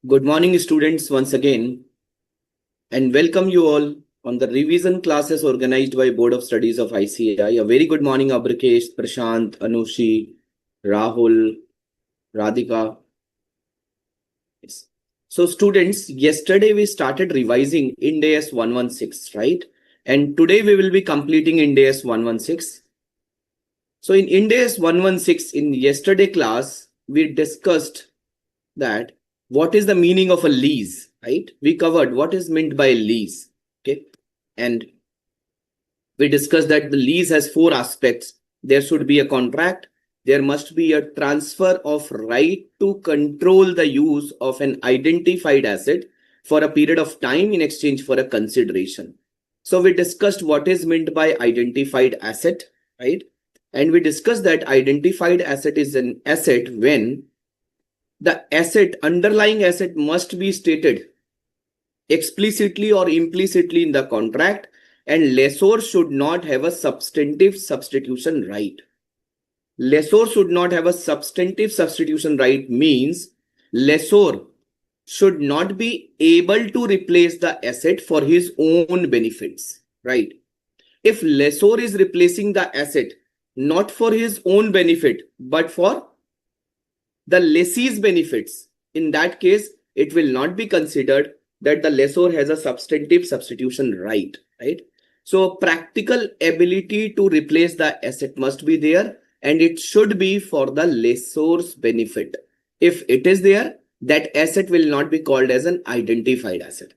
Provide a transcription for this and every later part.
Good morning, students, once again, and welcome you all on the revision classes organized by Board of Studies of ICAI. A very good morning, Abrikesh, Prashant, Anushi, Rahul, Radhika. Yes. So, students, yesterday we started revising Ind AS 116, right? And today we will be completing Ind AS 116. So, in Ind AS 116, in yesterday class, we discussed that what is the meaning of a lease, right? We covered what is meant by lease, okay? And we discussed that the lease has four aspects. There should be a contract. There must be a transfer of right to control the use of an identified asset for a period of time in exchange for a consideration. So we discussed what is meant by identified asset, right? And we discussed that identified asset is an asset when the underlying asset must be stated explicitly or implicitly in the contract, and lessor should not have a substantive substitution right. Lessor should not have a substantive substitution right means lessor should not be able to replace the asset for his own benefits, right? If lessor is replacing the asset not for his own benefit but for the lessee's benefits, in that case, it will not be considered that the lessor has a substantive substitution right, right? So practical ability to replace the asset must be there, and it should be for the lessor's benefit. If it is there, that asset will not be called as an identified asset.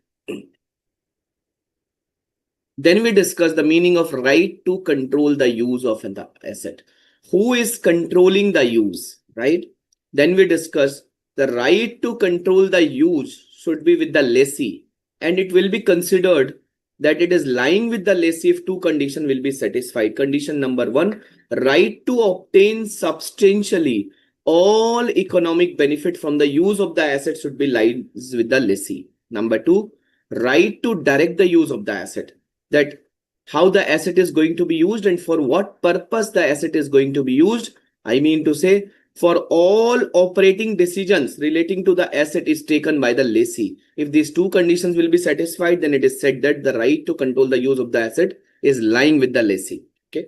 Then we discuss the meaning of right to control the use of the asset. Who is controlling the use, right? Then we discuss the right to control the use should be with the lessee, and it will be considered that it is lying with the lessee if two conditions will be satisfied. Condition number one, right to obtain substantially all economic benefit from the use of the asset should be lies with the lessee. Number two, right to direct the use of the asset, that how the asset is going to be used and for what purpose the asset is going to be used. I mean to say, for all operating decisions relating to the asset is taken by the lessee. If these two conditions will be satisfied, then it is said that the right to control the use of the asset is lying with the lessee. Okay.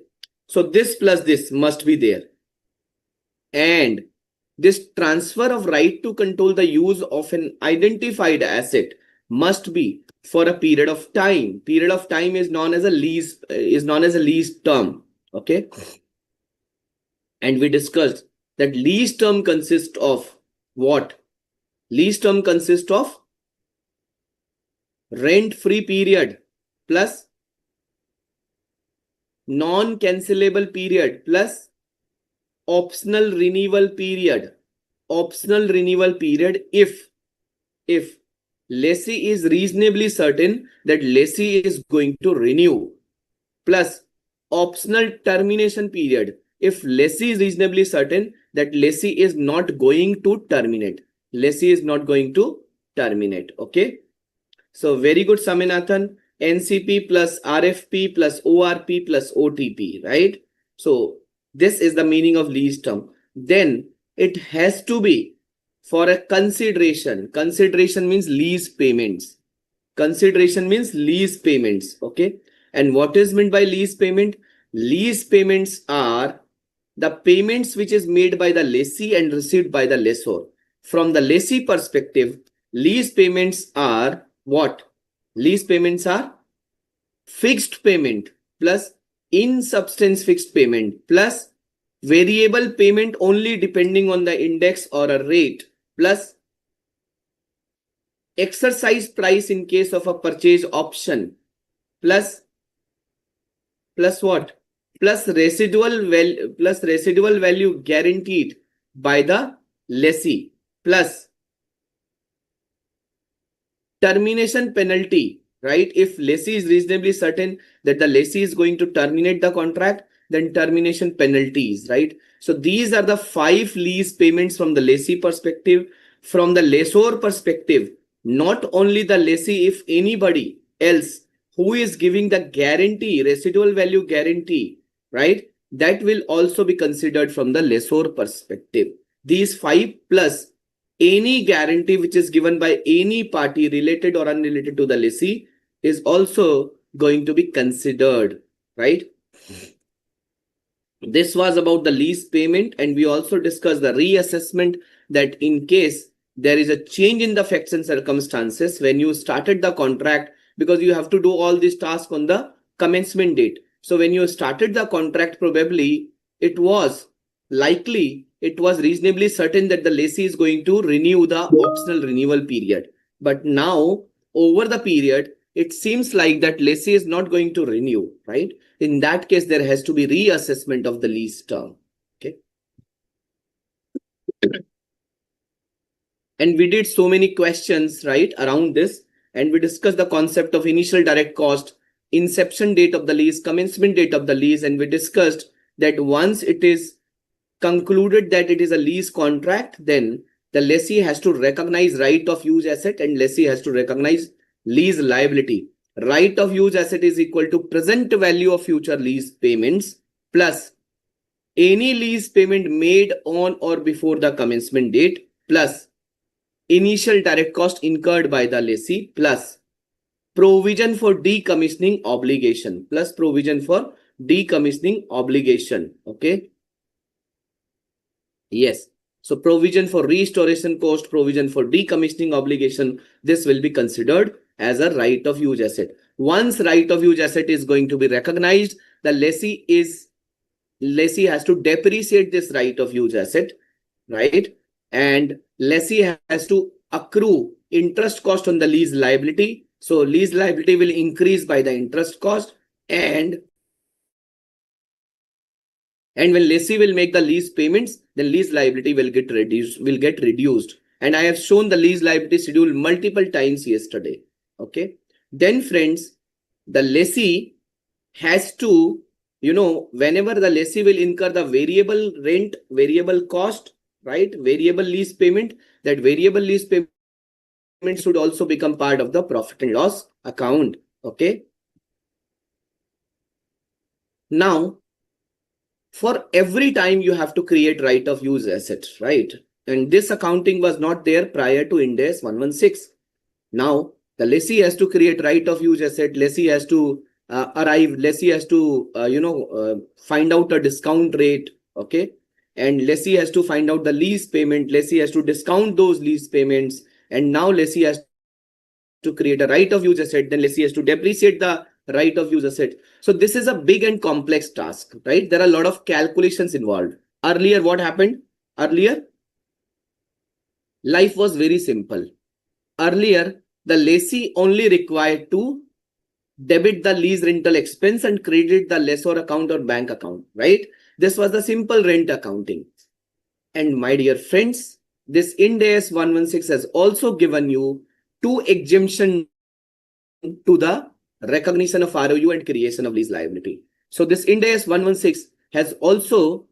So this plus this must be there. And this transfer of right to control the use of an identified asset must be for a period of time. Period of time is known as a lease term. Okay. And we discussed that lease term consists of what? Lease term consists of rent-free period plus non-cancelable period plus optional renewal period. Optional renewal period if lessee is reasonably certain that lessee is going to renew, plus optional termination period if lessee is reasonably certain that lessee is not going to terminate. Lessee is not going to terminate. Okay. So very good, Saminathan. NCP plus RFP plus ORP plus OTP, right? So this is the meaning of lease term. Then it has to be for a consideration. Consideration means lease payments. Consideration means lease payments. Okay. And what is meant by lease payment? Lease payments are the payments which is made by the lessee and received by the lessor. From the lessee perspective, lease payments are what? Lease payments are fixed payment plus in substance fixed payment plus variable payment only depending on the index or a rate plus exercise price in case of a purchase option plus what? Plus residual value guaranteed by the lessee plus termination penalty, right? If lessee is reasonably certain that the lessee is going to terminate the contract, then termination penalties, right? So these are the 5 lease payments from the lessee perspective. From the lessor perspective, not only the lessee, if anybody else who is giving the guarantee, residual value guarantee, right? That will also be considered from the lessor perspective. These 5 plus any guarantee which is given by any party related or unrelated to the lessee is also going to be considered, right? This was about the lease payment, and we also discussed the reassessment, that in case there is a change in the facts and circumstances when you started the contract, because you have to do all these tasks on the commencement date. So when you started the contract, probably it was reasonably certain that the lessee is going to renew the optional renewal period. But now, over the period, it seems like that lessee is not going to renew, right? In that case, there has to be reassessment of the lease term. Okay. And we did so many questions, right, around this. And we discussed the concept of initial direct cost, inception date of the lease, commencement date of the lease. And we discussed that once it is concluded that it is a lease contract, then the lessee has to recognize right of use asset and lessee has to recognize lease liability. Right of use asset is equal to present value of future lease payments plus any lease payment made on or before the commencement date plus initial direct cost incurred by the lessee plus provision for decommissioning obligation plus provision for decommissioning obligation. Okay. Yes. So provision for restoration cost, provision for decommissioning obligation, this will be considered as a right of use asset. Once right of use asset is going to be recognized, the lessee has to depreciate this right of use asset, right? And lessee has to accrue interest cost on the lease liability. So lease liability will increase by the interest cost, and when lessee will make the lease payments, then lease liability will get reduced. And I have shown the lease liability schedule multiple times yesterday. Okay. Then friends, the lessee has to, whenever the lessee will incur the variable rent, variable cost, right, variable lease payment, that variable lease payment should also become part of the profit and loss account. Okay. Now, for every time you have to create right of use assets, right? And this accounting was not there prior to Ind AS 116. Now, the lessee has to create right of use asset. Lessee has to lessee has to, find out a discount rate. Okay. And lessee has to find out the lease payment. Lessee has to discount those lease payments. And now lessee has to create a right of use asset. Then lessee has to depreciate the right of use asset. So this is a big and complex task, right? There are a lot of calculations involved. Earlier, what happened? Earlier, life was very simple. Earlier, the lessee only required to debit the lease rental expense and credit the lessor account or bank account, right? This was the simple rent accounting. And my dear friends, this Ind AS 116 has also given you 2 exemptions to the recognition of ROU and creation of lease liability. So this Ind AS 116 has also,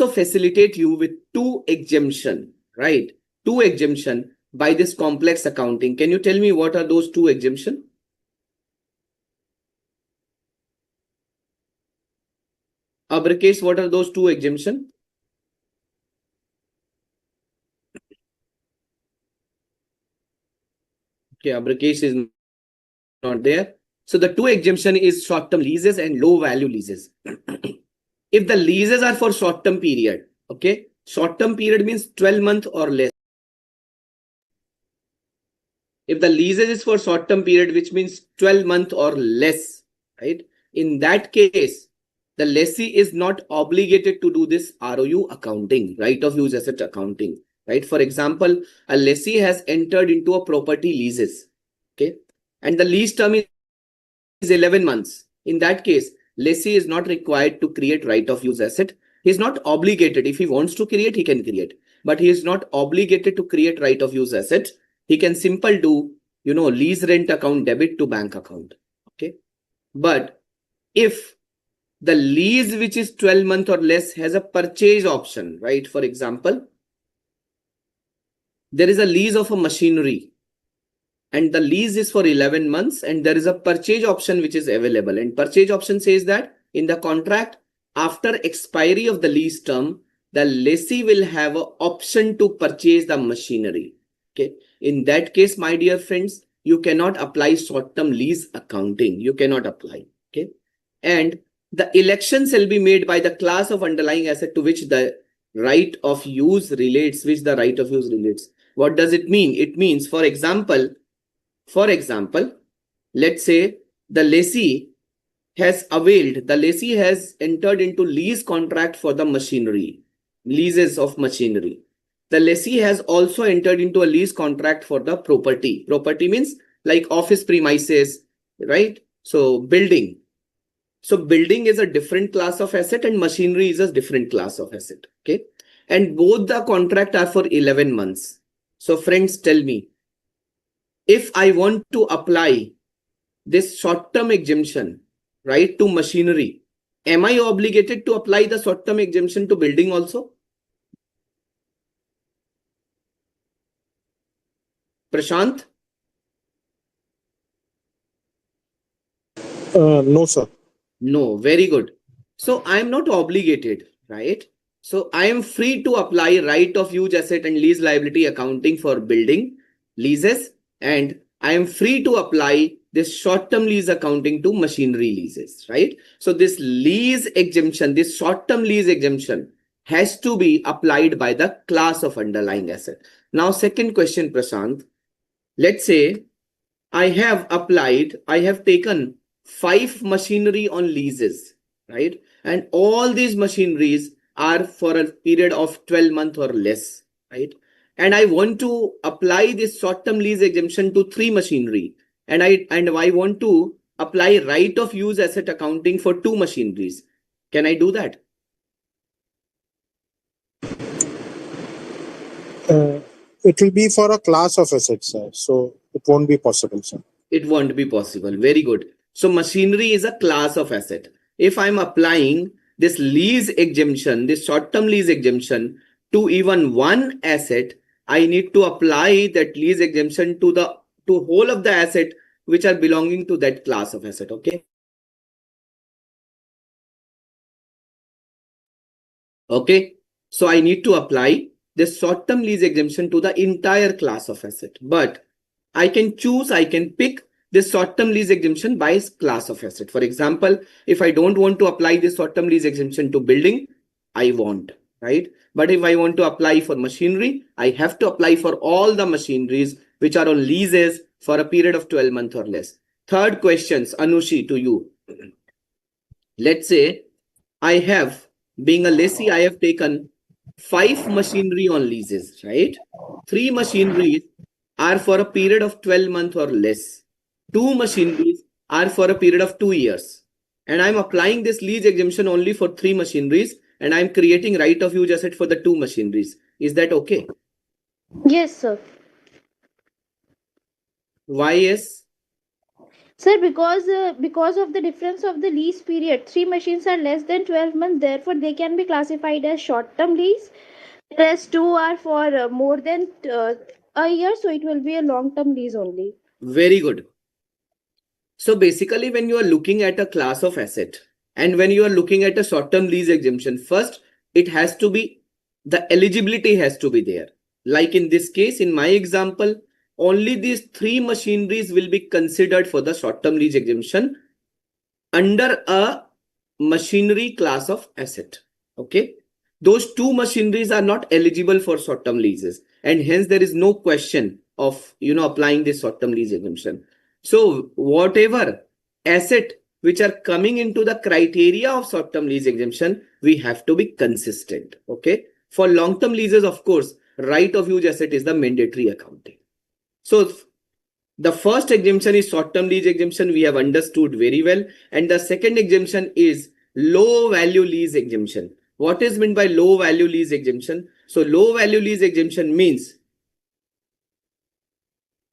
facilitate you with 2 exemption, right? 2 exemption by this complex accounting. Can you tell me what are those 2 exemption? Abrakesh, what are those 2 exemption? Okay, Abrakesh is not there. So the 2 exemption is short-term leases and low-value leases. If the leases are for short-term period, okay, short-term period means 12 months or less. If the leases is for short-term period, which means 12 months or less, right? In that case, the lessee is not obligated to do this ROU accounting, right of use asset accounting, right? For example, a lessee has entered into a property leases, okay, and the lease term is 11 months. In that case, lessee is not required to create right of use asset. He is not obligated. If he wants to create, he can create, but he is not obligated to create right of use asset. He can simply do, lease rent account debit to bank account. Okay. But if the lease which is 12 months or less has a purchase option, right? For example, there is a lease of a machinery and the lease is for 11 months and there is a purchase option which is available. And purchase option says that in the contract, after expiry of the lease term, the lessee will have an option to purchase the machinery. Okay. In that case, my dear friends, you cannot apply short-term lease accounting. You cannot apply. Okay. And the election shall be made by the class of underlying asset to which the right of use relates, What does it mean? It means, for example, let's say the lessee has entered into lease contract for the machinery, leases of machinery. The lessee has also entered into a lease contract for the property. Property means like office premises, right? So building. So building is a different class of asset and machinery is a different class of asset. Okay. And both the contract are for 11 months. So friends, tell me, if I want to apply this short-term exemption, right, to machinery, am I obligated to apply the short-term exemption to building also? Prashant? No, sir. No, very good. So I am not obligated, right? So I am free to apply right of use asset and lease liability accounting for building leases, and I am free to apply this short-term lease accounting to machinery leases, right? So this lease exemption, this short-term lease exemption has to be applied by the class of underlying asset. Now, second question, Prashant. Let's say I have taken 5 machinery on leases, right? And all these machineries are for a period of 12 months or less, right? And I want to apply this short-term lease exemption to 3 machinery. And I want to apply right of use asset accounting for 2 machineries. Can I do that? It will be for a class of assets, sir. So it won't be possible, sir. It won't be possible. Very good. So machinery is a class of asset. If I'm applying this lease exemption, this short-term lease exemption to even one asset, I need to apply that lease exemption to whole of the asset which are belonging to that class of asset. Okay. Okay. So I need to apply this short-term lease exemption to the entire class of asset. But I can pick this short-term lease exemption by class of asset. For example, if I don't want to apply this short-term lease exemption to building, I won't, right? But if I want to apply for machinery, I have to apply for all the machineries which are on leases for a period of 12 months or less. Third questions, Anushi, to you. Let's say being a lessee, I have taken 5 machinery on leases, right? 3 machineries are for a period of 12 months or less. 2 machineries are for a period of 2 years. And I'm applying this lease exemption only for 3 machineries, and I'm creating right of use asset for the 2 machineries. Is that okay? Yes, sir. Why yes? Sir, because of the difference of the lease period, 3 machines are less than 12 months, therefore they can be classified as short-term lease. Whereas 2 are for more than a year, so it will be a long-term lease only. Very good. So basically, when you are looking at a class of asset and when you are looking at a short-term lease exemption, first, the eligibility has to be there. Like in this case, in my example, only these 3 machineries will be considered for the short-term lease exemption under a machinery class of asset. Okay. Those 2 machineries are not eligible for short-term leases, and hence there is no question of applying this short-term lease exemption. So whatever asset which are coming into the criteria of short-term lease exemption, we have to be consistent. Okay. For long-term leases, of course, right of use asset is the mandatory accounting. So the first exemption is short-term lease exemption. We have understood very well. And the second exemption is low value lease exemption. What is meant by low value lease exemption? So low value lease exemption means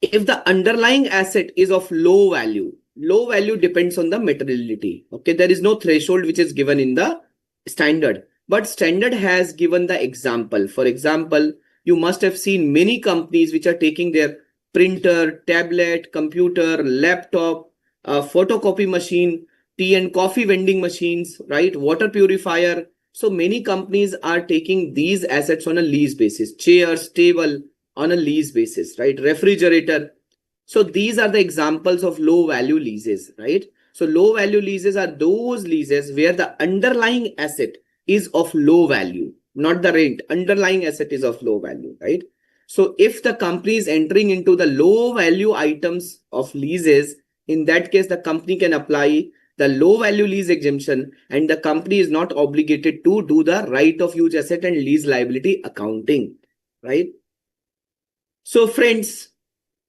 if the underlying asset is of low value depends on the materiality. Okay, there is no threshold which is given in the standard, but standard has given the example. For example, you must have seen many companies which are taking their printer, tablet, computer, laptop, photocopy machine, tea and coffee vending machines, right? Water purifier, So many companies are taking these assets on a lease basis. Chairs, table on a lease basis, right? Refrigerator. So these are the examples of low value leases, right? So low value leases are those leases where the underlying asset is of low value, not the rent. Underlying asset is of low value, right? So if the company is entering into the low value items of leases, in that case, the company can apply the low value lease exemption, and the company is not obligated to do the right of use asset and lease liability accounting, right? So friends,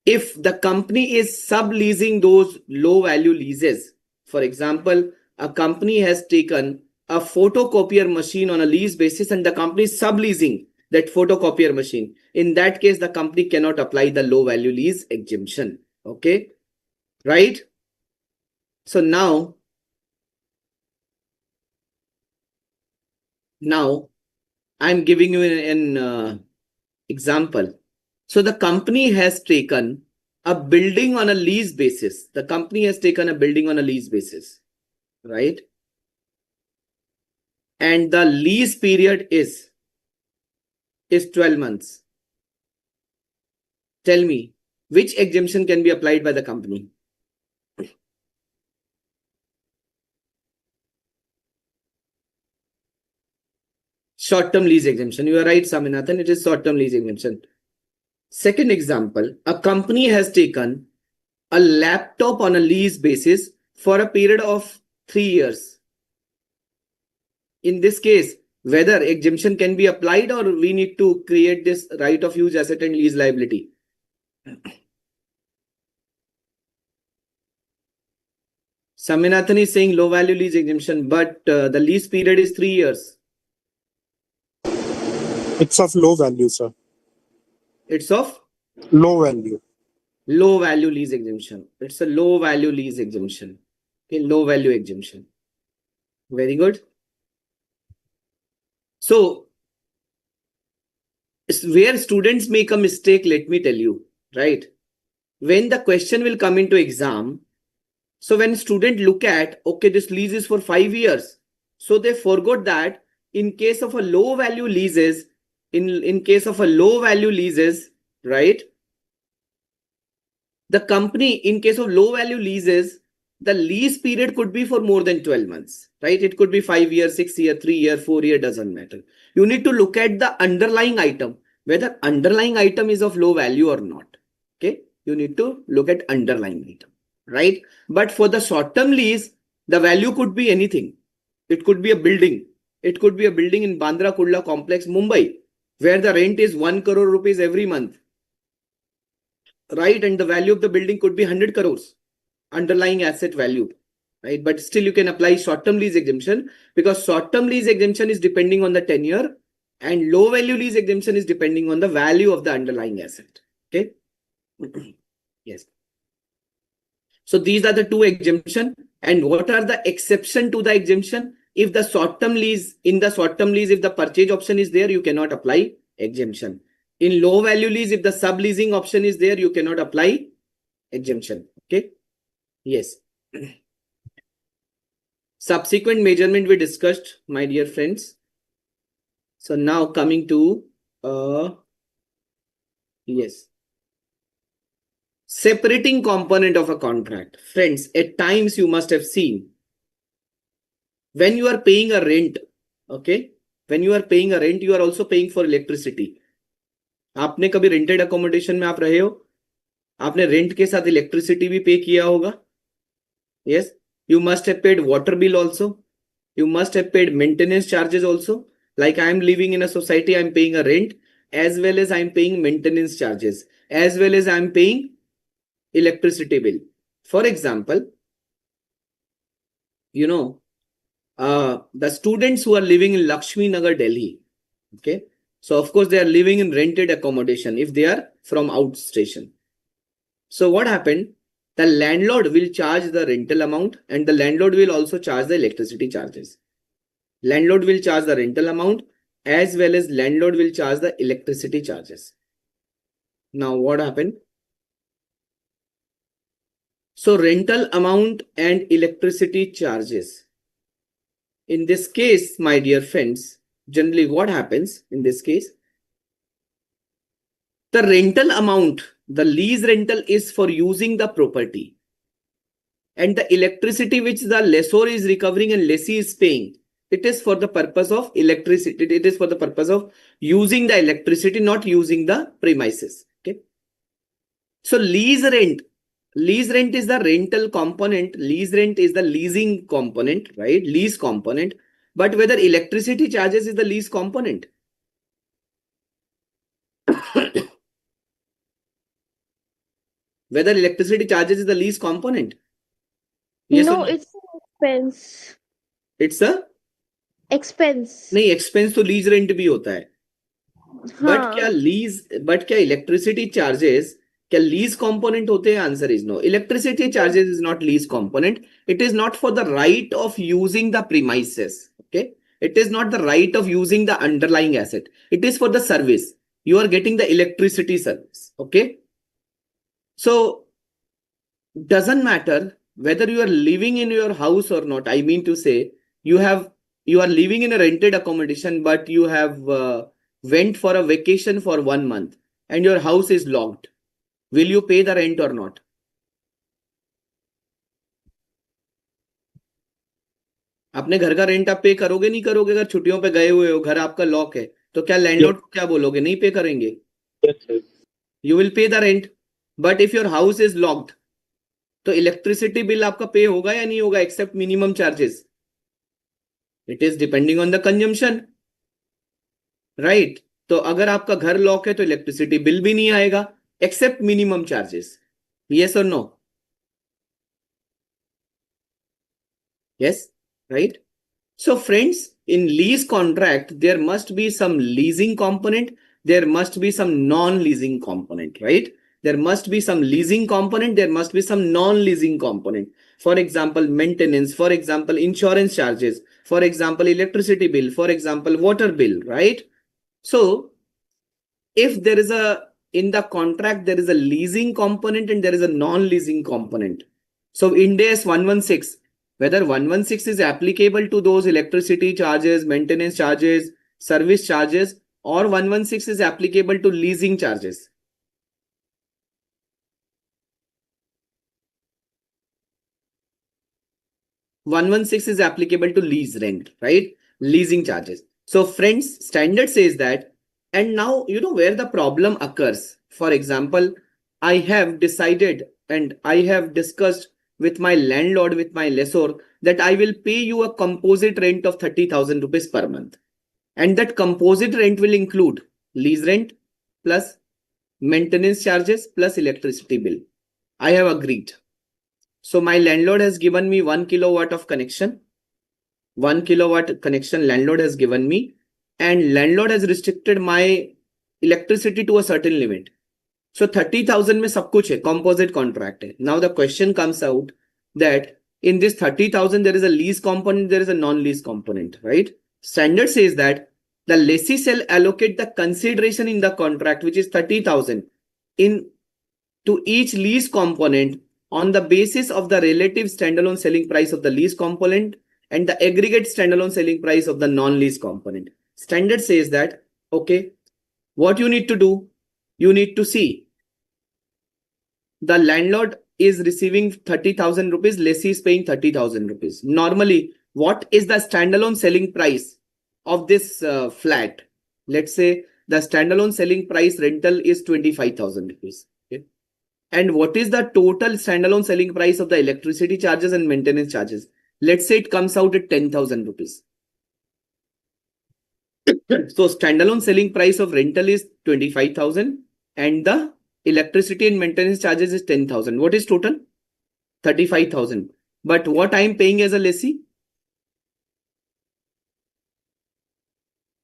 if the company is subleasing those low value leases, for example, a company has taken a photocopier machine on a lease basis and the company is subleasing that photocopier machine. In that case, the company cannot apply the low value lease exemption. Okay, right? So now I'm giving you an example. So the company has taken a building on a lease basis. The company has taken a building on a lease basis, right? And the lease period is 12 months. Tell me, which exemption can be applied by the company? Short-term lease exemption. You are right, Saminathan. It is short-term lease exemption. Second example, a company has taken a laptop on a lease basis for a period of 3 years. In this case, whether exemption can be applied or we need to create this right of use asset and lease liability. Saminathan is saying low value lease exemption, but the lease period is 3 years. It's of low value, sir. It's of Low value. low value lease exemption. It's a low value lease exemption. Okay, low value exemption. Very good. So, where students make a mistake, let me tell you, right? When the question will come into exam, so when student look at, okay, this lease is for 5 years. So they forgot that in case of a low value leases, in case of a low value leases, right? The company, in case of low value leases, the lease period could be for more than 12 months, right? It could be 5 years, 6 years, 3 years, 4 years, doesn't matter. You need to look at the underlying item, whether underlying item is of low value or not. Okay, you need to look at underlying item, right? But for the short-term lease, the value could be anything. It could be a building. It could be a building in Bandra Kurla complex, Mumbai, where the rent is 1 crore rupees every month, right? And the value of the building could be 100 crores, underlying asset value, right? But still you can apply short-term lease exemption, because short-term lease exemption is depending on the tenure and low value lease exemption is depending on the value of the underlying asset. Okay. Yes. So these are the two exemption. And what are the exception to the exemption? If the short-term lease, in the short-term lease, if the purchase option is there, you cannot apply exemption. In low value lease, if the subleasing option is there, you cannot apply exemption. Okay. Yes. Subsequent measurement we discussed, my dear friends. So now coming to yes, separating component of a contract. Friends, at times you must have seen when you are paying a rent, okay, when you are paying a rent, you are also paying for electricity. आपने कभी rented accommodation में आप रहे हो, आपने rent के साथ electricity भी पे किया होगा. Yes, you must have paid water bill also. You must have paid maintenance charges also. Like I am living in a society, I am paying a rent as well as I am paying maintenance charges, as well as I am paying electricity bill. For example, you know, the students who are living in Lakshmi Nagar, Delhi, okay, so of course they are living in rented accommodation if they are from outstation. So what happened? The landlord will charge the rental amount and the landlord will also charge the electricity charges. Landlord will charge the rental amount as well as landlord will charge the electricity charges. Now what happened? So rental amount and electricity charges. in this case, my dear friends, generally what happens in this case? The rental amount, the lease rental is for using the property. And the electricity which the lessor is recovering and lessee is paying, it is for the purpose of electricity. It is for the purpose of using the electricity, not using the premises. Okay. So lease rent is the rental component. Lease rent is the leasing component, right? Lease component. But whether electricity charges is the lease component. Whether electricity charges is the lease component. Yes or No, no? it's an expense. It's a Expense. नहीं, expense तो lease rent भी होता है. But क्या electricity charges क्या lease component होते हैं? Answer is no. Electricity charges is not lease component. It is not for the right of using the premises. Okay, it is not the right of using the underlying asset. It is for the service. You are getting the electricity service. Okay, so doesn't matter whether you are living in your house or not. I mean to say, you are living in a rented accommodation, but you have went for a vacation for 1 month and your house is locked. Will you pay the rent or not? अपने घर का rent आप पे करोगे नहीं करोगे? अगर छुट्टियों पे गए हुए हो, घर आपका लॉक है, तो क्या लैंडलॉर्ड को क्या बोलोगे? नहीं पे करेंगे? You will pay the rent. But if your house is locked, तो इलेक्ट्रिसिटी बिल आपका पे होगा या नहीं होगा? Except minimum charges. It is depending on the consumption, right? तो अगर आपका घर लॉक है तो इलेक्ट्रिसिटी बिल भी नहीं आएगा एक्सेप्ट मिनिमम चार्जेस. यस और no? Yes, right. So friends, in lease contract, there must be some leasing component. There must be some non-leasing component, right? There must be some leasing component. There must be some non-leasing component. For example, maintenance. For example, insurance charges. For example, electricity bill. For example, water bill, right? So if there is in the contract, there is a leasing component and there is a non-leasing component. So Ind AS 116, whether 116 is applicable to those electricity charges, maintenance charges, service charges, or 116 is applicable to leasing charges. (116) is applicable to lease rent, right? Leasing charges. So friends, standard says that, and now you know where the problem occurs. For example, I have decided and I have discussed with my landlord, with my lessor, that I will pay you a composite rent of 30,000 rupees per month. And that composite rent will include lease rent plus maintenance charges plus electricity bill. I have agreed. So my landlord has given me 1 kilowatt of connection. 1 kilowatt connection landlord has given me, and landlord has restricted my electricity to a certain limit. So 30,000 में सब कुछ है, composite contract है. Now the question comes out that in this 30,000 there is a lease component, there is a non-lease component, right? Standard says that the lessee shall allocate the consideration in the contract, which is 30,000, to each lease component on the basis of the relative standalone selling price of the lease component and the aggregate standalone selling price of the non-lease component. Standard says that, okay, what you need to do? You need to see the landlord is receiving 30,000 rupees, lessee is paying 30,000 rupees. Normally, what is the standalone selling price of this flat? Let's say the standalone selling price rental is 25,000 rupees. Okay? And what is the total standalone selling price of the electricity charges and maintenance charges? Let's say it comes out at 10,000 rupees. So standalone selling price of rental is 25,000 and the electricity and maintenance charges is 10,000. What is total? 35,000. But what I am paying as a lessee?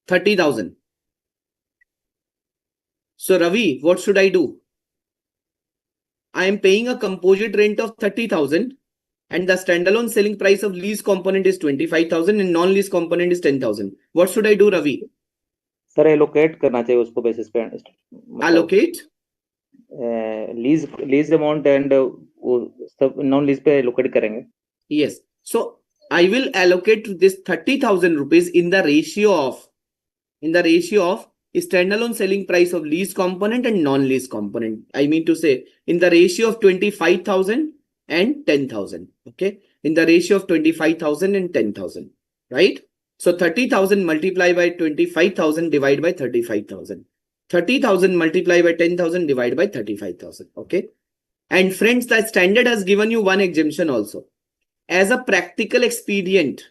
30,000. So Ravi, what should I do? I am paying a composite rent of 30,000 and the standalone selling price of lease component is 25,000 and non-lease component is 10,000. What should I do, Ravi? Sir allocate करना चाहिए उसको basis पे. Allocate? Lease amount and वो सब non lease पे allocate करेंगे. Yes. So I will allocate this 30,000 rupees in the ratio of standalone selling price of lease component and non-lease component. I mean to say in the ratio of 25,000 and 10,000. Okay. In the ratio of 25,000 and 10,000. Right. So 30,000 multiplied by 25,000 divided by 35,000. 30,000 multiplied by 10,000 divided by 35,000. Okay. And friends, the standard has given you one exemption also. As a practical expedient,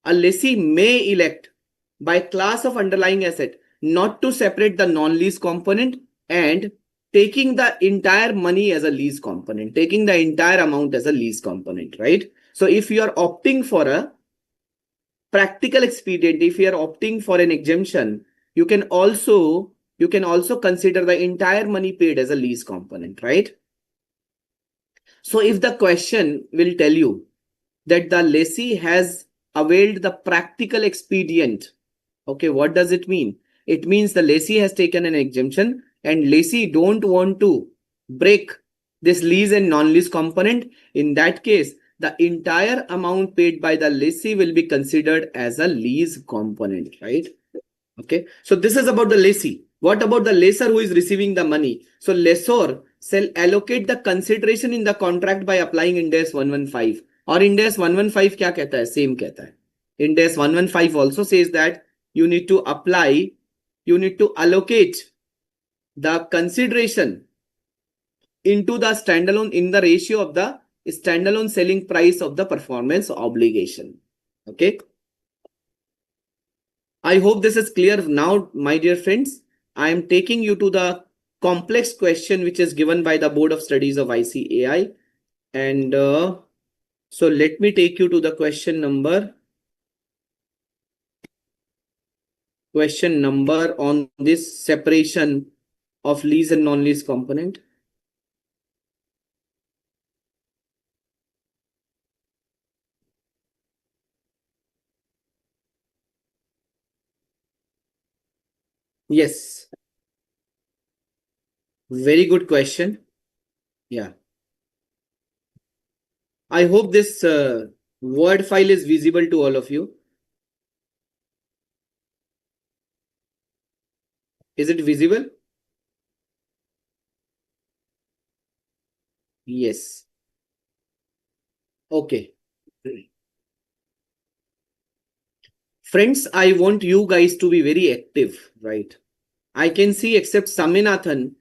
a lessee may elect by class of underlying asset not to separate the non-lease component and taking the entire money as a lease component, taking the entire amount as a lease component, right? So if you are opting for a practical expedient, if you are opting for an exemption, you can also consider the entire money paid as a lease component, right? So if the question will tell you that the lessee has availed the practical expedient, okay, what does it mean? It means the lessee has taken an exemption and lessee don't want to break this lease and non-lease component. In that case, the entire amount paid by the lessee will be considered as a lease component, right? Okay, so this is about the lessee. What about the lessor who is receiving the money? So lessor shall allocate the consideration in the contract by applying Ind AS 115. और Ind AS 115 क्या कहता है? Same कहता है. Ind AS 115 also says that you need to allocate the consideration into the standalone in the ratio of the standalone selling price of the performance obligation. Okay. I hope this is clear now, my dear friends. I am taking you to the complex question which is given by the Board of Studies of ICAI. And so let me take you to the question number on this separation of lease and non-lease component. Yes. Very good question. Yeah. I hope this word file is visible to all of you. Is it visible? Yes. Okay. Friends, I want you guys to be very active, right? I can see except Saminathan,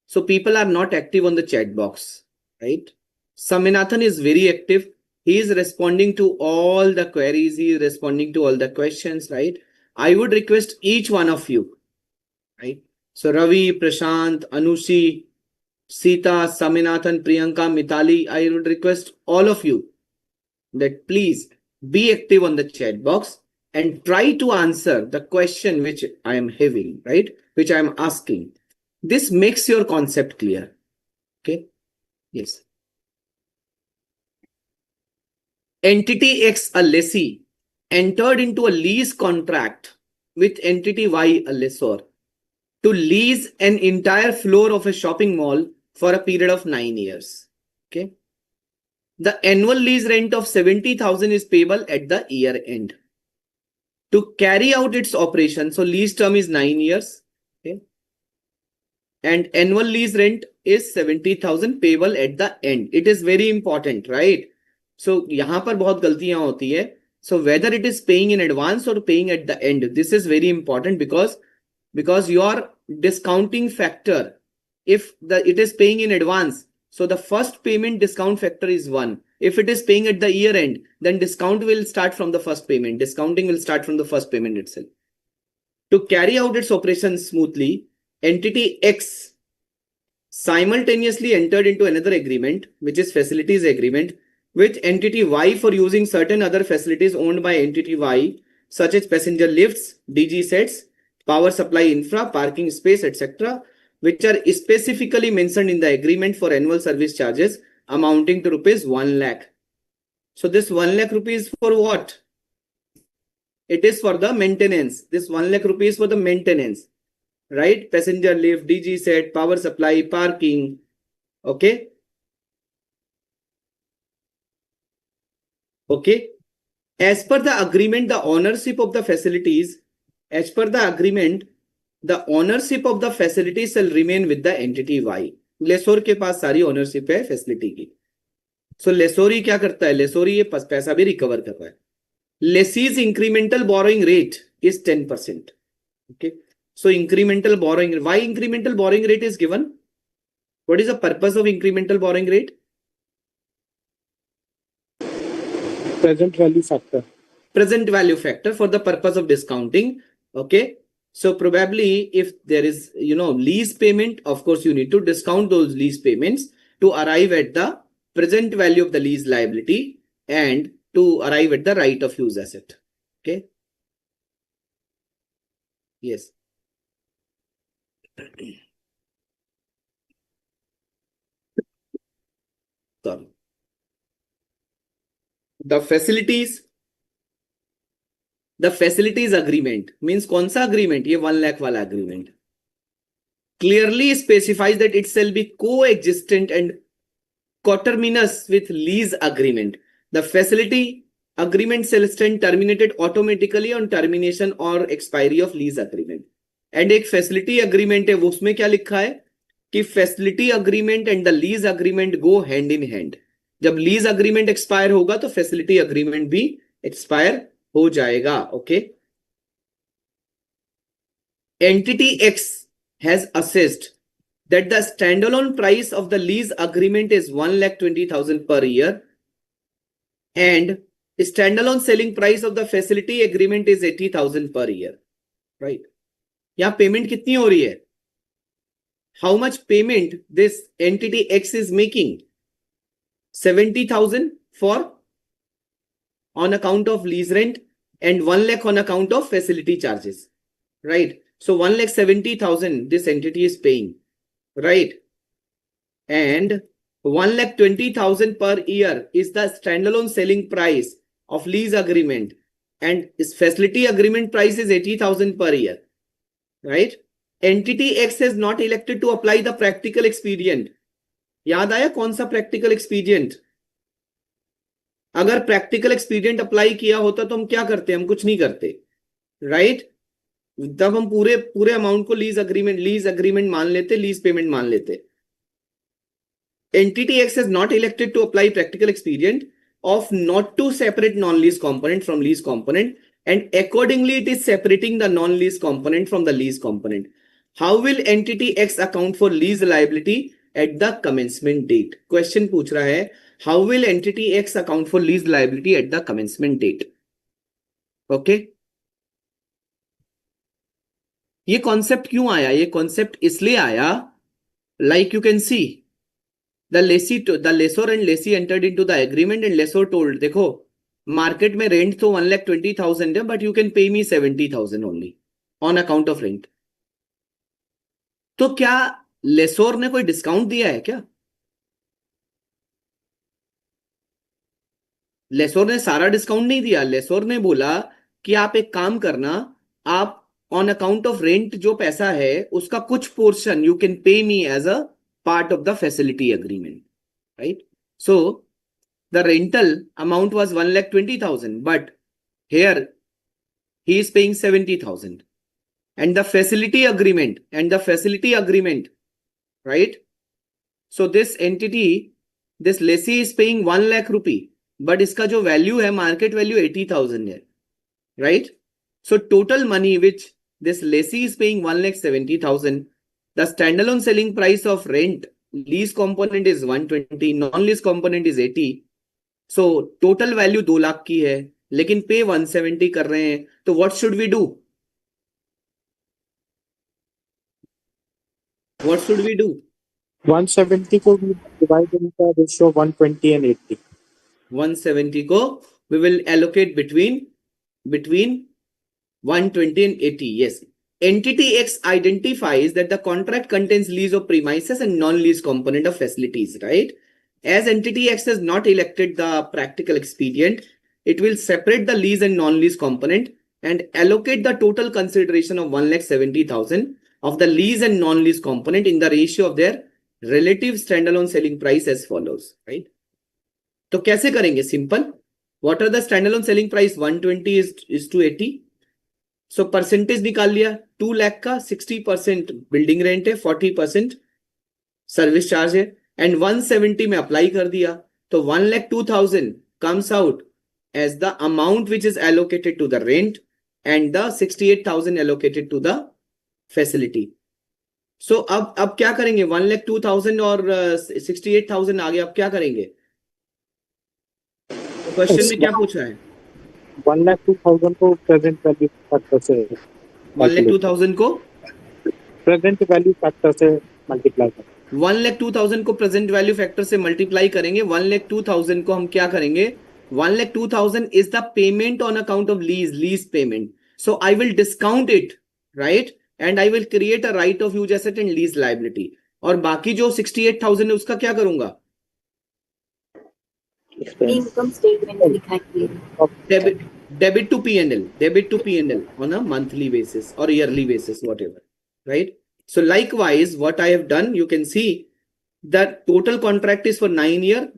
so people are not active on the chat box, right? Saminathan is very active. He is responding to all the queries. He is responding to all the questions, right? I would request each one of you, right? So Ravi, Prashant, Anushi, Sita, Saminathan, Priyanka, Mitali, I would request all of you that please be active on the chat box and try to answer the question which I am having, right? Which I am asking. This makes your concept clear. Okay. Yes. Entity X, a lessee, entered into a lease contract with entity Y, a lessor, to lease an entire floor of a shopping mall for a period of 9 years. Okay. The annual lease rent of 70,000 is payable at the year end. To carry out its operation, so lease term is 9 years. Okay. And annual lease rent is 70,000 payable at the end. It is very important, right? So यहाँ पर बहुत गलतियां होती है. So whether it is paying in advance or paying at the end, this is very important because your discounting factor, if it is paying in advance, so the first payment discount factor is 1. If it is paying at the year end, then discount will start from the first payment. Discounting will start from the first payment itself. To carry out its operations smoothly, entity X simultaneously entered into another agreement, which is facilities agreement, with entity Y for using certain other facilities owned by entity Y, such as passenger lifts, DG sets, power supply infra, parking space, etc., which are specifically mentioned in the agreement for annual service charges amounting to rupees 1 lakh. So this 1 lakh rupees for what? It is for the maintenance. This 1 lakh rupees for the maintenance, right? Passenger lift, DG set, power supply, parking. Okay. Okay. As per the agreement, the ownership of the facilities, as per the agreement, the ownership of the facilities shall remain with the entity Y. लेसोर के पास सारी ownership है facility की. सो लेसोरी क्या करता है? लेसोरी ये पैसा भी रिकवर कर रहा है. Lessee's incremental borrowing rate is 10%. Okay. So incremental borrowing, why incremental borrowing rate is given? What is the purpose of incremental borrowing rate? Present value factor. Present value factor for the purpose of discounting. Okay. So probably if there is, lease payment, of course, you need to discount those lease payments to arrive at the present value of the lease liability and to arrive at the right of use asset. Okay. Yes. Sorry. The facilities agreement means कौन सा agreement? ये 1 lakh वाला agreement clearly specifies that it shall be coexistent and coterminous with lease agreement. The facility agreement shall stand terminated automatically on termination or expiry of lease agreement. And एक facility agreement है, वो उसमें क्या लिखा है कि facility agreement and the lease agreement go hand in hand. जब lease agreement expire होगा तो facility agreement भी expire हो जाएगा. Okay. Entity X has assessed that the standalone price of the lease agreement is 1,20,000 per year and standalone selling price of the facility agreement is 80,000 per year. Right. यहाँ payment कितनी हो रही है? How much payment this entity X is making? 70,000 for on account of lease rent and 1 lakh on account of facility charges. Right. So 1,70,000 this entity is paying. Right. And 1,20,000 per year is the standalone selling price of lease agreement and its facility agreement price is 80,000 per year. Right. Entity X has not elected to apply the practical expedient. याद आया कौन सा practical expedient? अगर practical expedient apply किया होता तो हम क्या करते? हम कुछ नहीं करते. Right? तब हम पूरे अमाउंट को लीज अग्रीमेंट मान लेते, लीज पेमेंट मान लेते. Entity X has not elected to apply practical expedient of not to separate non-lease component from lease component and accordingly it is separating the non-lease component from the lease component. How will entity X account for lease liability at the commencement date? Question पूछ रहा है, how will entity X account for lease liability at the commencement date? Okay. ये concept क्यों आया? ये concept इसलिए आया, like you can see, the lessor and lessee entered into the agreement and lessor told, देखो मार्केट में rent तो 1,20,000 है, but you can pay me 70,000 only on account of rent. तो क्या लेसोर ने कोई डिस्काउंट दिया है क्या? लेसोर ने सारा डिस्काउंट नहीं दिया. लेसोर ने बोला कि आप एक काम करना, आप ऑन अकाउंट ऑफ रेंट जो पैसा है उसका कुछ portion you can pay me as a part of the facility agreement. Right. So the rental amount was 1,20,000, but here he is paying 70,000 and the facility agreement, right? So this entity, this lessee is paying 1 lakh rupee, but इसका जो value है, market value 80,000 है, right? So total money which this lessee is paying 1,70,000, the standalone selling price of rent, lease component is 120, non-lease component is 80. So total value 2 lakh की है, लेकिन पे 170 कर रहे हैं, तो what should we do? What should we do? 170 को divide into ratio 120 and 80. 170 को we will allocate between 120 and 80. Yes. Entity X identifies that the contract contains lease of premises and non-lease component of facilities, right? As entity X has not elected the practical expedient, it will separate the lease and non-lease component and allocate the total consideration of 1,70,000 of the lease and non-lease component in the ratio of their relative standalone selling price as follows, right? तो कैसे करेंगे? Simple, What are the standalone selling price? 120 is to 80. So percentage निकाल लिया 2 लाख का 60% building rent है 40% service charge है and 170 में apply कर दिया तो 1,02,000 comes out as the amount which is allocated to the rent and the 68,000 allocated to the facility. So अब क्या करेंगे 1,02,000 और 68,000 आगे अब क्या करेंगे क्वेश्चन में क्या पूछा है 1,02,000 को प्रेजेंट वैल्यू फैक्टर से 1,02,000 को प्रेजेंट वैल्यू फैक्टर से मल्टीप्लाई करें 1,02,000 को प्रेजेंट वैल्यू फैक्टर से मल्टीप्लाई करेंगे 1,02,000 को हम क्या करेंगे 1,02,000 is the payment on account of lease payment. So I will discount it, right? And I will create a right of use asset and lease liability. और बाकी जो 68,000 है उसका क्या करूंगा इनकम स्टेटमेंट में दिखाई debit to P&L on a monthly basis or yearly basis, whatever, right? So likewise, what I have done, you can see that total contract is for 9 years.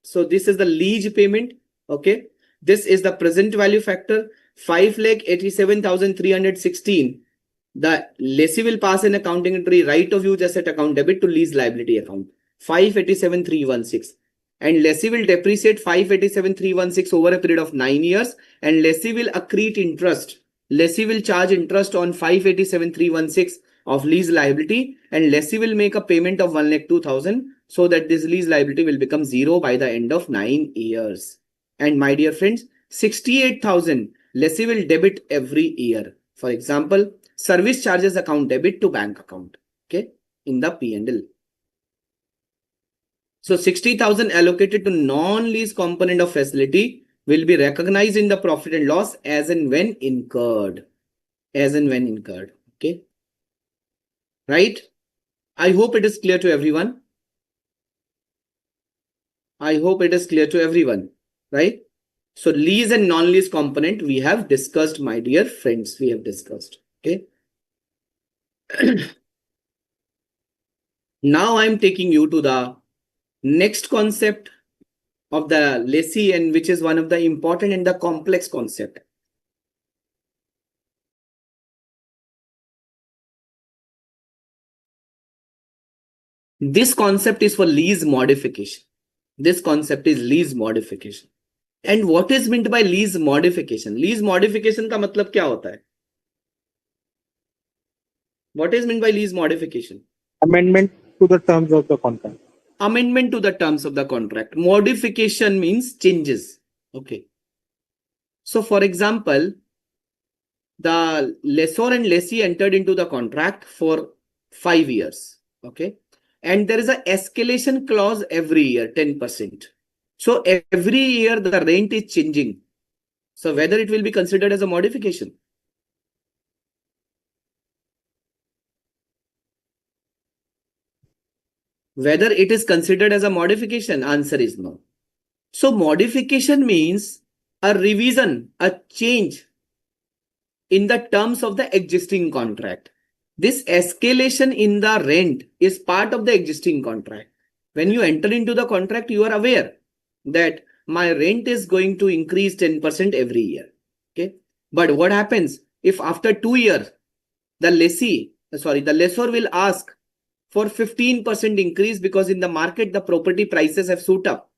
So this is the lease payment. Okay. This is the present value factor 5,87,316. The lessee will pass an accounting entry right of use asset account debit to lease liability account 5,87,316. And lessee will depreciate 5,87,316 over a period of 9 years and lessee will accrete interest. Lessee will charge interest on 5,87,316 of lease liability and lessee will make a payment of 1,02,000 so that this lease liability will become zero by the end of 9 years. And my dear friends, 68,000 lessee will debit every year. For example, service charges account debit to bank account, okay, in the P&L. So 60,000 allocated to non-lease component of facility will be recognized in the profit and loss as and when incurred. Okay. Right? I hope it is clear to everyone. Right? So lease and non-lease component we have discussed, my dear friends, we have discussed. Okay. Now I am taking you to the next concept of the lessee, and which is one of the important and the complex concept. This concept is for lease modification. And what is meant by lease modification? Lease modification का मतलब क्या होता है? What is meant by lease modification? Amendment to the terms of the contract. Amendment to the terms of the contract. Modification means changes. Okay. So for example, the lessor and lessee entered into the contract for 5 years. Okay. And there is a escalation clause every year, 10%. So every year the rent is changing. So whether it will be considered as a modification? Whether it is considered as a modification, answer is no. So modification means a revision, a change in the terms of the existing contract. This escalation in the rent is part of the existing contract. When you enter into the contract, you are aware that my rent is going to increase 10% every year. Okay. But what happens if after 2 years, the lessor will ask for 15% increase because in the market, the property prices have shoot up.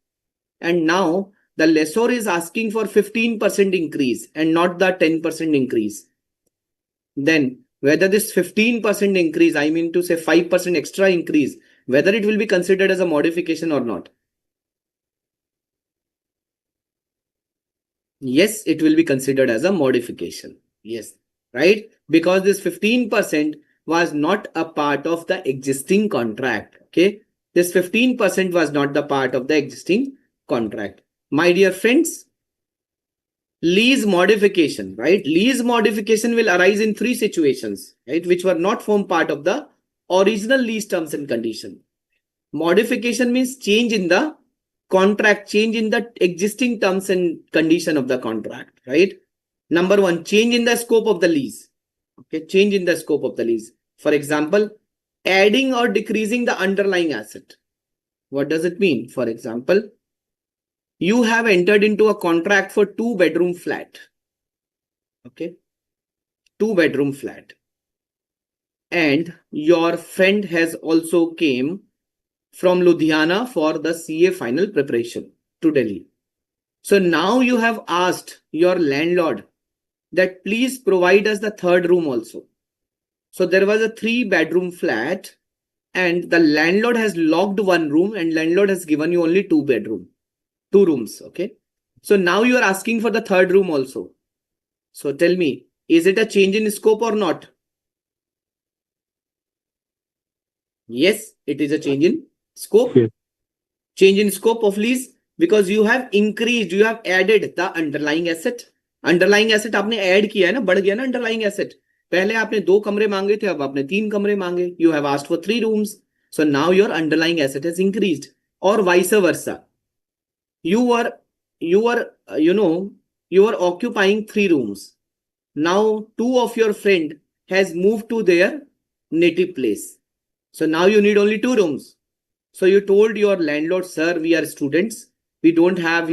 And now the lessor is asking for 15% increase and not the 10% increase. Then whether this 15% increase, I mean to say 5% extra increase, whether it will be considered as a modification or not. Yes, it will be considered as a modification. Yes, right? Because this 15% was not a part of the existing contract. Okay. This 15% was not the part of the existing contract. My dear friends, lease modification, right? Lease modification will arise in 3 situations, right? Which were not form part of the original lease terms and condition. Modification means change in the contract, change in the existing terms and condition of the contract, right? Number 1, change in the scope of the lease. Okay, change in the scope of the lease. For example, adding or decreasing the underlying asset. What does it mean? For example, you have entered into a contract for 2-bedroom flat. Okay, 2-bedroom flat. And your friend has also came from Ludhiana for the CA final preparation to Delhi. So now you have asked your landlord that please provide us the third room also. So there was a 3-bedroom flat and the landlord has locked one room and landlord has given you only 2 rooms. Okay. So now you are asking for the third room also. So tell me, is it a change in scope or not? Yes, it is a change in scope. Yes. Change in scope of lease because you have increased, you have added the underlying asset. Underlying asset आपने add किया है ना, बढ़ गया ना underlying asset. पहले आपने 2 कमरे मांगे थे, अब आपने 3 कमरे मांगे. You have asked for 3 rooms. So now your underlying asset has increased. Or vice versa. You were occupying 3 rooms. Now 2 of your friend has moved to their native place. So now you need only 2 rooms. So you told your landlord, sir, we are students. We don't have,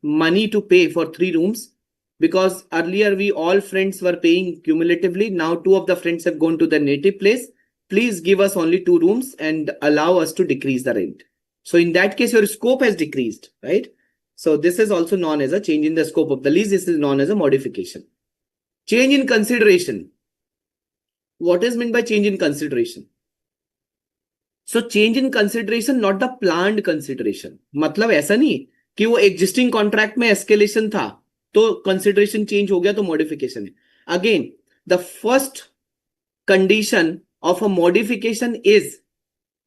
money to pay for 3 rooms because earlier we all friends were paying cumulatively. Now 2 of the friends have gone to their native place. Please give us only 2 rooms and allow us to decrease the rent. So in that case, your scope has decreased, right? So this is also known as a change in the scope of the lease. This is known as a modification. Change in consideration. What is meant by change in consideration? So change in consideration, not the planned consideration. मतलब ऐसा नहीं कि वो existing contract में escalation था तो consideration change हो गया तो modification है. Again, the first condition of a modification is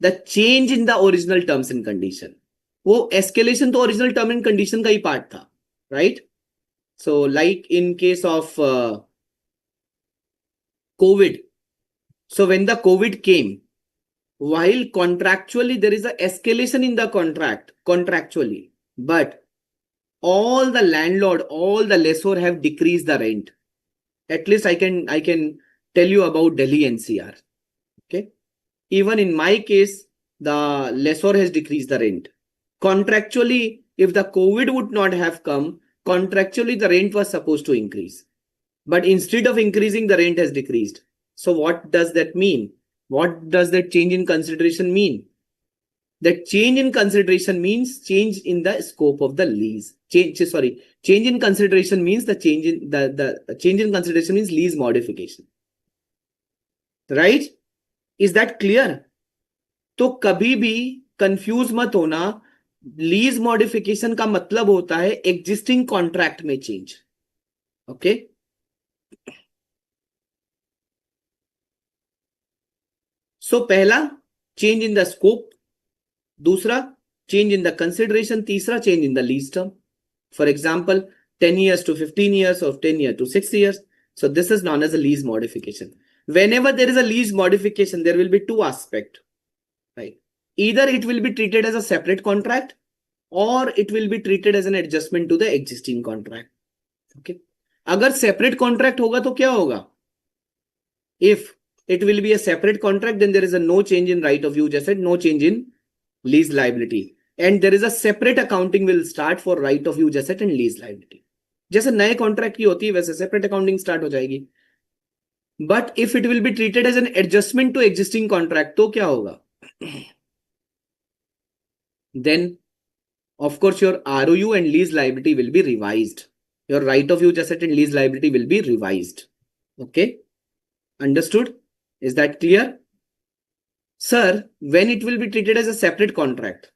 the change in the original terms and condition. वो escalation तो original term and condition का ही part था, right? So like in case of COVID. So when the COVID came, while contractually there is a escalation in the contract, contractually, but all the landlord, all the lessor have decreased the rent. At least I can tell you about Delhi NCR. Okay. Even in my case, the lessor has decreased the rent. Contractually, if the COVID would not have come, contractually the rent was supposed to increase. But instead of increasing, the rent has decreased. So what does that mean? What does that change in consideration mean? That change in consideration means change in the scope of the lease. Change in consideration means the change in consideration means lease modification. Right? Is that clear? तो कभी भी confuse मत होना. Lease modification का मतलब होता है existing contract में चेंज. ओके. सो पहला चेंज इन द स्कोप, दूसरा चेंज इन द कंसिडरेशन, तीसरा change in the lease term. For example 10 years to 15 years or 10 years to 6 years. So this is known as a lease modification. Whenever there is a lease modification, there will be 2 aspects, right? Either it will be treated as a separate contract or it will be treated as an adjustment to the existing contract. Okay. अगर separate contract होगा तो क्या होगा? If it will be a separate contract, then there is a no change in right of use asset, no change in lease liability. And there is a separate accounting will start for right of use asset and lease liability. जैसे नए contract की होती है वैसे separate accounting start हो जाएगी. But if it will be treated as an adjustment to existing contract, तो क्या होगा? Then, of course, your ROU and lease liability will be revised. Your right of use asset and lease liability will be revised. Okay? Understood? Is that clear? Sir, when it will be treated as a separate contract?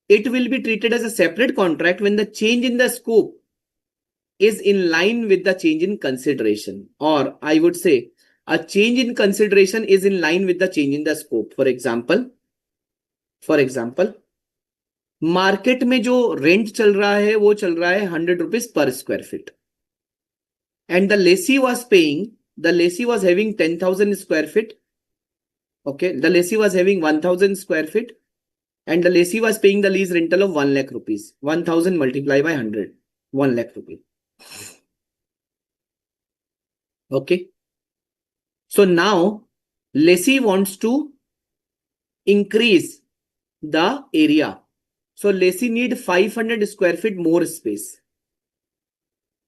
It will be treated as a separate contract when the change in the scope is in line with the change in consideration. Or I would say a change in consideration is in line with the change in the scope. For example, market में जो rent चल रहा है वो चल रहा है 100 rupees per square feet. And the lessee was having 10,000 square feet. Okay, the lessee was having 1,000 square feet. And the lessee was paying the lease rental of 1 lakh rupees. 1,000 multiplied by 100. 1 lakh rupees. Okay. So now, lessee wants to increase the area So lessee need 500 square feet more space.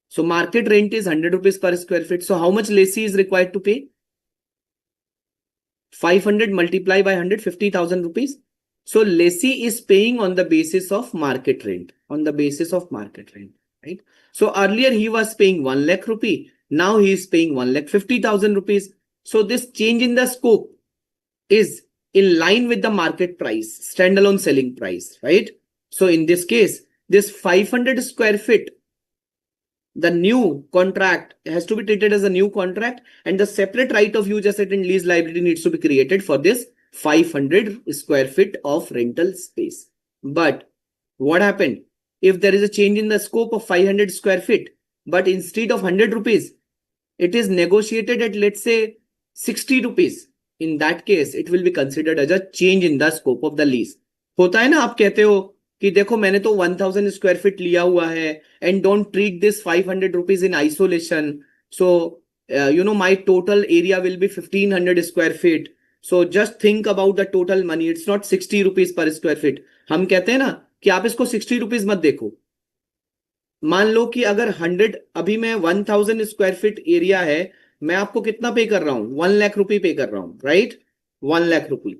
So market rent is 100 rupees per square feet. So how much lessee is required to pay? 500 multiplied by 100, 50,000 rupees. So lessee is paying on the basis of market rent, right? So earlier he was paying 1 lakh rupee. Now he is paying 1,50,000 rupees. So this change in the scope is in line with the market price, standalone selling price, right? So in this case, this 500 square feet, the new contract has to be treated as a new contract, and the separate right of use asset and lease liability needs to be created for this 500 square feet of rental space. But what happened? If there is a change in the scope of 500 square feet, but instead of 100 rupees, it is negotiated at, let's say, 60 rupees. In that case, it will be considered as a change in the scope of the lease. होता है ना, आप कहते हो कि देखो मैंने तो 1000 स्क्वायर फीट लिया हुआ है and don't treat this 500 rupees in isolation. So my total area will be 1500 square feet. So just think about the total money. It's not 60 rupees per square feet. हम कहते हैं ना कि आप इसको 60 रुपीज मत देखो. मान लो कि अगर 100, अभी मैं 1000 स्क्वायर फीट एरिया है, मैं आपको कितना पे कर रहा हूं? 1 लाख रुपए पे कर रहा हूं, राइट? 1 लाख रुपए.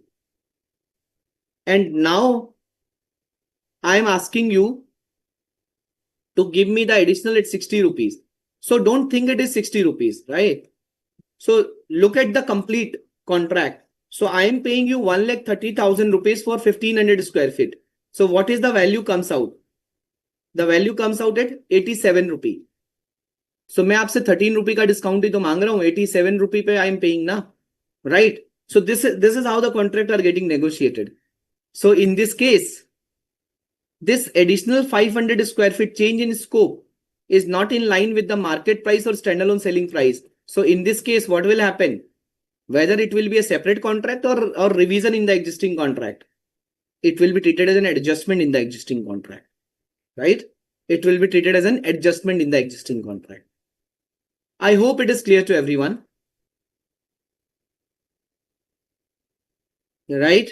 And now I am asking you to give me the additional at 60 rupees. So don't think it is 60 rupees, right? So look at the complete contract. So I am paying you 1,30,000 rupees for 1500 square feet. So what is the value comes out? The value comes out at 87 rupee. So मैं आपसे 13 रुपए का discount ही तो मांग रहा हूं. 87 रुपए पे I am paying ना, right? So this is how the contract are getting negotiated. So in this case, this additional 500 square feet change in scope is not in line with the market price or standalone selling price. So in this case, what will happen? Whether it will be a separate contract or revision in the existing contract, it will be treated as an adjustment in the existing contract, right? It will be treated as an adjustment in the existing contract. I hope it is clear to everyone, right?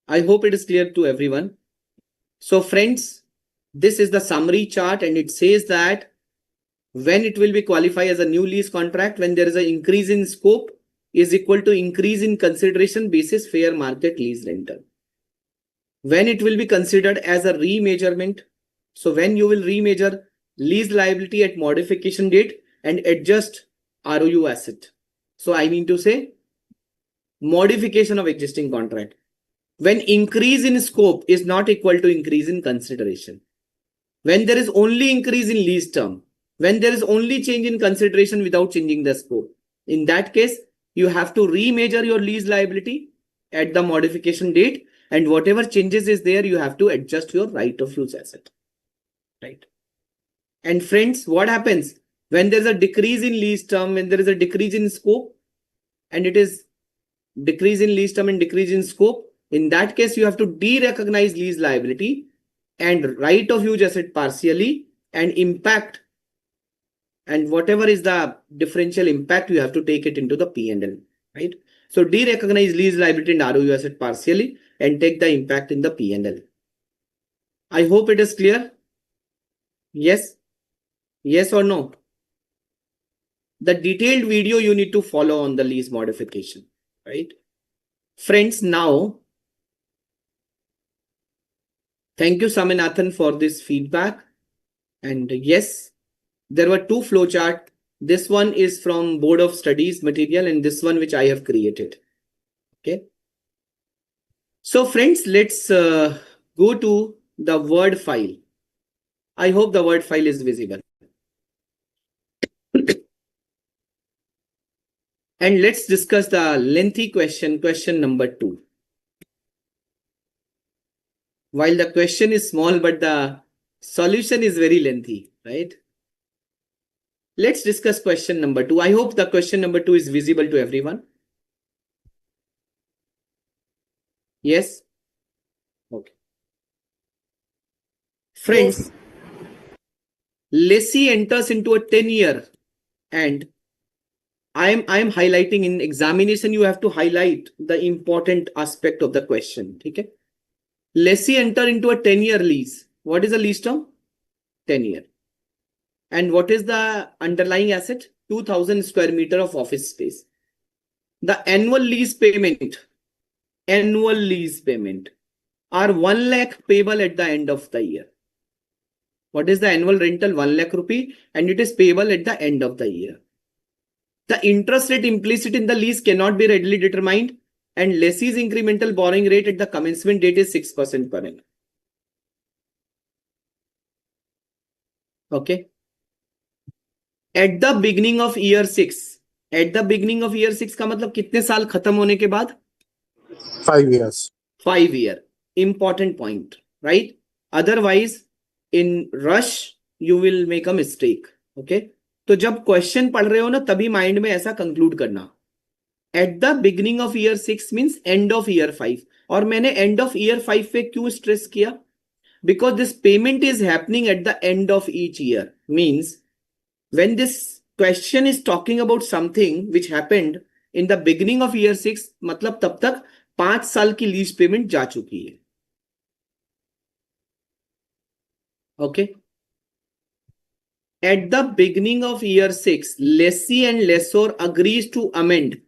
I hope it is clear to everyone. So friends, this is the summary chart, and it says that when it will be qualified as a new lease contract, when there is an increase in scope is equal to increase in consideration basis fair market lease rental. When it will be considered as a remeasurement, so when you will remeasure lease liability at modification date and adjust ROU asset. So I mean to say modification of existing contract. When increase in scope is not equal to increase in consideration. When there is only increase in lease term. When there is only change in consideration without changing the scope. In that case, you have to remeasure your lease liability at the modification date, and whatever changes is there, you have to adjust your right of use asset. Right? And friends, what happens when there is a decrease in lease term, when there is a decrease in scope, and it is decrease in lease term and decrease in scope? In that case, you have to de-recognize lease liability and right of use asset partially, and impact, and whatever is the differential impact, you have to take it into the P&L, right? So de-recognize lease liability and ROU asset partially and take the impact in the P&L. I hope it is clear. Yes? Yes or no? The detailed video you need to follow on the lease modification, right? Friends, now, thank you, Saminathan, for this feedback. And yes, there were two flowchart. This one is from Board of Studies material, and this one which I have created. Okay. So friends, let's go to the Word file. I hope the Word file is visible. And let's discuss the lengthy question number 2. While the question is small, but the solution is very lengthy, right? Let's discuss question number 2. I hope the question number 2 is visible to everyone. Yes? Okay. Friends, Yes. lessee enters into a 10-year, and I am highlighting in examination, you have to highlight the important aspect of the question. Okay? Lessee enter into a 10-year lease. What is the lease term? 10 year. And what is the underlying asset? 2000 square meter of office space. The annual lease payment are 1 lakh payable at the end of the year. What is the annual rental? 1 lakh rupee, and it is payable at the end of the year. The interest rate implicit in the lease cannot be readily determined, and lessee's incremental borrowing rate at the commencement date is 6% per annum. Okay. At the beginning of year 6 का मतलब कितने साल खत्म होने के बाद? 5 years. 5 year. Important point, right? Otherwise, in rush, you will make a mistake. Okay? तो जब क्वेश्चन पढ़ रहे हो ना, तभी माइंड में ऐसा कंक्लूड करना. At the beginning of year 6 means end of year 5. और मैंने end of year 5 पे क्यों स्ट्रेस किया? Because this payment is happening at the end of each year. Means when this question is talking about something which happened in the beginning of year 6, मतलब तब तक 5 साल की लीज पेमेंट जा चुकी है. Okay. At the beginning of year 6, lessee and lessor agrees to amend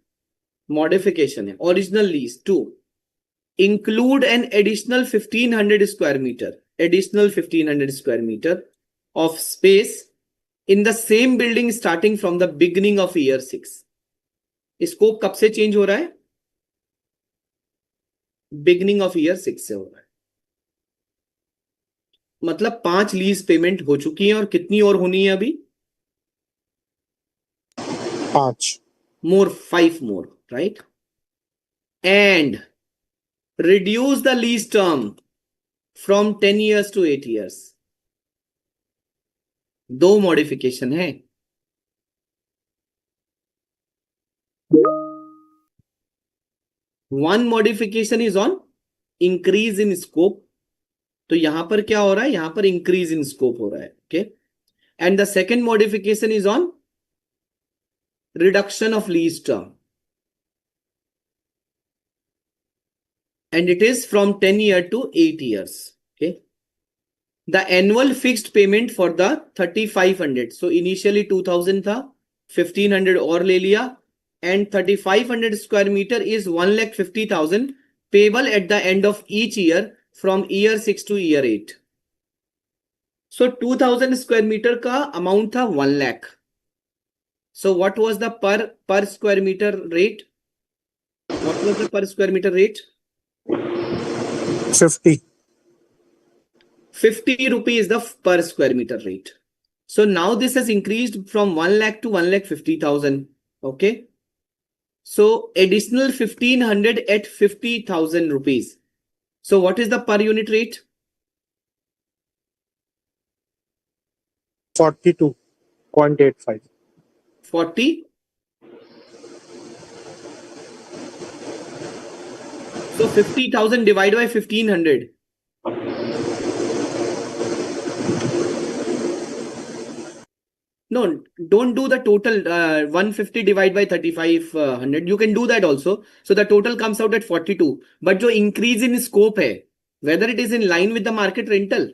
modification है original lease to include an additional 1500 square meter of space in the same building starting from the beginning of year 6. Scope कब से change हो रहा है? Beginning of year 6 से हो रहा है. मतलब 5 लीज पेमेंट हो चुकी है और कितनी और होनी है अभी? 5 more, 5 more, right? And reduce the lease term from 10 years to 8 years. 2 modification है. One modification is on increase in scope. तो यहां पर क्या हो रहा है? यहां पर increase in scope हो रहा है. Okay. And the second modification is on reduction of lease term. And it is from 10 years to 8 years. Okay. The annual fixed payment for the 3500. So initially 2000 था, 1500 और ले लिया. And 3500 square meter is 1,50,000 payable at the end of each year from year 6 to year 8. So 2000 square meter का amount था 1 lakh. So what was the per square meter rate? What was the per square meter rate? 50. 50 rupees is the per square meter rate. So now this has increased from 1 lakh to 1,50,000. Okay. So additional 1500 at 50,000 rupees. So what is the per unit rate? 42.85. 40. So 50,000 divided by 1500. No, don't do the total 150 divided by 3500. You can do that also. So the total comes out at 42. But जो increase in scope है, whether it is in line with the market rental.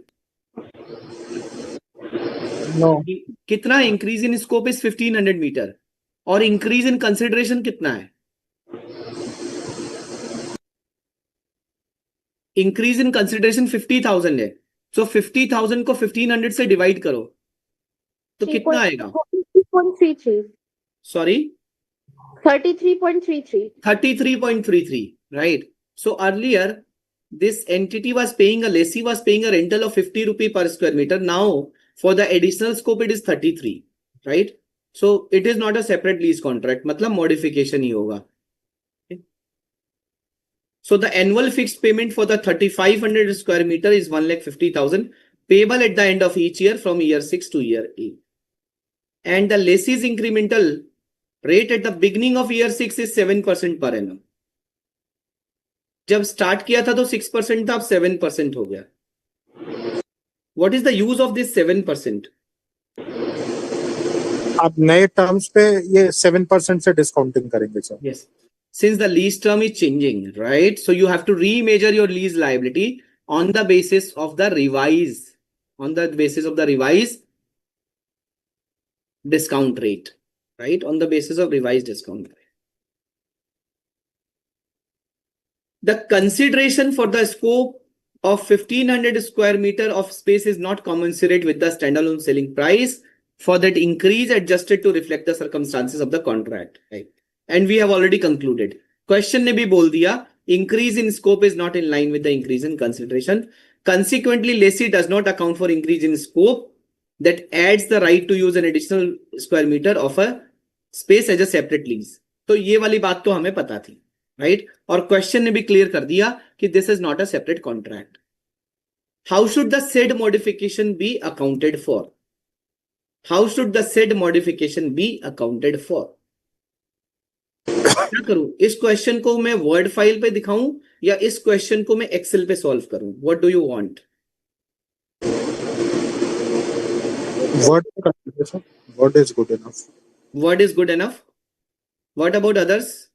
No. कितना increase in scope is 1500 meter. और increase in consideration कितना है? Increase in consideration 50,000 है. So 50,000 को 1500 से divide करो. तो कितना आएगा? 33.33. Sorry? 33.33. 33.33, right? So earlier, this entity was paying, a lessee was paying a rental of 50 rupee per square meter. Now, for the additional scope, it is 33, right? So it is not a separate lease contract. मतलब modification ही होगा. Okay. So the annual fixed payment for the 3500 square meter is 1,50,000 payable at the end of each year from year 6 to year 8. And the lessee's incremental rate at the beginning of year 6 is 7% per annum. जब start किया था तो 6% था, अब 7% हो गया. What is the use of this 7%? आप नए टर्म्स पे ये 7% से डिस्काउंटिंग करेंगे sir. Yes. Since the lease term is changing, right? So you have to remeasure your lease liability on the basis of the revised discount rate, right? On the basis of revised discount rate. The consideration for the scope of 1500 square meter of space is not commensurate with the standalone selling price for that increase adjusted to reflect the circumstances of the contract, right? And we have already concluded. Question ने भी बोल दिया, increase in scope is not in line with the increase in consideration. Consequently, lessee does not account for increase in scope that adds the right to use an additional square meter of a space as a separate lease. तो ये वाली बात तो हमें पता थी, right? और question ने भी क्लियर कर दिया कि this is not a separate contract. How should the said modification be accounted for? How should the said modification be accounted for? क्या करूं? इस क्वेश्चन को मैं वर्ड फाइल पे दिखाऊं या इस क्वेश्चन को मैं एक्सेल पे सॉल्व करूं? What do you want? Word is good enough. Word is good enough. What about others?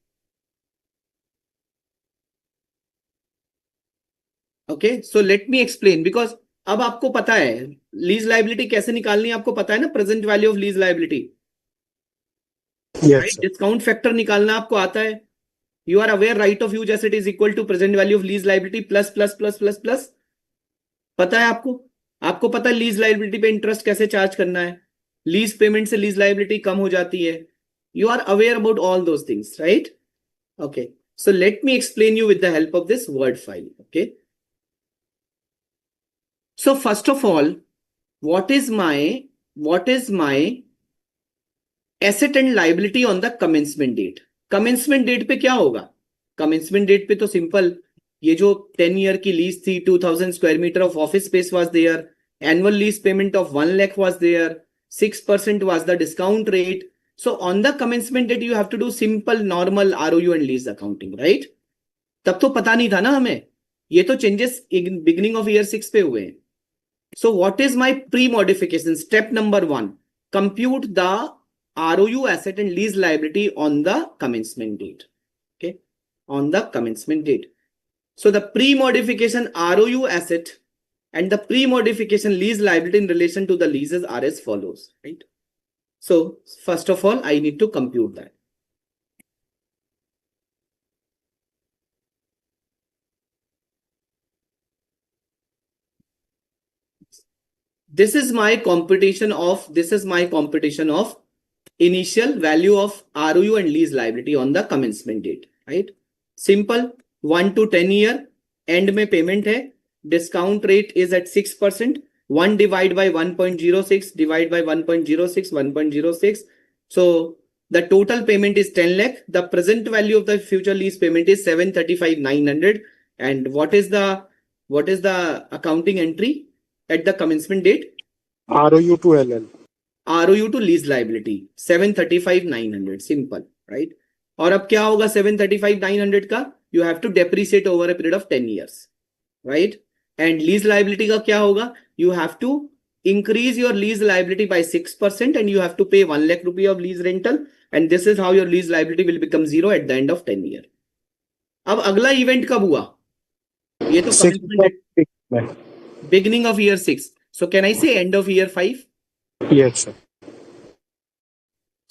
Okay, so let me explain, because अब आपको पता है लीज लायबिलिटी कैसे निकालनी है, आपको पता है ना, present value of lease liability, Yes, sir. Discount factor निकालना आपको आता है. You are aware right of use asset is equal to present value of lease liability plus plus plus plus plus. पता है आपको पता है लीज लायबिलिटी पे इंटरेस्ट कैसे चार्ज करना है, लीज पेमेंट से लीज लायबिलिटी कम हो जाती है. You are aware about all those things, right? Okay, so let me explain you with the help of this word file. Okay, so first of all, what is my asset and liability on the commencement date? Commencement date पे क्या होगा? Commencement date पे तो simple, ये जो 10 year की lease थी, 2000 square meter of office space was there, annual lease payment of 1 lakh was there, 6% was the discount rate. So on the commencement date you have to do simple normal ROU and lease accounting, right? तब तो पता नहीं था ना हमें, ये तो changes beginning of year 6 पे हुए हैं. So what is my pre-modification? Step number 1, compute the ROU asset and lease liability on the commencement date. Okay, on the commencement date. So the pre-modification ROU asset and the pre-modification lease liability in relation to the leases are as follows, right? So first of all, I need to compute that. This is my computation of initial value of ROU and lease liability on the commencement date, right? Simple, 1 to 10 year, end में payment है, discount rate is at 6%, 1 divide by 1.06, divide by 1.06, 1.06. So the total payment is 10 lakh. The present value of the future lease payment is 735,900. And what is the accounting entry at the commencement date? ROU to LL. ROU to lease liability 735,900. Simple, right? और अब क्या होगा 735,900 का? You have to depreciate over a period of 10 years, right? And lease liability का क्या होगा? You have to increase your lease liability by 6% and you have to pay 1 lakh rupee of lease rental, and this is how your lease liability will become zero at the end of 10 years. अब अगला event कब हुआ? ये तो beginning of year 6. So can I say end of year 5? Yes, sir.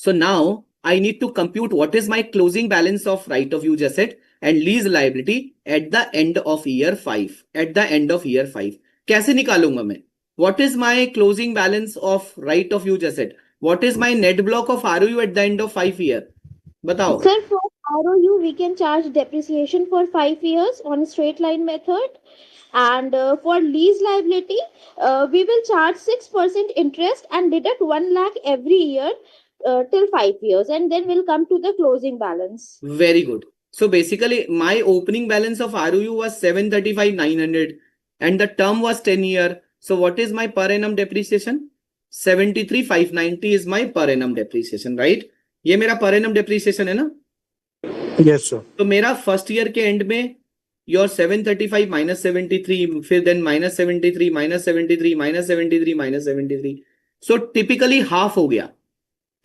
So now I need to compute what is my closing balance of right of use asset and lease liability at the end of year 5. At the end of year 5. कैसे निकालूंगा मैं? What is my closing balance of right of use asset? What is my net block of ROU at the end of 5 year? बताओ. Sir, for ROU, we can charge depreciation for 5 years on straight line method. And for lease liability, we will charge 6% interest and deduct 1 lakh every year till 5 years. And then we'll come to the closing balance. Very good. So basically, my opening balance of ROU was 735,900 and the term was 10 year. So what is my per annum depreciation? 73,590 is my per annum depreciation, right? ये मेरा per annum depreciation है ना? Yes, sir. तो मेरा first year के and में your 735 minus 73, फिर then minus 73, minus 73, minus 73, minus 73. So typically half हो गया.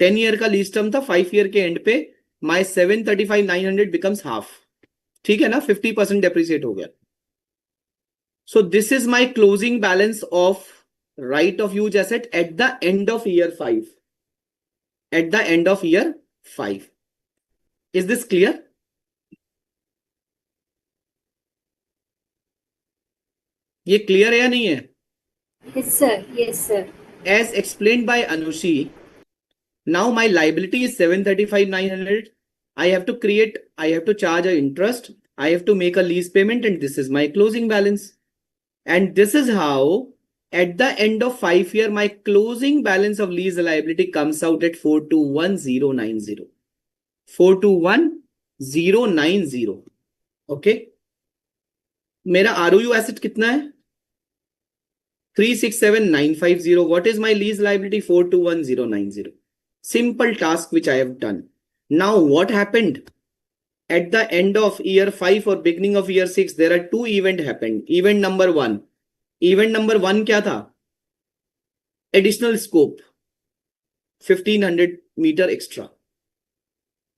10 year का लीज टर्म था, 5 year के एंड पे my 735,900 becomes half. ठीक है ना? 50% depreciate हो गया. So this is my closing balance of right of use asset at the end of year 5. At the end of year 5. Is this clear? ये clear है या नहीं है? Yes, sir. Yes, sir. As explained by Anushi, now my liability is 735,900. I have to charge an interest. I have to make a lease payment, and this is my closing balance. And this is how at the end of 5 year, my closing balance of lease liability comes out at 421,090. 421,090. Okay. मेरा ROU asset कितना है? 367,950. What is my lease liability? 421,090. Simple task which I have done. Now what happened? At the end of year 5 or beginning of year 6, there are two events happened. Event number 1. Event number 1 क्या था? Additional scope. 1,500 meter extra.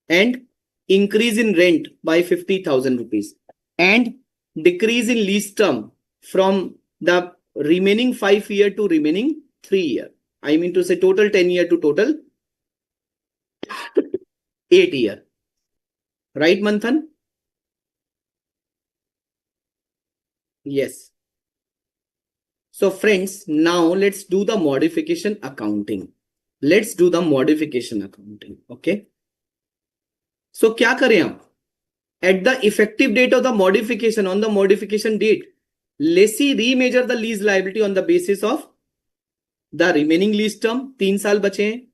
And increase in rent by 50,000 rupees. And decrease in lease term from the remaining 5 year to remaining 3 year. I mean to say total 10 year to total 8 year. Right, Manthan? Yes. So friends, now let's do the modification accounting. Let's do the modification accounting. Okay. So क्या करें आप? At the effective date of the modification, on the modification date, lessee remeasure the lease liability on the basis of the remaining lease term, 3 साल बचे हैं,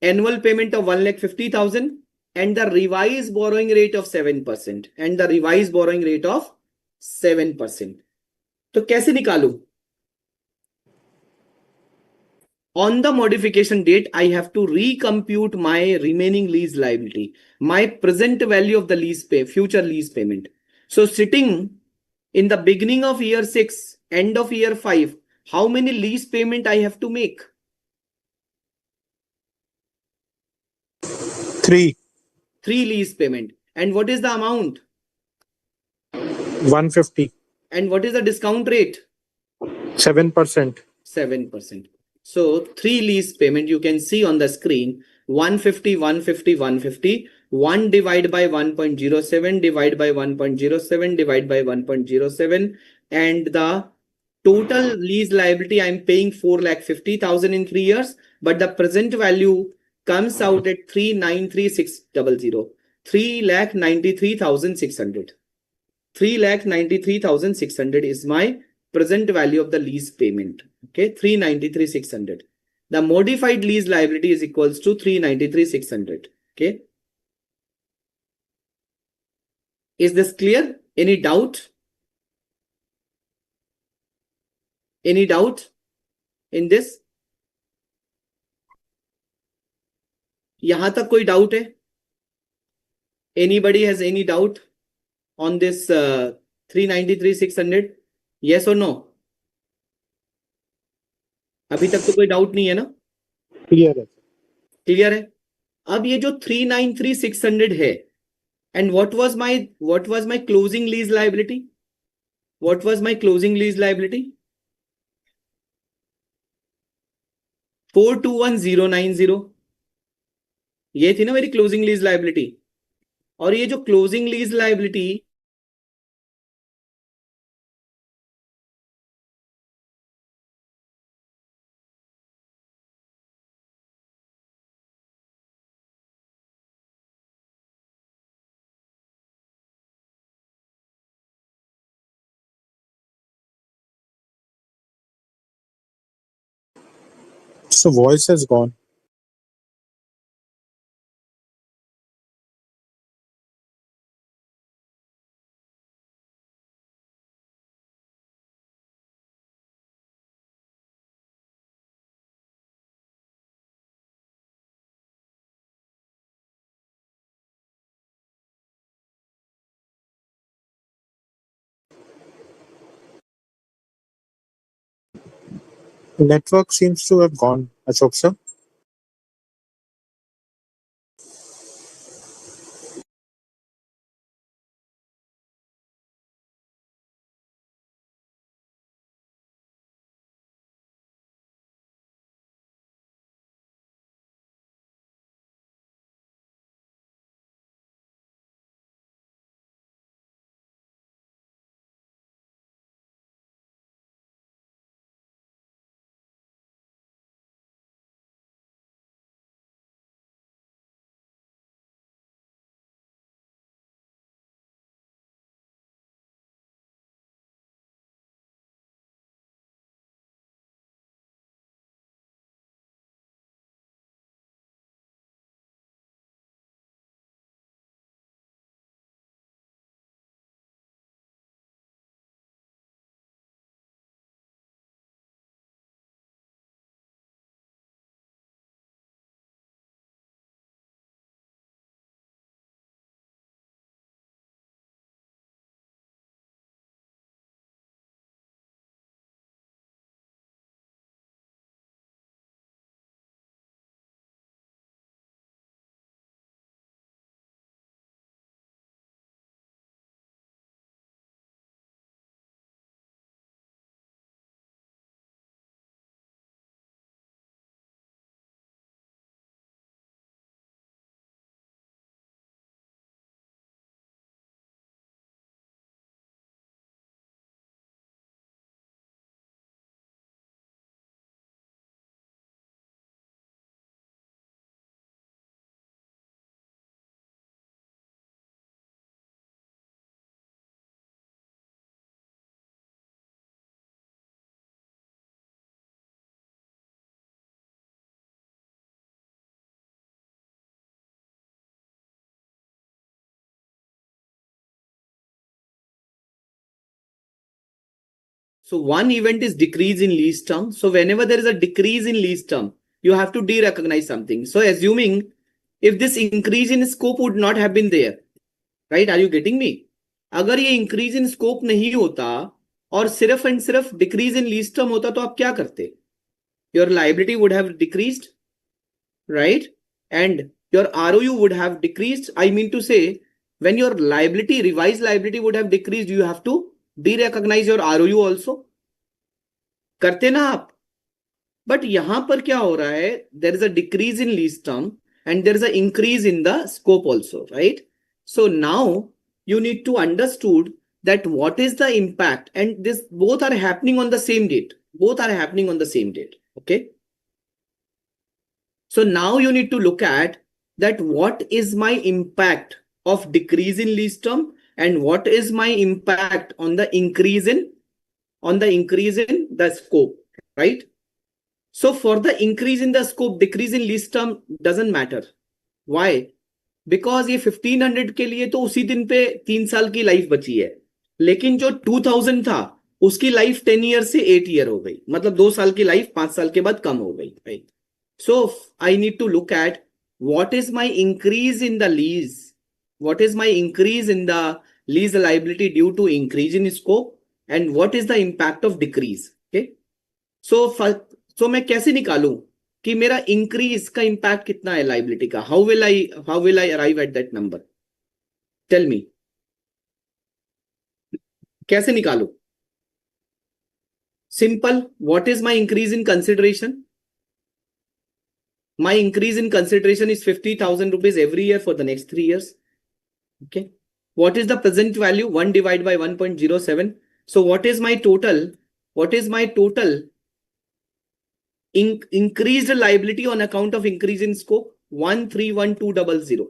annual payment of 1,50,000 and the revised borrowing rate of 7%. And the revised borrowing rate of 7%. तो कैसे निकालूं? On the modification date, I have to recompute my remaining lease liability, my present value of the lease pay, future lease payment. So sitting in the beginning of year 6, end of year 5, how many lease payment I have to make? 3. 3 lease payment. And what is the amount? 150. And what is the discount rate? 7%. 7%. So 3 lease payment you can see on the screen, 150, 150, 150, 1 divided by 1.07, divided by 1.07, divided by 1.07, and the total lease liability I'm paying 4,50,000 in 3 years, but the present value comes out at 393,600. 3,93,600. 3,93,600 is my present value of the lease payment. Okay, 393,600. The modified lease liability is equals to 393,600. Okay. Is this clear? Any doubt? Any doubt in this? यहां तक कोई doubt है? Anybody has any doubt on this 393,600? Yes or no? अभी तक तो कोई doubt नहीं है ना? क्लियर है. क्लियर है. अब ये जो 393,600 है, and what was my closing lease liability? What was my closing lease liability? 421,090. ये थी ना मेरी क्लोजिंग लीज लाइबिलिटी. और ये जो closing lease liability So voice has gone. Network seems to have gone, Ashok sir. So one event is decrease in lease term. So whenever there is a decrease in lease term, you have to de-recognize something. So assuming if this increase in scope would not have been there, right? Are you getting me? अगर ये increase in scope नहीं होता और सिर्फ and सिर्फ decrease in lease term होता तो आप क्या करते? Your liability would have decreased, right? And your ROU would have decreased. I mean to say, when your liability, revised liability would have decreased, you have to de-recognize your ROU also. करते ना आप? But यहाँ पर क्या हो रहा है? There is a decrease in lease term and there is an increase in the scope also, right? So now you need to understood that what is the impact, and this both are happening on the same date. Both are happening on the same date. Okay. So now you need to look at that what is my impact of decrease in lease term and what is my impact on the increase in the scope, right? So for the increase in the scope, decrease in lease term doesn't matter. Why? Because ये 1500 के लिए तो उसी दिन पे 3 साल की life बची है, लेकिन जो 2000 था उसकी लाइफ 10 ईयर से 8 ईयर हो गई, मतलब 2 साल की लाइफ 5 साल के बाद कम हो गई, right? So I need to look at what is my increase in the lease, what is my increase in the lease liability due to increase in scope, and what is the impact of decrease. Okay, so मैं कैसे निकालूं कि मेरा increase का impact कितना है liability का? How will I arrive at that number? Tell me, कैसे निकालू? Simple. What is my increase in consideration? My increase in consideration is 50,000 rupees every year for the next 3 years. Okay. What is the present value? 1 divided by 1.07. So what is my total? What is my total increased liability on account of increase in scope? 131,200.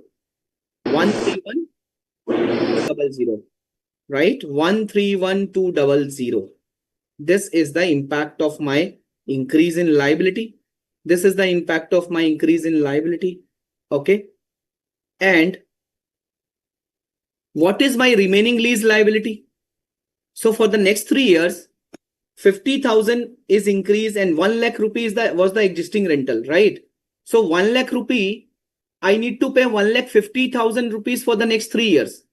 131,200. Right? 131,200. This is the impact of my increase in liability. This is the impact of my increase in liability. Okay. And what is my remaining lease liability? So for the next 3 years, 50,000 is increased and 1 lakh rupees was the existing rental, right? So 1 lakh rupee, I need to pay 1,50,000 rupees for the next 3 years.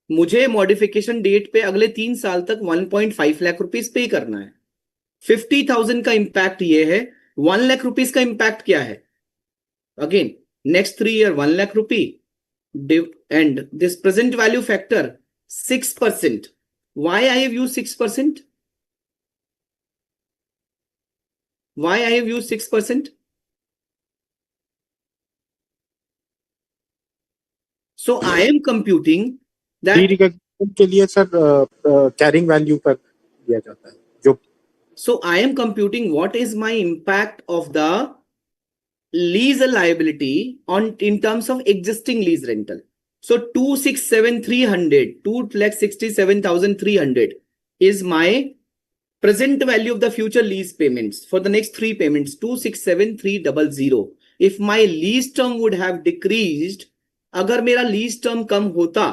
मुझे modification date पे अगले 3 साल तक 1.5 lakh rupees पे करना है. 50,000 का impact ये है. 1 lakh rupees का इंपैक्ट क्या है? Again, next 3 year 1 lakh rupee and this present value factor 6%. Why I have used 6%? Why I have used 6%? So I am computing that. De-recognition के लिए सर कैरिंग वैल्यू पर दिया जाता है जो. So I am computing what is my impact of the lease liability in terms of existing lease rental. So 267,300, 2,67,300 is my present value of the future lease payments for the next 3 payments. 267,300. If my lease term would have decreased, अगर मेरा lease term कम होता,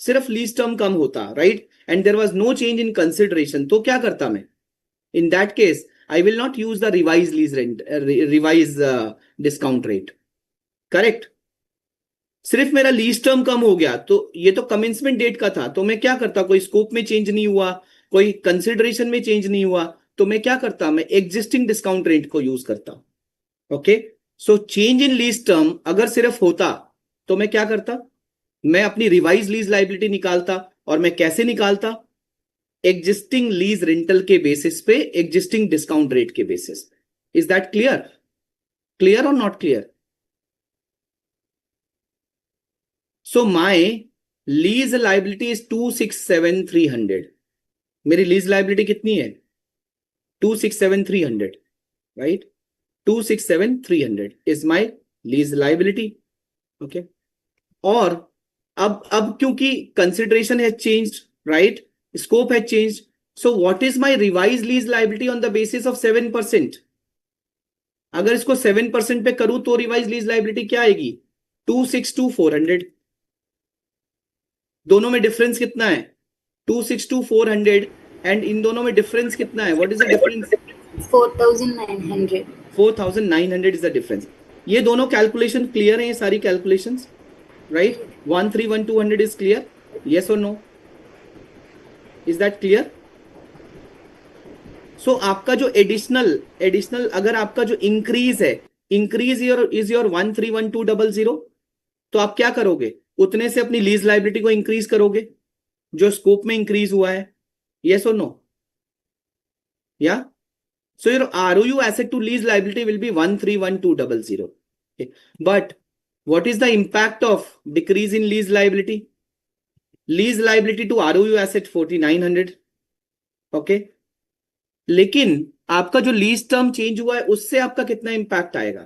सिर्फ lease term कम होता, right? And there was no change in consideration, तो क्या करता मैं? In that case, I will not use the revised lease rent, revised discount rate. Correct? सिर्फ मेरा लीज टर्म कम हो गया, तो ये तो कमेंसमेंट डेट का था, तो मैं क्या करता? कोई स्कोप में चेंज नहीं हुआ, कोई कंसिडरेशन में चेंज नहीं हुआ, तो मैं क्या करता? मैं एग्जिस्टिंग डिस्काउंट रेट को यूज करता. Okay. So change in lease term अगर सिर्फ होता तो मैं क्या करता? मैं अपनी रिवाइज लीज लाइबिलिटी निकालता. और मैं कैसे निकालता? एग्जिस्टिंग लीज रेंटल के बेसिस पे, एग्जिस्टिंग डिस्काउंट रेट के बेसिस पे. Is that clear? क्लियर और not clear? So my lease liability is 267,300. मेरी लीज लाइबिलिटी कितनी है? 267,300, right? 267,300 is my lease liability. Okay. और अब क्योंकि consideration has changed, right? Scope has changed. So what is my revised lease liability on the basis of 7%? अगर इसको 7% पे करूं तो revised lease liability क्या आएगी? 262,400. दोनों में डिफरेंस कितना है? 262,400 एंड इन दोनों में डिफरेंस कितना है? What is the difference? 4,900. 4,900 is the difference. ये दोनों कैलकुलेशन क्लियर है? ये सारी calculations right? 1,31200 is clear? Yes और no? Is that clear? So आपका जो एडिशनल अगर आपका जो इंक्रीज है, इंक्रीज इज योर 1,31200, तो आप क्या करोगे? उतने से अपनी लीज लाइबिलिटी को इंक्रीज करोगे जो स्कोप में इंक्रीज हुआ है. यस और नो? या? So your ROU asset to lease liability will be 1,31200. Okay. But what is the impact of decrease in lease liability? Lease liability to ROU asset 4,900. Okay. लेकिन आपका जो लीज टर्म चेंज हुआ है उससे आपका कितना इंपैक्ट आएगा?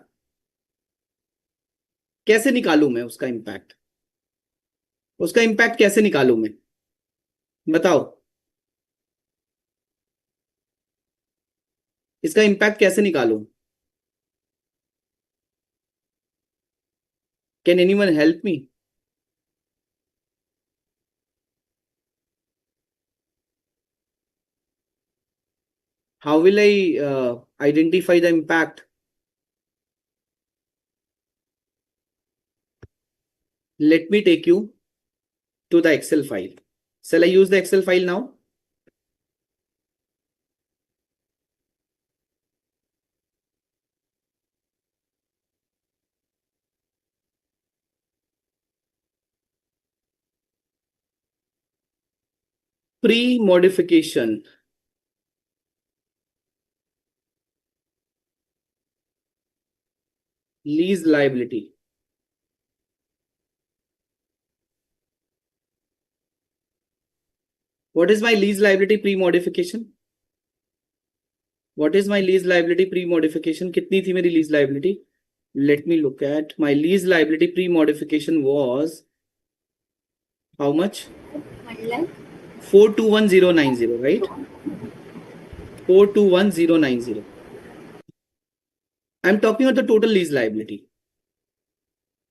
कैसे निकालूं मैं उसका इंपैक्ट? उसका इंपैक्ट कैसे निकालूं मैं? बताओ, इसका इंपैक्ट कैसे निकालूं? Can anyone help me? How will I identify the impact? Let me take you to the Excel file. Shall I use the Excel file now? Pre-modification. Lease liability. What is my lease liability pre-modification? What is my lease liability pre-modification? कितनी थी मेरी lease liability? Let me look at my lease liability pre-modification was how much? 1 lakh. 421,090, right? 421,090. I'm talking about the total lease liability.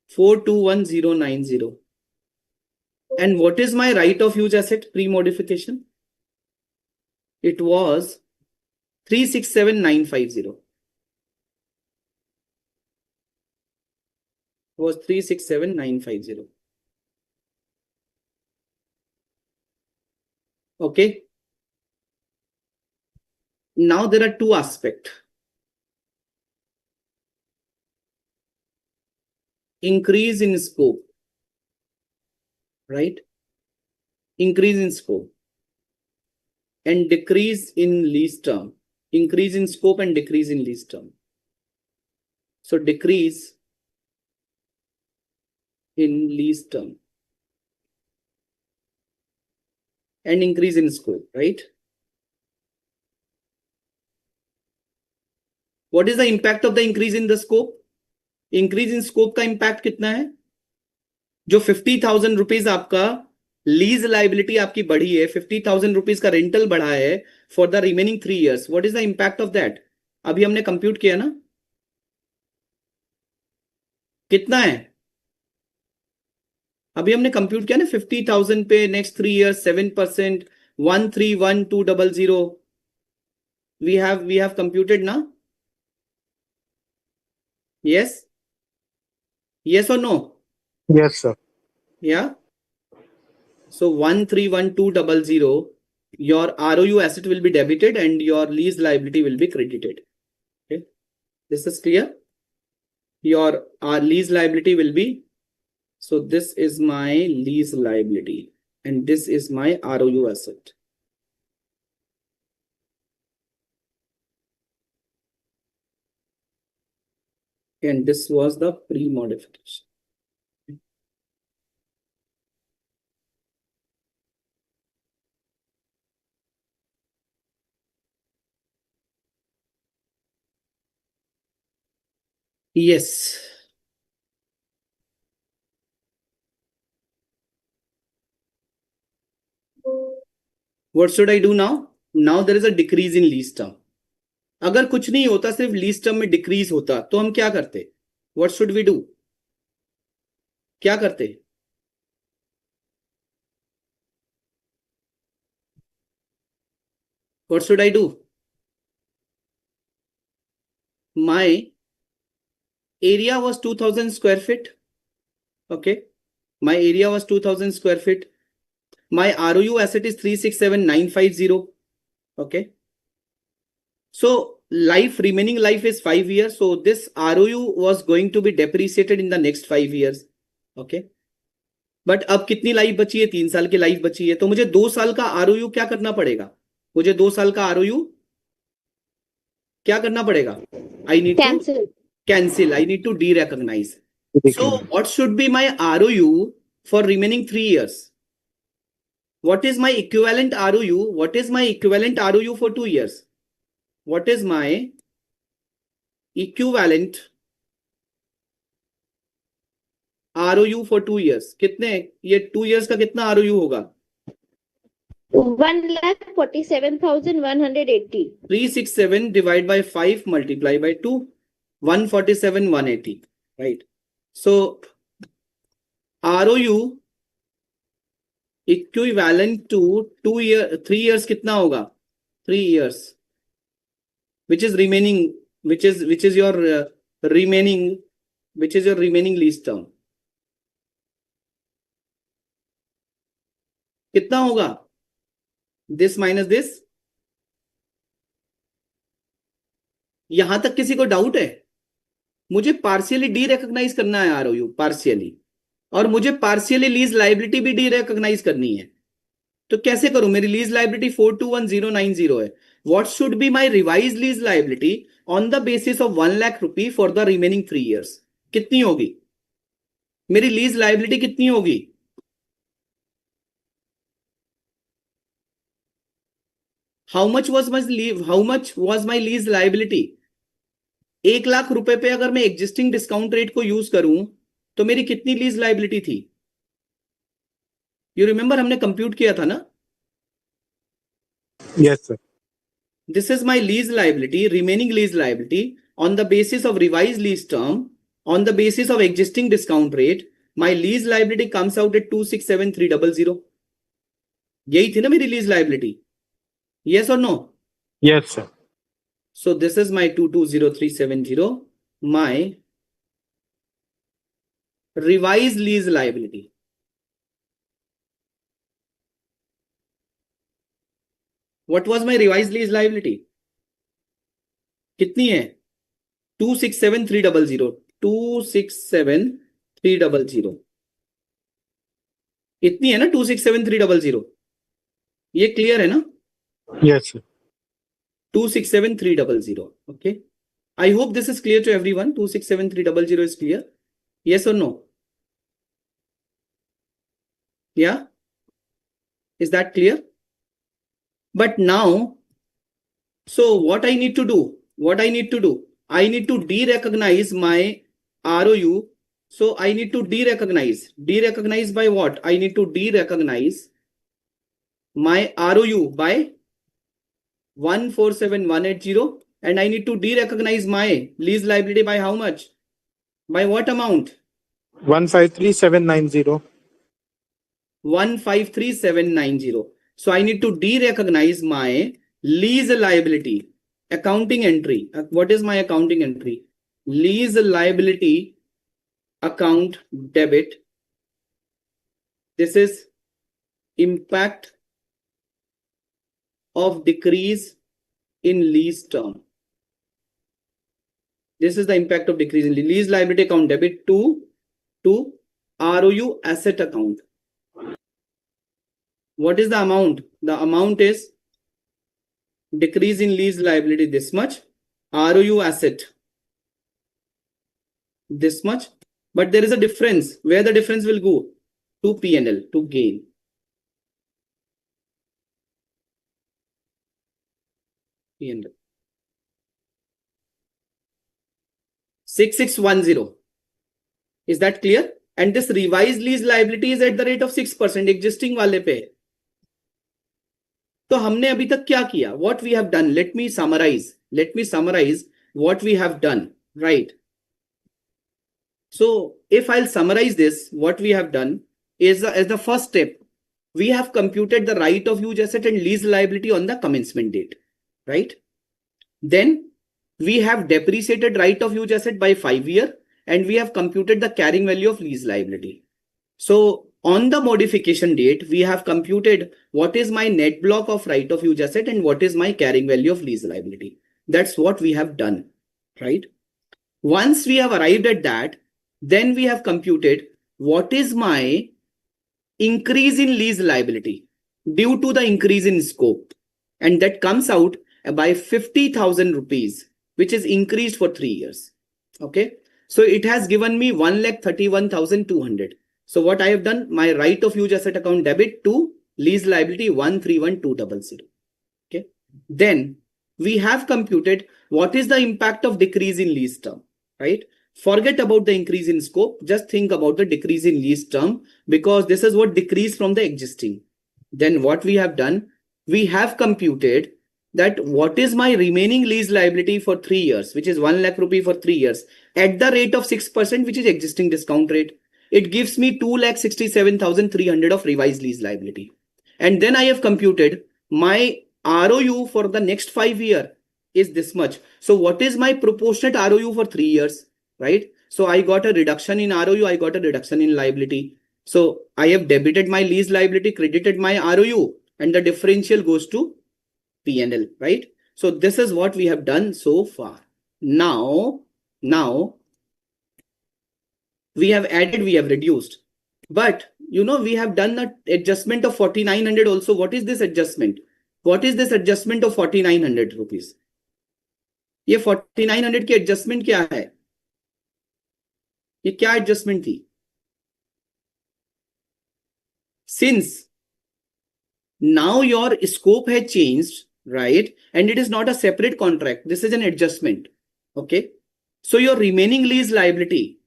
421,090. And what is my right of use asset pre-modification? It was 367,950. Was 367,950. Okay. Now there are two aspects. Increase in scope, right? Increase in scope and decrease in lease term. Increase in scope and decrease in lease term. So decrease in lease term and increase in scope, right? What is the impact of the increase in the scope? Increase in scope का impact कितना है? जो 50,000 rupees आपका lease liability आपकी बढ़ी है, 50,000 rupees का rental बढ़ा है for the remaining 3 years. What is the impact of that? अभी हमने कंप्यूट किया ना, कितना है? अभी हमने कंप्यूट किया ना, 50,000 पे next 3 years 7%, 1,31200. We have computed ना? यस? यस और no? Yes, sir. Yeah. So 1,31200, your ROU asset will be debited and your lease liability will be credited. Okay, this is clear. Your lease liability will be, so this is my lease liability and this is my ROU asset. And this was the pre-modification. Yes. What should I do now? Now there is a decrease in lease term. अगर कुछ नहीं होता, सिर्फ lease term में decrease होता, तो हम क्या करते? What should we do? क्या करते? What should I do? My area was 2000 square feet. Okay. My area was 2000 square feet. My ROU asset is 367950. Okay. So remaining life is 5 years. So this ROU was going to be depreciated in the next 5 years. Okay. But अब कितनी life बची है? 3 साल की life बची है, तो मुझे 2 साल का आरओयू क्या करना पड़ेगा? मुझे 2 साल का आरओयू क्या करना पड़ेगा? I need to cancel, I need to derecognise. So what should be my ROU for remaining 3 years? What is my equivalent ROU? What is my equivalent ROU for 2 years? What is my equivalent ROU for 2 years? कितने? ये 2 years का कितना ROU होगा? 1,47,180. 367 divided by 5 multiply by 2, 147,180. Right. So ROU equivalent to 3 years कितना होगा? 3 years, which is remaining, which is your remaining lease term. कितना होगा? This minus this. यहां तक किसी को डाउट है? मुझे पार्शियली डी रिकॉग्नाइज करना है आरओयू, पार्शियली, और मुझे पार्शियली लीज लाइबिलिटी भी डी रिकॉग्नाइज करनी है. तो कैसे करूं? मेरी लीज लाइबिलिटी 421090 है. What should be my revise lease liability on the basis of 1 lakh rupee for the remaining 3 years? कितनी होगी मेरी लीज लाइबिलिटी? कितनी होगी? How much was my lease liability? 1 lakh रुपए पे अगर मैं एग्जिस्टिंग डिस्काउंट रेट को यूज करूं तो मेरी कितनी लीज लाइबिलिटी थी? यू रिमेंबर, हमने कंप्यूट किया था ना? Yes, sir. This is my lease liability, remaining lease liability on the basis of revised lease term, on the basis of existing discount rate. My lease liability comes out at 267,300. यही थी ना मेरी lease liability? Yes or no? Yes, sir. So this is my 220370, my revised lease liability. What was my revised lease liability? कितनी है? 267,300. 267,300. इतनी है ना 267,300? ये क्लियर है ना? Yes, sir. 267,300. Okay. I hope this is clear to everyone. 267,300 is clear. Yes or no? Yeah. Is that clear? But now, so what I need to do? I need to de-recognize my ROU. So I need to de-recognize. De-recognize by what? I need to de-recognize my ROU by 147,180, and I need to de-recognize my lease liability by how much? By what amount? 153,790. 153,790. So I need to de-recognize my lease liability. Accounting entry. What is my accounting entry? Lease liability account debit. This is impact of decrease in lease term. This is the impact of decrease in lease liability account debit to ROU asset account. What is the amount? The amount is decrease in lease liability this much, ROU asset this much, but there is a difference. Where the difference will go? To P&L, to gain. P&L. 6610. Is that clear? And this revised lease liability is at the rate of 6%. Existing वाले पे. तो हमने अभी तक क्या किया? What we have done? Let me summarize what we have done. Right. So if I'll summarize this, what we have done is as the first step, we have computed the right of use asset and lease liability on the commencement date. right? Then we have depreciated right of use asset by 5 years, and we have computed the carrying value of lease liability. So on the modification date, we have computed what is my net block of right of use asset and what is my carrying value of lease liability. That's what we have done, right? Once we have arrived at that, then we have computed what is my increase in lease liability due to the increase in scope. And that comes out by 50,000 rupees, which is increased for 3 years. Okay. So it has given me 1,31,200. So what I have done, my right of use asset account debit to lease liability 131,200. Okay. Then we have computed what is the impact of decrease in lease term, right? Forget about the increase in scope. Just think about the decrease in lease term, because this is what decreased from the existing. Then what we have done, we have computed that what is my remaining lease liability for 3 years, which is 1 lakh rupee for 3 years at the rate of 6%, which is existing discount rate. It gives me 2,67,300 of revised lease liability. And then I have computed my ROU for the next 5 years is this much. So what is my proportionate ROU for 3 years, right? So I got a reduction in ROU, I got a reduction in liability. So I have debited my lease liability, credited my ROU, and the differential goes to P&L, right? So this is what we have done so far. Now we have added, we have reduced. But we have done an adjustment of 4,900 also. What is this adjustment? What is this adjustment of 4,900 rupees? ये 4,900 की adjustment क्या है? ये क्या adjustment थी? Since now your scope has changed, right? And it is not a separate contract. This is an adjustment. Okay. So your remaining lease liability,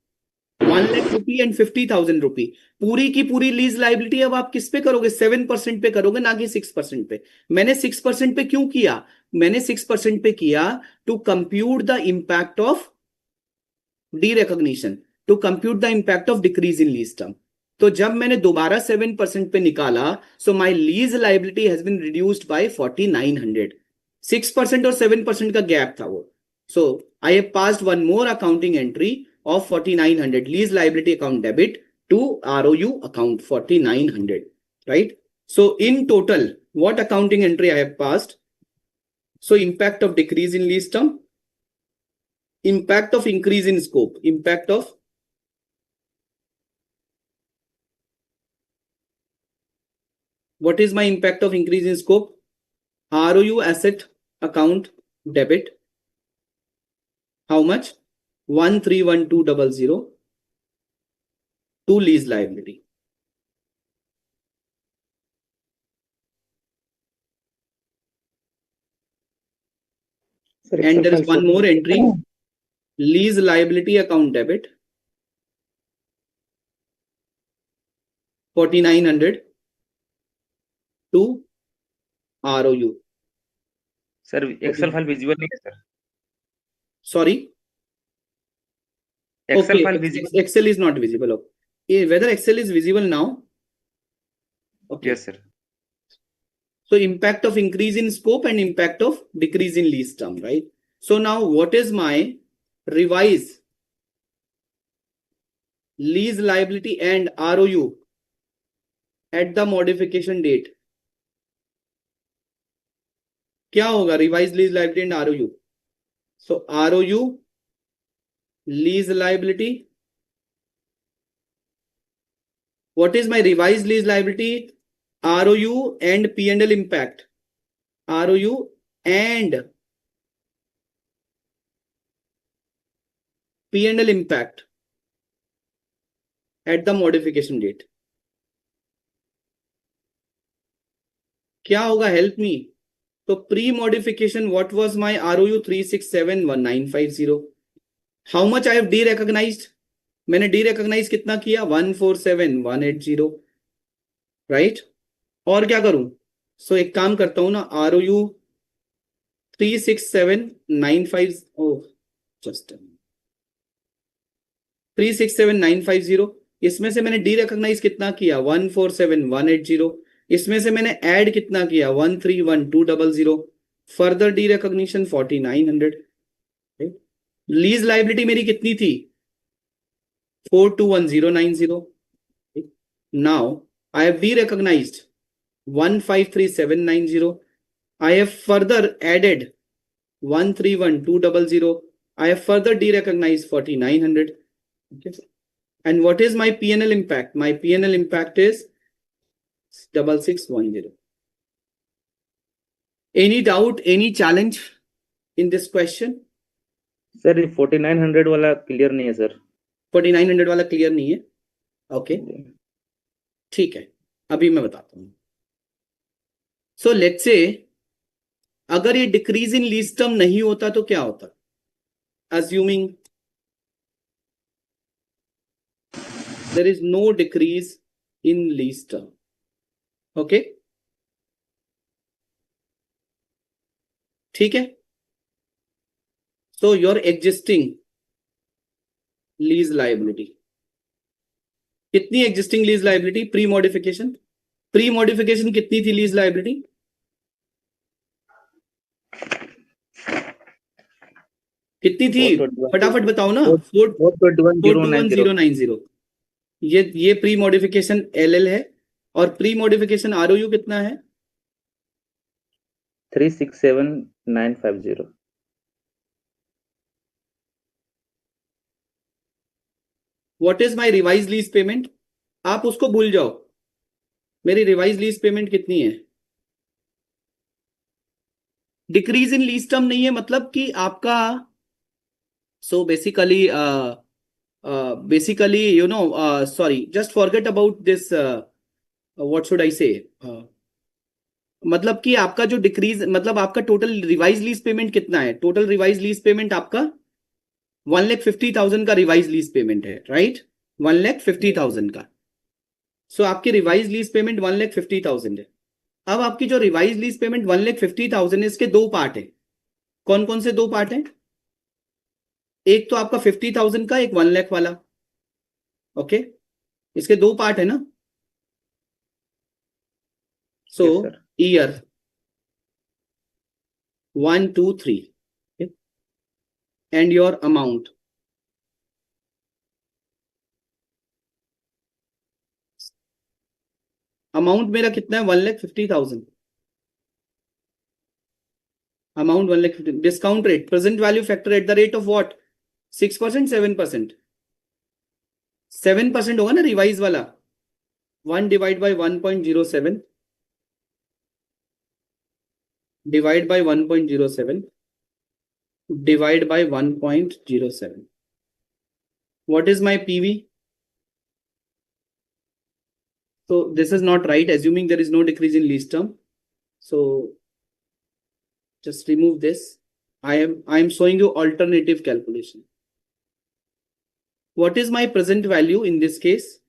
1 lakh rupee and 50,000 rupee. पूरी की पूरी लीज लाइबिलिटी अब आप किस पे करोगे? 7% पे करोगे, ना कि 6% पे. मैंने 6% पे क्यों किया? मैंने 6% पे किया to compute the impact of derecognition, to compute the impact of decrease in lease term. तो जब मैंने दोबारा 7% पे निकाला, so my lease liability has been reduced by 4,900. 6% और 7% का गैप था वो. So I have passed one more accounting entry of 4,900 lease liability account debit to ROU account 4,900, right? So in total, what accounting entry I have passed? So impact of decrease in lease term, impact of increase in scope, impact of what is my impact of increase in scope? ROU asset account debit. How much? 131,200 to lease liability. Sir, And there is Excel one file more entry, lease liability account debit, 4,900 to ROU. Sir, Excel file visible नहीं है sir. Sorry. Excel Okay, file visible. Excel is not visible. Okay. Whether Excel is visible now? Okay. Yes, sir. So impact of increase in scope and impact of decrease in lease term, right? So now what is my revised lease liability and ROU at the modification date? क्या होगा revised lease liability and ROU? So ROU, lease liability. What is my revised lease liability? ROU and P&L impact. ROU and P&L impact at the modification date. क्या होगा? Help me. So pre-modification, what was my ROU? 367,1950. How much I have de-recognized? मैंने de-recognize कितना किया? 147,180. Right? और क्या करूं? So एक काम करता हूं ना, ROU 367,950. Oh, just 367,950. इसमें से मैंने de-recognize कितना किया? 147,180. इसमें से मैंने ऐड कितना किया? 131,200. Further derecognition 4900. Lease liability मेरी कितनी थी? 421090. Now I have derecognised 153790. I have further added 131200. I have further derecognized 4900. Okay. And what is my P&L impact? My P&L impact is 6610. Any doubt, any challenge in this question? Sir ये 4900 वाला clear नहीं है sir. 4900 वाला clear नहीं है. Okay, ठीक है, अभी मैं बताता हूं. सो लेट्स से अगर ये डिक्रीज इन लीज टर्म नहीं होता तो क्या होता? Assuming there is no decrease in lease term. Okay, ठीक है. So your existing lease liability, कितनी existing lease liability pre modification? Pre modification कितनी थी lease liability? कितनी थी? फटाफट बताओ ना. 421090. ये प्री मॉडिफिकेशन एलएल है और प्री मॉडिफिकेशन आरओयू कितना है? 367950. What is my revise lease payment? आप उसको भूल जाओ. मेरी रिवाइज लीज पेमेंट कितनी है? डिक्रीज इन लीज टर्म नहीं है मतलब कि आपका so basically you know sorry, just forget about this. What should I say? मतलब कि आपका जो डिक्रीज मतलब आपका टोटल रिवाइज लीज पेमेंट कितना है? टोटल रिवाइज लीज पेमेंट आपका 1,50,000 का रिवाइज लीज पेमेंट है, राइट? 1,50,000 का. सो आपकी रिवाइज लीज पेमेंट 1,50,000 है. अब आपकी जो रिवाइज लीज पेमेंट 1,50,000 है, इसके दो पार्ट है. कौन कौन से दो पार्ट है? एक तो आपका 50,000 का, एक 1 लाख वाला. ओके, इसके दो पार्ट है ना. So year 1 2 3 and your amount. Amount मेरा कितना है? 1,50,000. Amount 1,50,000. Discount rate, present value factor at the rate of what? 6%, 7%? 7% होगा ना रिवाइज वाला. 1 divide by 1.07 divide by 1.07 divide by 1.07. What is my PV? So this is not right, assuming there is no decrease in lease term. So just remove this. I am showing you alternative calculation. What is my present value in this case?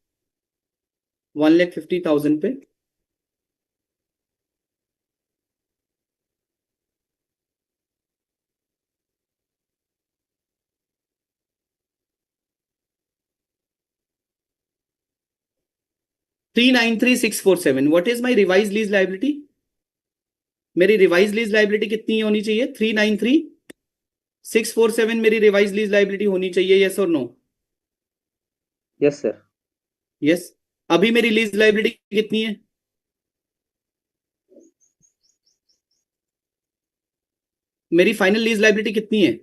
1,50,000 पे. $393,647. What is my revised lease liability? मेरी revise lease liability कितनी होनी चाहिए? 393,647 मेरी revise lease liability होनी चाहिए. Yes और no? Yes sir. Yes. अभी मेरी लीज लाइबिलिटी कितनी है? मेरी फाइनल लीज लाइबिलिटी कितनी है?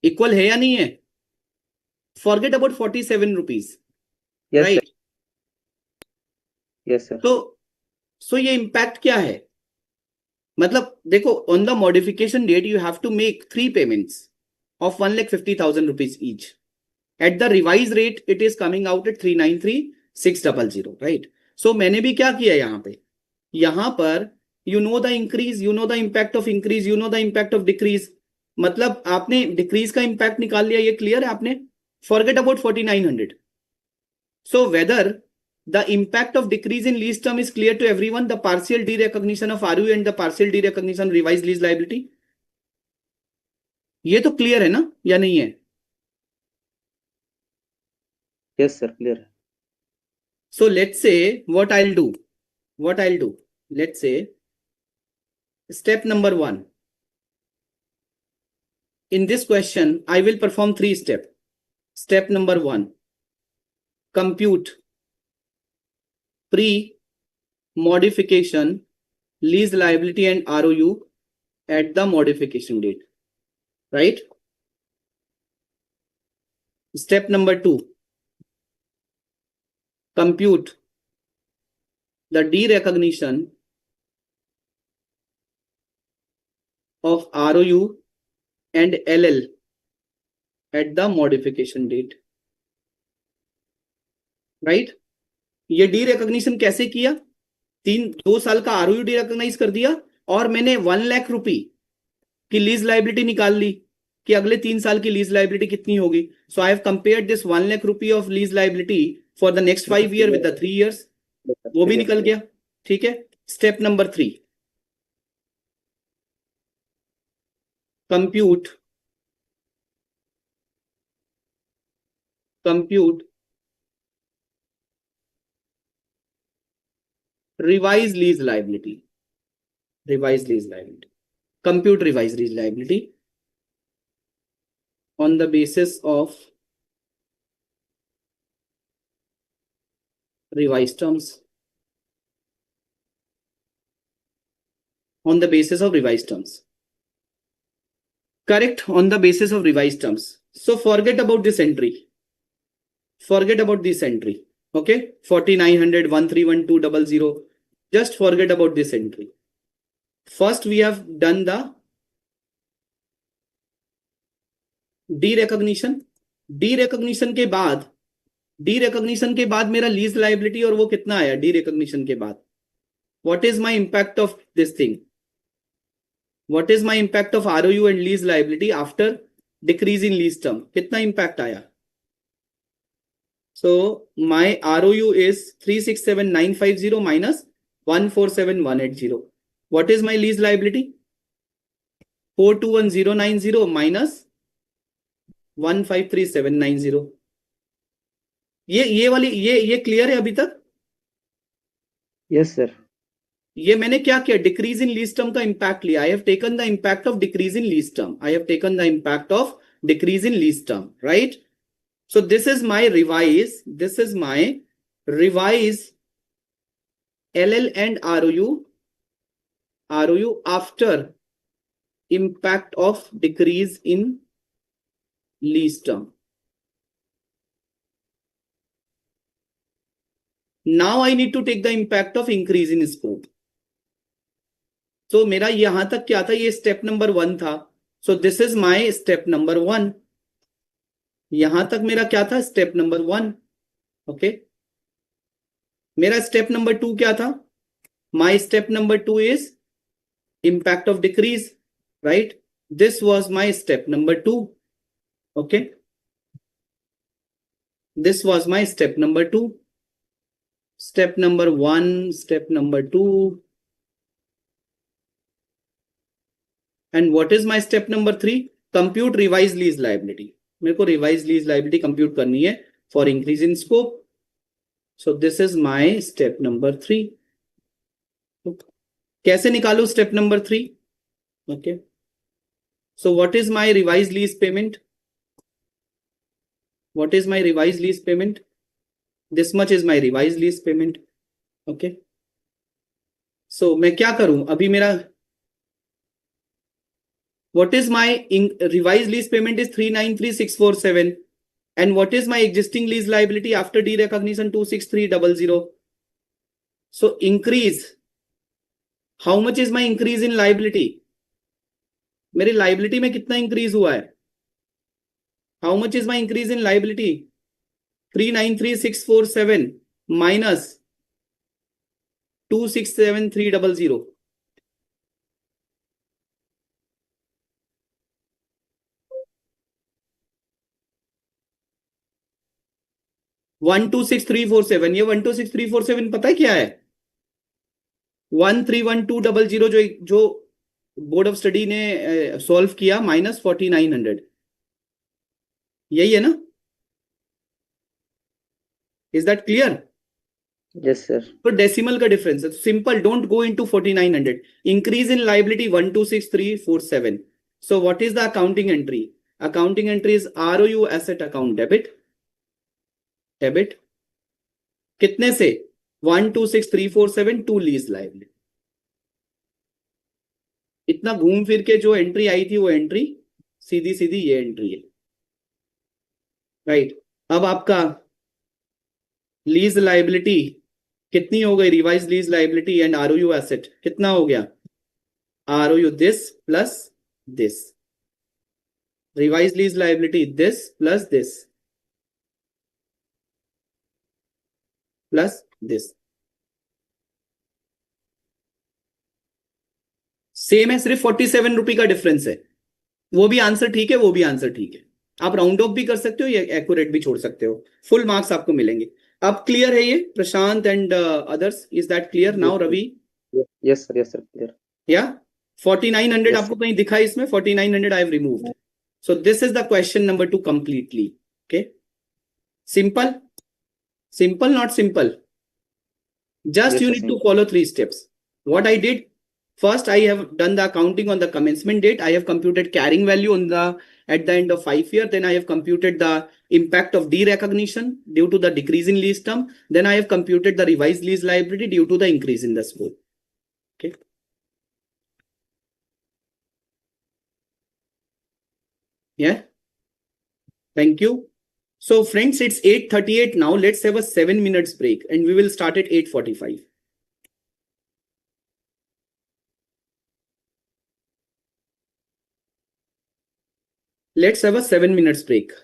इक्वल है या नहीं है? Forget about 47 rupees, right? Yes sir. So ये इंपैक्ट क्या है? मतलब देखो, on the modification date you have to make 3 payments of 1,50,000 rupees each. At the revise rate it is coming out at 393,600, right? So मैंने भी क्या किया यहां पर you know the increase, you know the impact of increase, you know the impact of decrease. मतलब आपने decrease का impact निकाल लिया. ये क्लियर है आपने? Forget about 4,900. So whether the impact of decrease in lease term is clear to everyone, the partial derecognition of ROU and the partial derecognition of revised lease liability. ये तो clear है ना या नहीं है? यस सर, क्लियर है. So let's say what I'll do. Let's say Step number 1. In this question, I will perform 3 steps. Step number 1. Compute pre-modification lease liability and ROU at the modification date. Right? Step number 2. Compute the derecognition of ROU and LL at the modification date. Right? ये D recognition कैसे किया? 2 साल का आरओयू D recognise कर दिया और मैंने 1 लाख रुपए की लीज लाइबिलिटी निकाल ली कि अगले 3 साल की लीज लाइबिलिटी कितनी होगी. So I have compared this 1 lakh रुपए of lease liability for the next 5 year with the 3 years. वो भी निकल गया. ठीक है. Step number 3. compute revised lease liability. Compute revised lease liability on the basis of revised terms. On the basis of revised terms. Correct, on the basis of revised terms. So forget about this entry. Okay, 4900, 131200. Just forget about this entry. First, we have done the derecognition. Derecognition के बाद मेरा lease liability और वो कितना आया derecognition के बाद. What is my impact of this thing? What is my impact of ROU and lease liability after decrease in lease term? कितना impact आया? So my ROU is 367950 minus 147180. What is my lease liability? 421090 minus 153790. ये वाली ये clear है अभी तक? Yes, sir. ये मैंने क्या किया? डिक्रीज इन लीज टर्म का इंपैक्ट लिया. I have taken the impact of decrease in lease term. Right? So this is my revise LL and ROU after impact of decrease in lease term. Now I need to take the impact of increase in scope. So मेरा यहां तक क्या था? ये step number 1 था. So this is my step number 1. यहां तक मेरा क्या था? Step number 1. ओके. मेरा स्टेप नंबर 2 क्या था? My step number 2 is impact of decrease. Right? This was my step number 2. Okay. This was my step number 2. Step number 1, step number 2. And what is my step number 3? Compute revised lease liability. मेरे को revised lease liability compute करनी है for increase in scope. So this is my step number 3. कैसे निकालूं step number 3? Okay. So what is my revised lease payment? This much is my revised lease payment. Okay. So मैं क्या करूं? अभी मेरा what is my revised lease payment is 393647 and what is my existing lease liability after derecognition 26300. So increase. How much is my increase in liability? मेरी liability में कितना increase हुआ है? How much is my increase in liability? 393647 minus 267300. One 126,347. ये 126,347 पता है क्या है? 131200 जो बोर्ड ऑफ स्टडी ने सॉल्व किया माइनस 4900. यही है ना? Is that clear? Yes, sir. तो डेसिमल का डिफरेंस है, simple, don't go into 4900. Increase in liability 126347. So what is the accounting entry? Accounting entry is ROU asset account debit. Debit कितने से? 126347 टू लीज लाइबिलिटी. इतना घूम फिर के जो एंट्री आई थी वो एंट्री सीधी सीधी ये एंट्री है. राइट. अब आपका लीज लाइबिलिटी कितनी हो गई? Revise lease liability and ROU asset कितना हो गया? ROU this plus this. Revise lease liability this plus this plus this. Same है, सिर्फ 47 रुपए का डिफरेंस है. वो भी आंसर ठीक है, वो भी आंसर ठीक है. आप राउंड ऑफ भी कर सकते हो या एक्यूरेट भी छोड़ सकते हो. फुल मार्क्स आपको मिलेंगे. अब क्लियर है ये Prashant and others? Is that clear now Ravi? Yes, sir. Yes, sir. Clear. या 4900 Yes, आपको कहीं दिखा है इसमें? 4900 I have removed. So this is the question number 2 completely. Okay, simple, simple, not simple. Just Yes, you sir, need to simple. follow 3 steps. What I did, first I have done the accounting on the commencement date. I have computed carrying value on the at the end of 5 year. Then I have computed the impact of derecognition due to the decrease in lease term. Then I have computed the revised lease liability due to the increase in the score. Okay. Yeah. Thank you. So friends, it's 8:38 now. Let's have a 7 minutes break and we will start at 8:45. Let's have a 7 minutes break.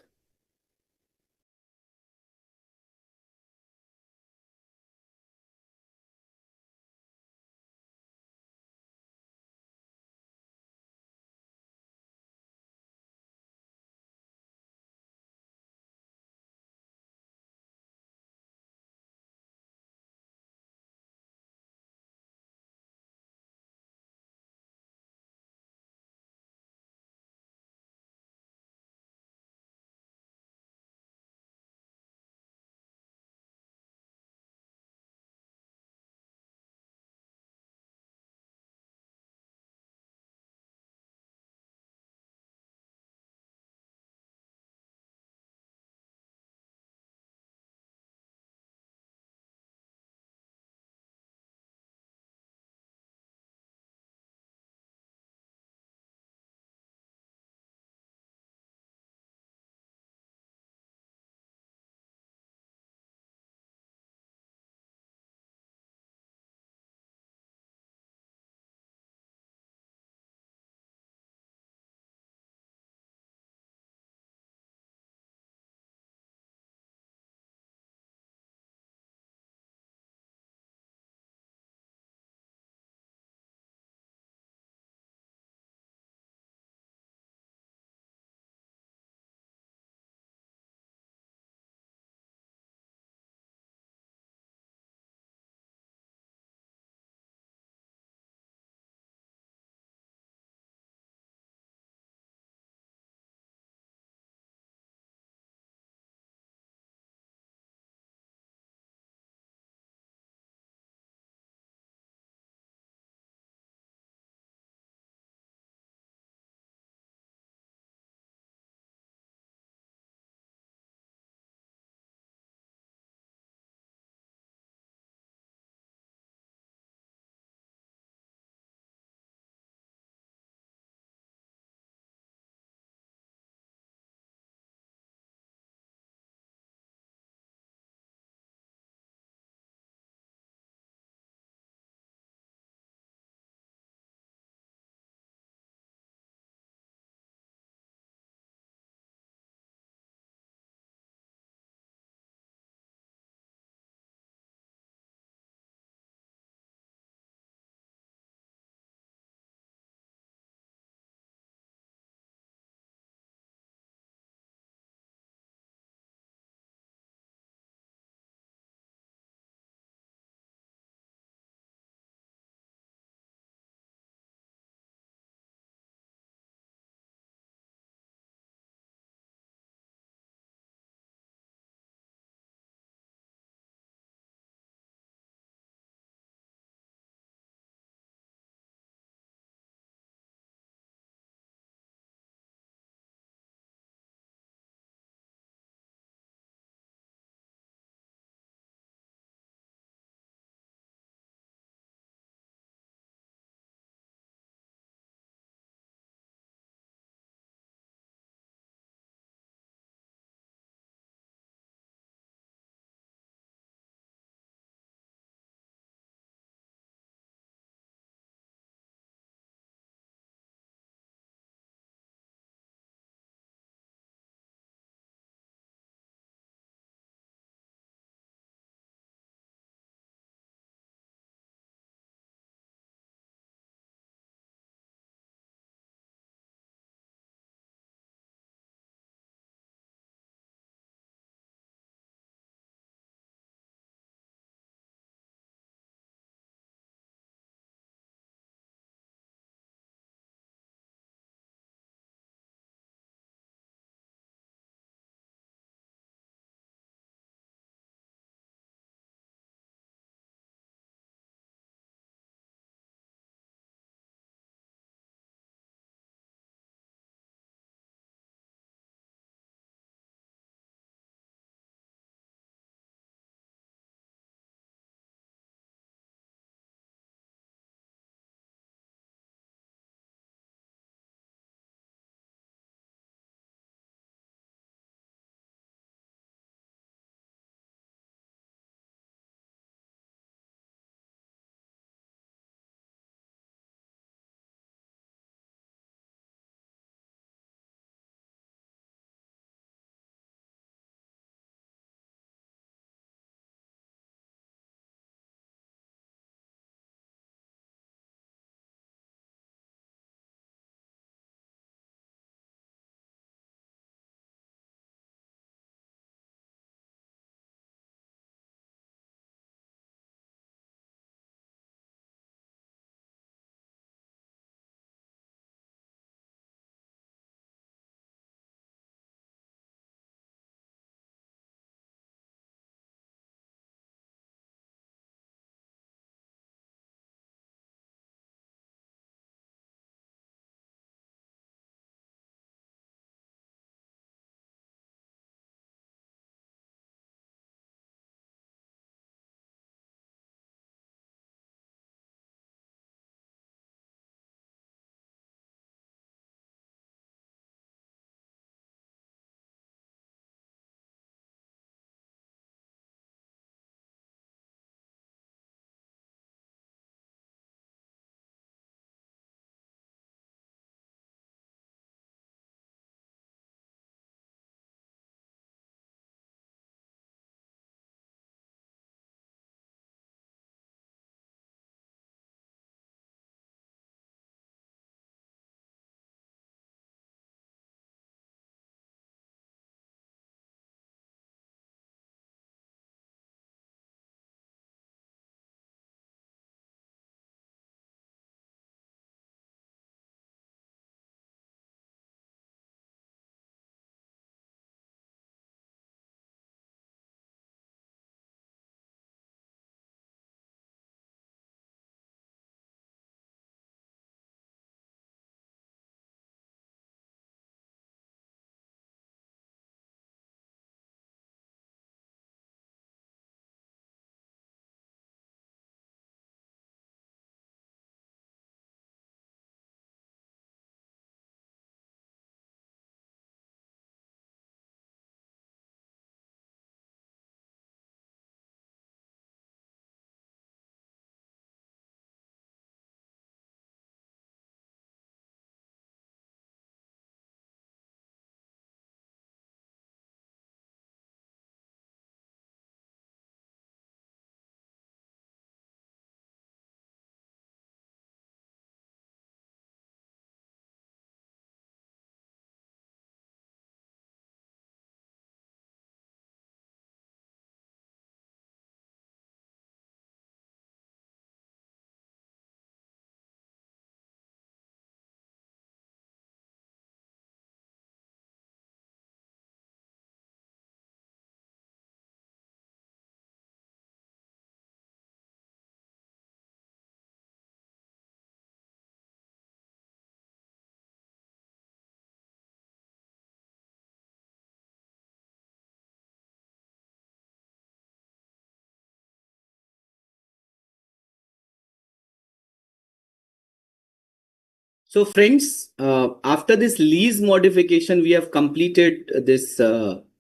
So friends, after this lease modification, we have completed this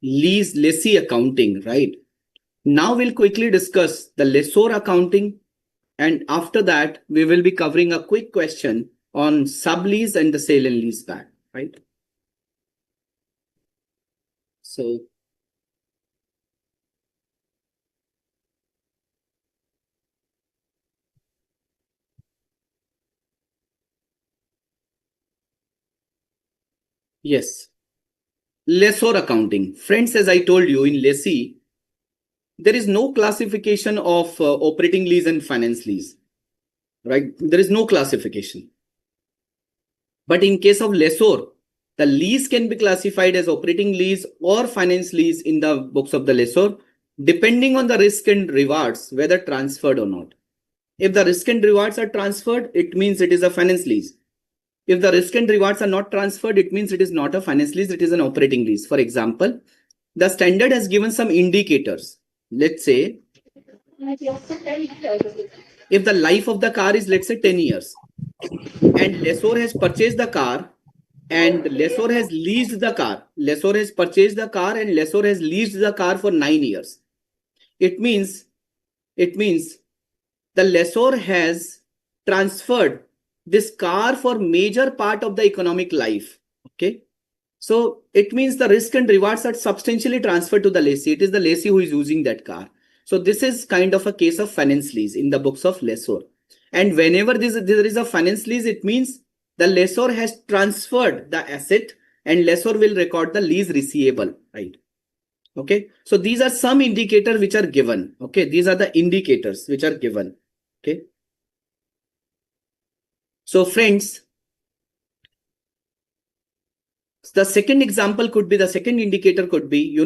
lessee accounting, right? Now we'll quickly discuss the lessor accounting, and after that, we will be covering a quick question on sublease and the sale and lease back, right? So yes, lessor accounting. Friends, as I told you, in lessee, there is no classification of operating lease and finance lease, right? There is no classification. But in case of lessor, the lease can be classified as operating lease or finance lease in the books of the lessor, depending on the risk and rewards, whether transferred or not. If the risk and rewards are transferred, it means it is a finance lease. If the risk and rewards are not transferred, it means it is not a finance lease, it is an operating lease. For example, the standard has given some indicators. Let's say, if the life of the car is, let's say, 10 years, and lessor has purchased the car, and lessor has leased the car. Lessor has purchased the car and lessor has leased the car for 9 years. It means the lessor has transferred this car for major part of the economic life. Okay. So it means the risk and rewards are substantially transferred to the lessee. It is the lessee who is using that car. So this is kind of a case of finance lease in the books of lessor. And whenever there is a finance lease, it means the lessor has transferred the asset and lessor will record the lease receivable, right? Okay. So these are some indicators which are given. Okay. These are the indicators which are given. Okay. So friends, the second example could be, the second indicator could be,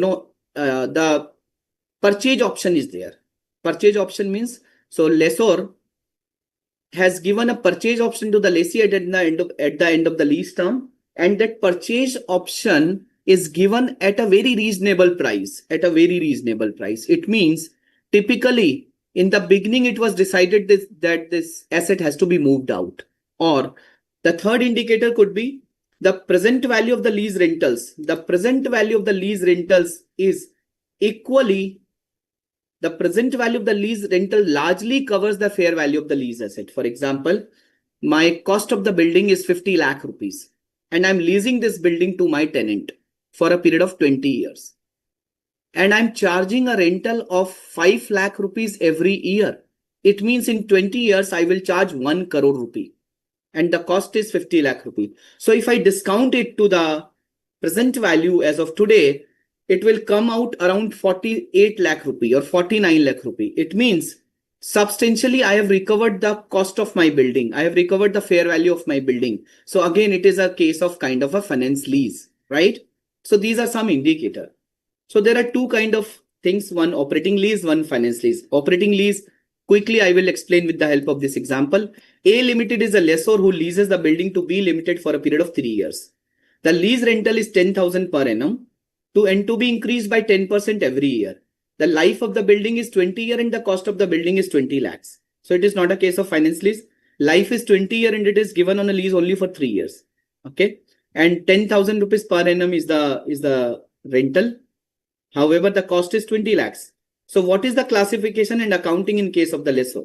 the purchase option is there. Purchase option means, so lessor has given a purchase option to the lessee at the end of the lease term, and that purchase option is given at a very reasonable price. It means typically in the beginning it was decided that this asset has to be moved out. Or the third indicator could be the present value of the lease rentals. The present value of the lease rentals is equally, the present value of the lease rental largely covers the fair value of the lease asset. For example, my cost of the building is 50 lakh rupees and I'm leasing this building to my tenant for a period of 20 years. And I'm charging a rental of 5 lakh rupees every year. It means in 20 years, I will charge 1 crore rupee. And the cost is 50 lakh rupee. So if I discount it to the present value as of today, it will come out around 48 lakh rupee or 49 lakh rupee. It means substantially I have recovered the cost of my building. I have recovered the fair value of my building. So again, it is a case of kind of a finance lease, right? So these are some indicators. So there are two kind of things, one operating lease, one finance lease. Operating lease, quickly I will explain with the help of this example. A Limited is a lessor who leases the building to B Limited for a period of 3 years. The lease rental is 10,000 per annum to be increased by 10% every year. The life of the building is 20 years and the cost of the building is 20 lakhs. So it is not a case of finance lease. Life is 20 years and it is given on a lease only for 3 years. Okay. And 10,000 rupees per annum is the rental. However, the cost is 20 lakhs. So what is the classification and accounting in case of the lessor?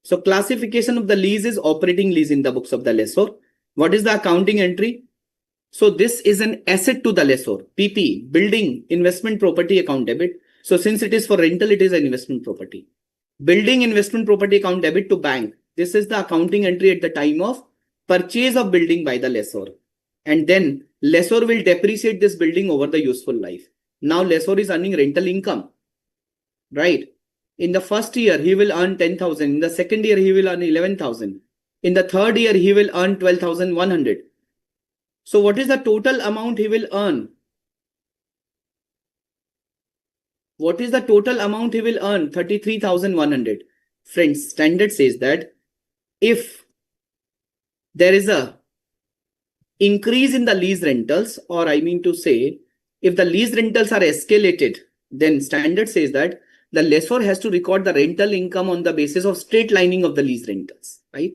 So classification of the lease is operating lease in the books of the lessor. What is the accounting entry? So this is an asset to the lessor. PP, building, investment property account debit. So since it is for rental, it is an investment property. Building, investment property account debit to bank. This is the accounting entry at the time of purchase of building by the lessor. And then lessor will depreciate this building over the useful life. Now lessor is earning rental income, right? In the first year, he will earn 10,000. In the second year, he will earn 11,000. In the third year, he will earn 12,100. So what is the total amount he will earn? What is the total amount he will earn? 33,100. Friends, standard says that if there is a increase in the lease rentals, or I mean to say, if the lease rentals are escalated, then standard says that the lessor has to record the rental income on the basis of straight lining of the lease rentals, right?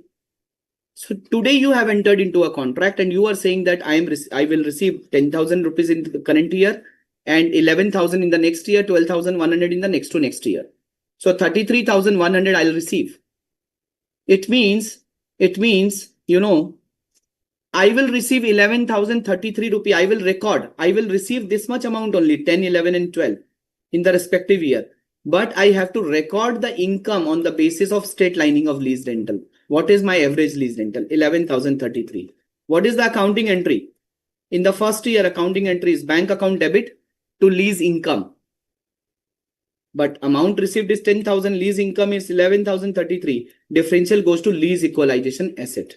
So today you have entered into a contract and you are saying that I will receive 10,000 rupees in the current year and 11,000 in the next year, 12,100 in the next to next year. So 33,100 I'll receive. It means, you know, I will receive 11,033 rupee. I will receive this much amount only, 10, 11 and 12 in the respective year. But I have to record the income on the basis of straight lining of lease rental. What is my average lease rental? 11,033. What is the accounting entry? In the first year, accounting entry is bank account debit to lease income. But amount received is 10,000, lease income is 11,033. Differential goes to lease equalization asset.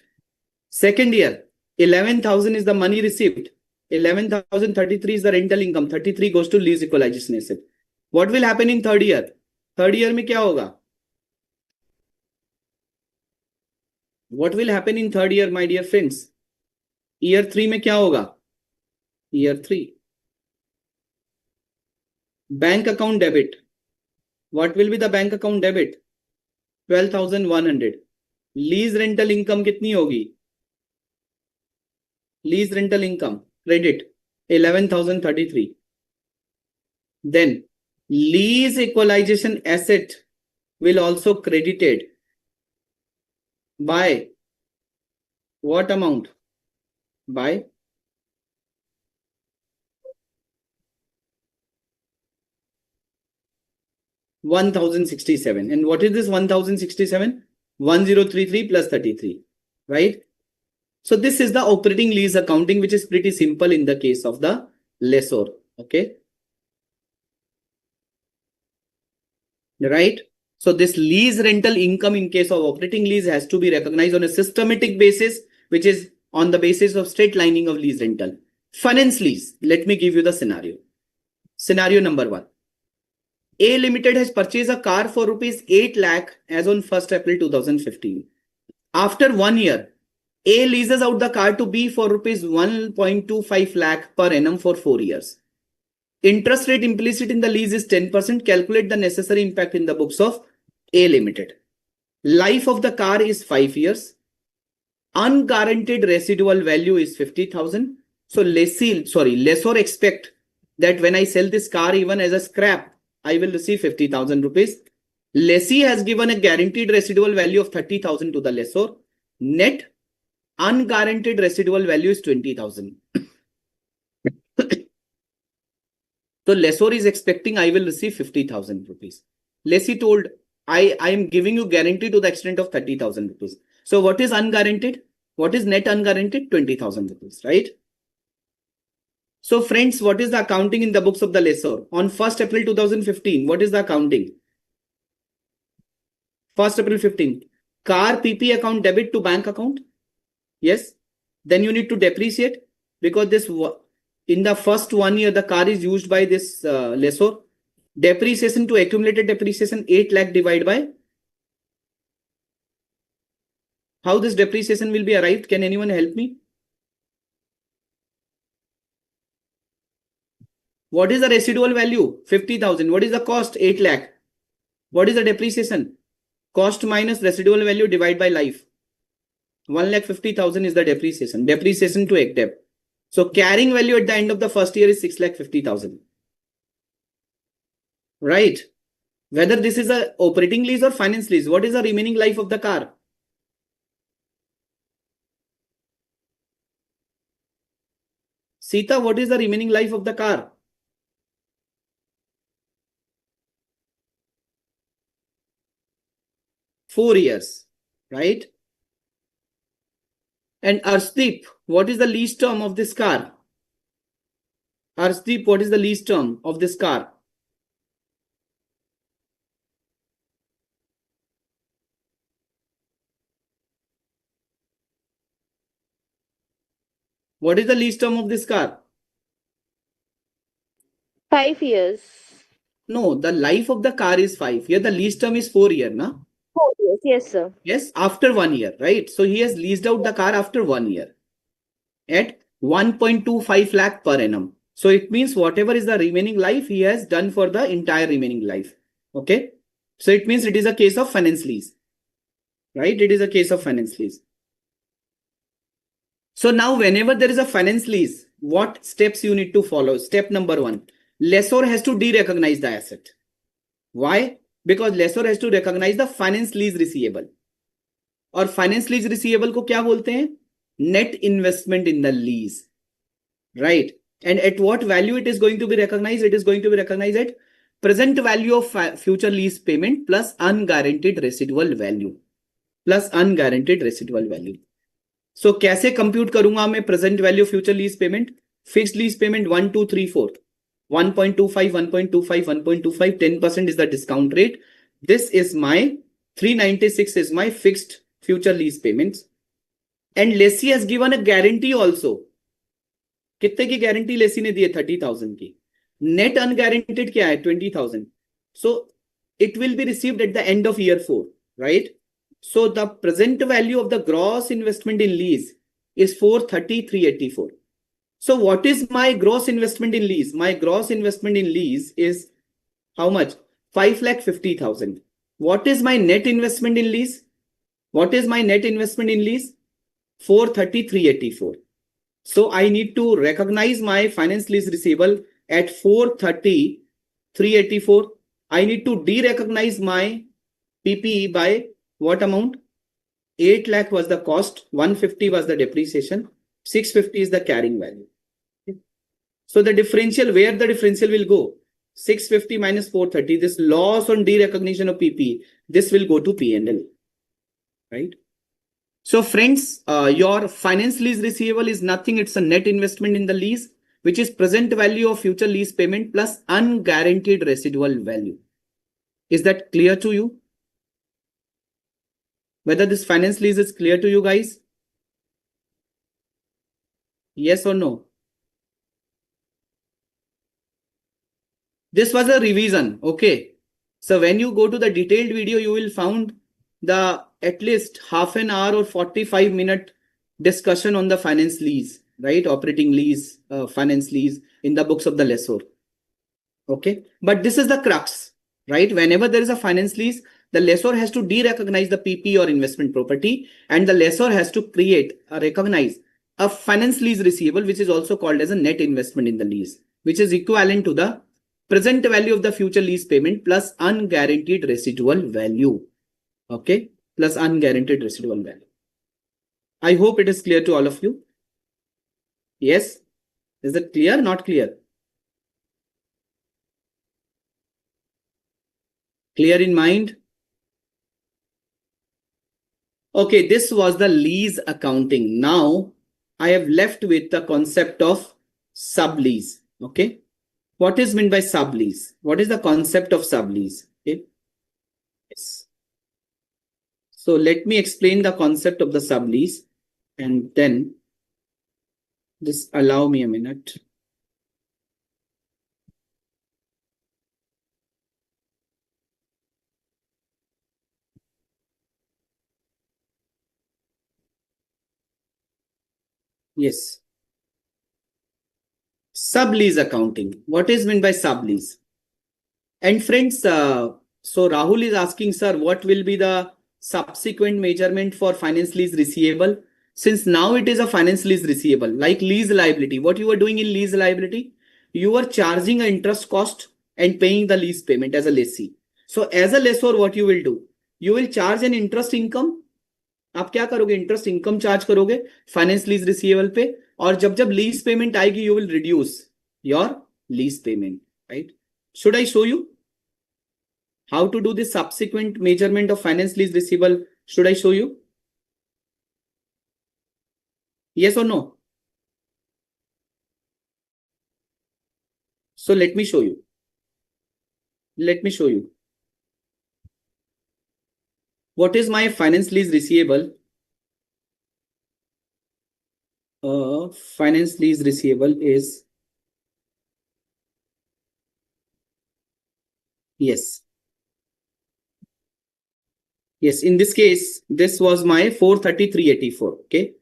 Second year, 11,000 is the money received. 11,033 is the rental income. 33 goes to lease equalization asset. What will happen in third year? Third year में क्या होगा? What will happen in third year, my dear friends? Year 3 में क्या होगा? Year 3. Bank account debit. What will be the bank account debit? 12,100. Lease rental income कितनी होगी? Lease rental income credit 11,033. Then lease equalization asset will also credited by what amount? By 1,067. And what is this 1,067? 1,033 plus 33, right? So this is the operating lease accounting, which is pretty simple in the case of the lessor. Okay. Right. So this lease rental income in case of operating lease has to be recognized on a systematic basis, which is on the basis of straight lining of lease rental. Finance lease. Let me give you the scenario. Scenario number 1. A Limited has purchased a car for rupees 8 lakh as on 1st April 2015. After 1 year, A leases out the car to B for rupees 1.25 lakh per annum for 4 years. Interest rate implicit in the lease is 10%. Calculate the necessary impact in the books of A Limited. Life of the car is 5 years. Unguaranteed residual value is 50,000. So lessor expect that when I sell this car even as a scrap, I will receive 50,000 rupees. Lessee has given a guaranteed residual value of 30,000 to the lessor. Net unguaranteed residual value is 20,000. So lessor is expecting I will receive 50,000 rupees. Lessee told I am giving you guarantee to the extent of 30,000 rupees. So what is unguaranteed? What is net unguaranteed? 20,000 rupees, right? So friends, what is the accounting in the books of the lessor? On 1st April 2015, what is the accounting? 1st April 15, car PP account debit to bank account. Yes. Then you need to depreciate because this in the first 1 year, the car is used by this lessor. Depreciation to accumulated depreciation 8 lakh divided by. How this depreciation will be arrived? Can anyone help me? What is the residual value? 50,000. What is the cost? 8 lakh. What is the depreciation? Cost minus residual value divided by life. 1,50,000 is the depreciation. Depreciation to ECDEP. So carrying value at the end of the first year is 6,50,000. Right. Whether this is a operating lease or finance lease, what is the remaining life of the car? Sita, what is the remaining life of the car? Four years, right? And Arshdeep, what is the lease term of this car? Arshdeep, what is the lease term of this car? What is the lease term of this car? 5 years. No, the life of the car is 5 years. The lease term is 4 years, na? 4 years, yes, sir. Yes, after 1 year, right? So he has leased out the car after 1 year at 1.25 lakh per annum. So it means whatever is the remaining life he has done for the entire remaining life. Okay. So it means it is a case of finance lease, right? It is a case of finance lease. So now whenever there is a finance lease, what steps you need to follow? Step number 1, lessor has to de-recognize the asset. Why? Because lessor has to recognize the finance lease receivable. और finance lease receivable को क्या बोलते हैं? Net investment in the lease. Right? And at what value it is going to be recognized? It is going to be recognized at present value of future lease payment plus unguaranteed residual value. Plus unguaranteed residual value. So कैसे compute करूंगा मैं present value future lease payment? Fixed lease payment 1, 2, 3, 4. 1.25, 1.25, 1.25, 10% is the discount rate. This is my 396 is my fixed future lease payments. And lessee has given a guarantee also. कितने की guarantee Lesi ने दी है? 30,000 की. Net अनगारंटेड क्या है? 20,000. So it will be received at the end of year 4, right? So the present value of the gross investment in lease is 430,384. So what is my gross investment in lease? My gross investment in lease is how much? 5,50,000. What is my net investment in lease? What is my net investment in lease? 430,384. So I need to recognize my finance lease receivable at 430,384. I need to de-recognize my PPE by what amount? 8 lakh was the cost, 150 was the depreciation, 650 is the carrying value. So the differential, where the differential will go? 650 minus 430, this loss on de-recognition of PPE, this will go to P&L, right? So friends, your finance lease receivable is nothing. It's a net investment in the lease, which is present value of future lease payment plus unguaranteed residual value. Is that clear to you? Whether this finance lease is clear to you guys? Yes or no? This was a revision. Okay. So when you go to the detailed video, you will find the at least half an hour or 45-minute discussion on the finance lease, right? Operating lease, finance lease in the books of the lessor. Okay. But this is the crux, right? Whenever there is a finance lease, the lessor has to de-recognize the PP or investment property, and the lessor has to recognize a finance lease receivable, which is also called as a net investment in the lease, which is equivalent to the present value of the future lease payment plus unguaranteed residual value. Okay, plus unguaranteed residual value. I hope it is clear to all of you. Yes? Is it clear? Not clear? Clear in mind? Okay, this was the lease accounting. Now I have left with the concept of sublease. Okay. What is meant by sublease? What is the concept of sublease? Okay. Yes. So let me explain the concept of the sublease, and then just allow me a minute. Yes. Sublease accounting. What is meant by sublease? And friends, so Rahul is asking, sir, what will be the subsequent measurement for finance lease receivable? Since now it is a finance lease receivable, like lease liability. What you are doing in lease liability? You are charging an interest cost and paying the lease payment as a lessee. So as a lessor, what you will do? You will charge an interest income. आप क्या करोगे? Interest income charge करोगे finance lease receivable पे, और जब जब lease payment आएगी you will reduce your lease payment, right? Should I show you how to do this subsequent measurement of finance lease receivable? Should I show you? yes or no? So let me show you. What is my finance lease receivable? Finance lease receivable is, yes, in this case, this was my 43384. Okay,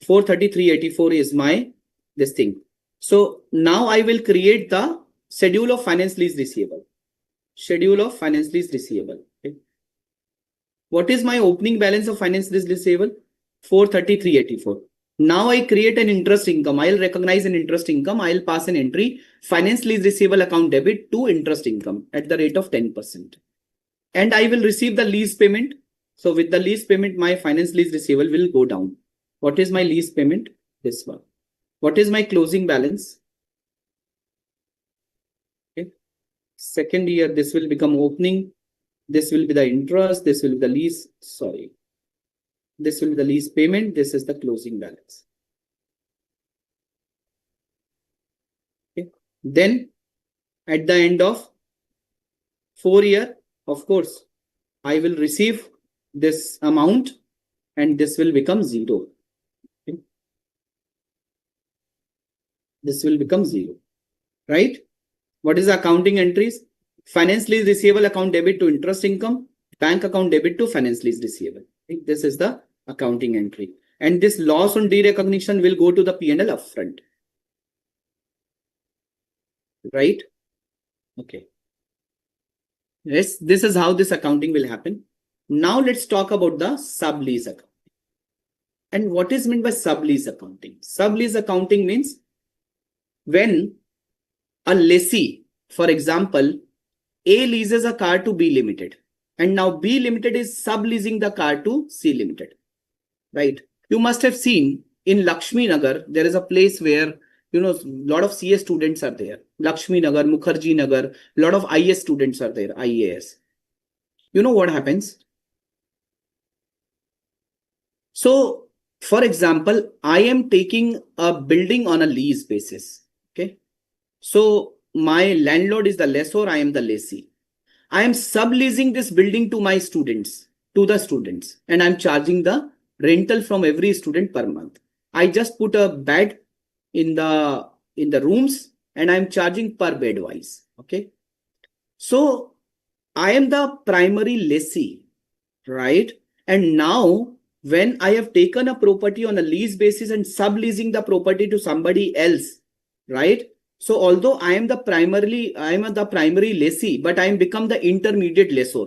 43384 is my this thing. So now I will create the schedule of finance lease receivable. Okay. What is my opening balance of finance lease receivable? 43384. Now I create an interest income. I'll recognize an interest income. I'll pass an entry, finance lease receivable account debit to interest income at the rate of 10%. And I will receive the lease payment. So with the lease payment, my finance lease receivable will go down. What is my lease payment? This one. What is my closing balance? Okay. Second year, this will become opening. This will be the interest. This will be the lease. Sorry. This will be the lease payment. This is the closing balance. Okay. Then at the end of 4 year, of course, I will receive this amount and this will become 0. Okay. This will become 0, right? What is the accounting entries? Finance lease receivable account debit to interest income, bank account debit to finance lease receivable. Okay. This is the accounting entry. And this loss on derecognition will go to the P&L upfront. Right? Okay. Yes, this is how this accounting will happen. Now let's talk about the sublease accounting. And what is meant by sublease accounting? Sublease accounting means when a lessee, for example, A leases a car to B Limited, and now B Limited is subleasing the car to C Limited, right? You must have seen in Lakshmi Nagar, there is a place where, you know, a lot of CS students are there. Lakshmi Nagar, Mukherjee Nagar, a lot of IS students are there, IAS. You know what happens? So, for example, I am taking a building on a lease basis. Okay. So my landlord is the lessor, I am the lessee. I am subleasing this building to my students, and I'm charging the rental from every student per month. I just put a bed in the rooms and I'm charging per bed wise. Okay. So I am the primary lessee, right? And now when I have taken a property on a lease basis and subleasing the property to somebody else, right? So although I am the primary lessee, but I am become the intermediate lessor,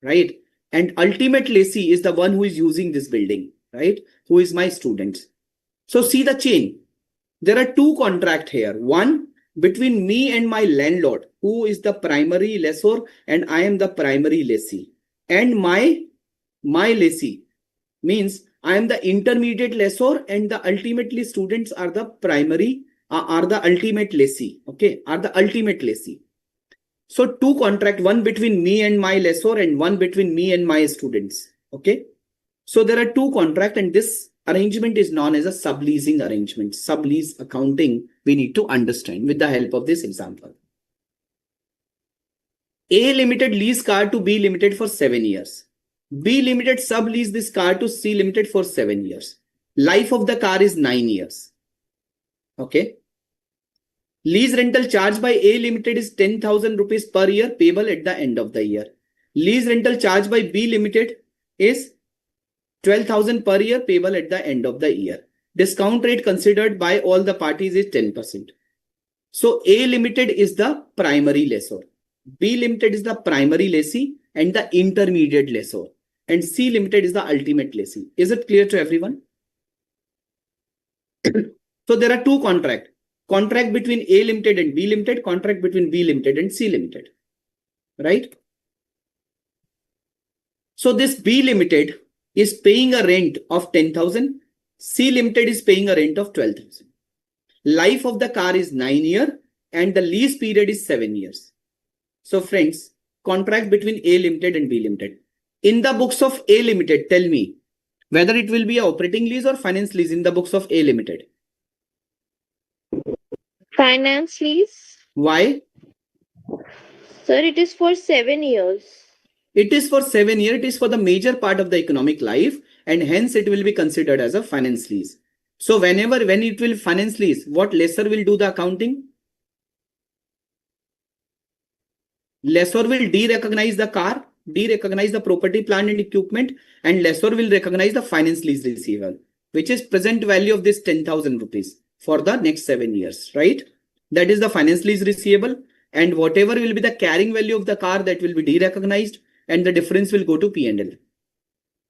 right? And ultimate lessee is the one who is using this building, right? Who is my students. So see the chain. There are two contracts here. One between me and my landlord, who is the primary lessor, and I am the primary lessee. And my lessee means I am the intermediate lessor, and the ultimately students are the primary, are the ultimate lessee. Okay, are the ultimate lessee. So two contract, one between me and my lessor and one between me and my students. Okay, so there are two contracts, and this arrangement is known as a subleasing arrangement. Sublease accounting we need to understand with the help of this example. A Limited lease car to B Limited for 7 years. B Limited sublease this car to C Limited for 7 years. Life of the car is 9 years. Okay. Lease rental charged by A Limited is 10,000 rupees per year payable at the end of the year. Lease rental charged by B Limited is 12,000 per year payable at the end of the year. Discount rate considered by all the parties is 10%. So A Limited is the primary lessor. B Limited is the primary lessee and the intermediate lessor. And C Limited is the ultimate lessee. Is it clear to everyone? So there are two contracts. Contract between A Limited and B Limited, contract between B Limited and C Limited. Right? So this B Limited is paying a rent of 10,000. C Limited is paying a rent of 12,000. Life of the car is 9 years and the lease period is 7 years. So friends, contract between A Limited and B Limited. In the books of A Limited, tell me whether it will be an operating lease or finance lease in the books of A Limited. Finance lease. Why? Sir, it is for 7 years. It is for 7 years. It is for the major part of the economic life, and hence it will be considered as a finance lease. So when it will finance lease, what lessor will do the accounting? Lessor will de-recognize the car, de-recognize the property, plant and equipment, and lessor will recognize the finance lease receivable, which is present value of this 10,000 rupees for the next 7 years, right? That is the finance lease receivable, and whatever will be the carrying value of the car, that will be de-recognized, and the difference will go to P&L.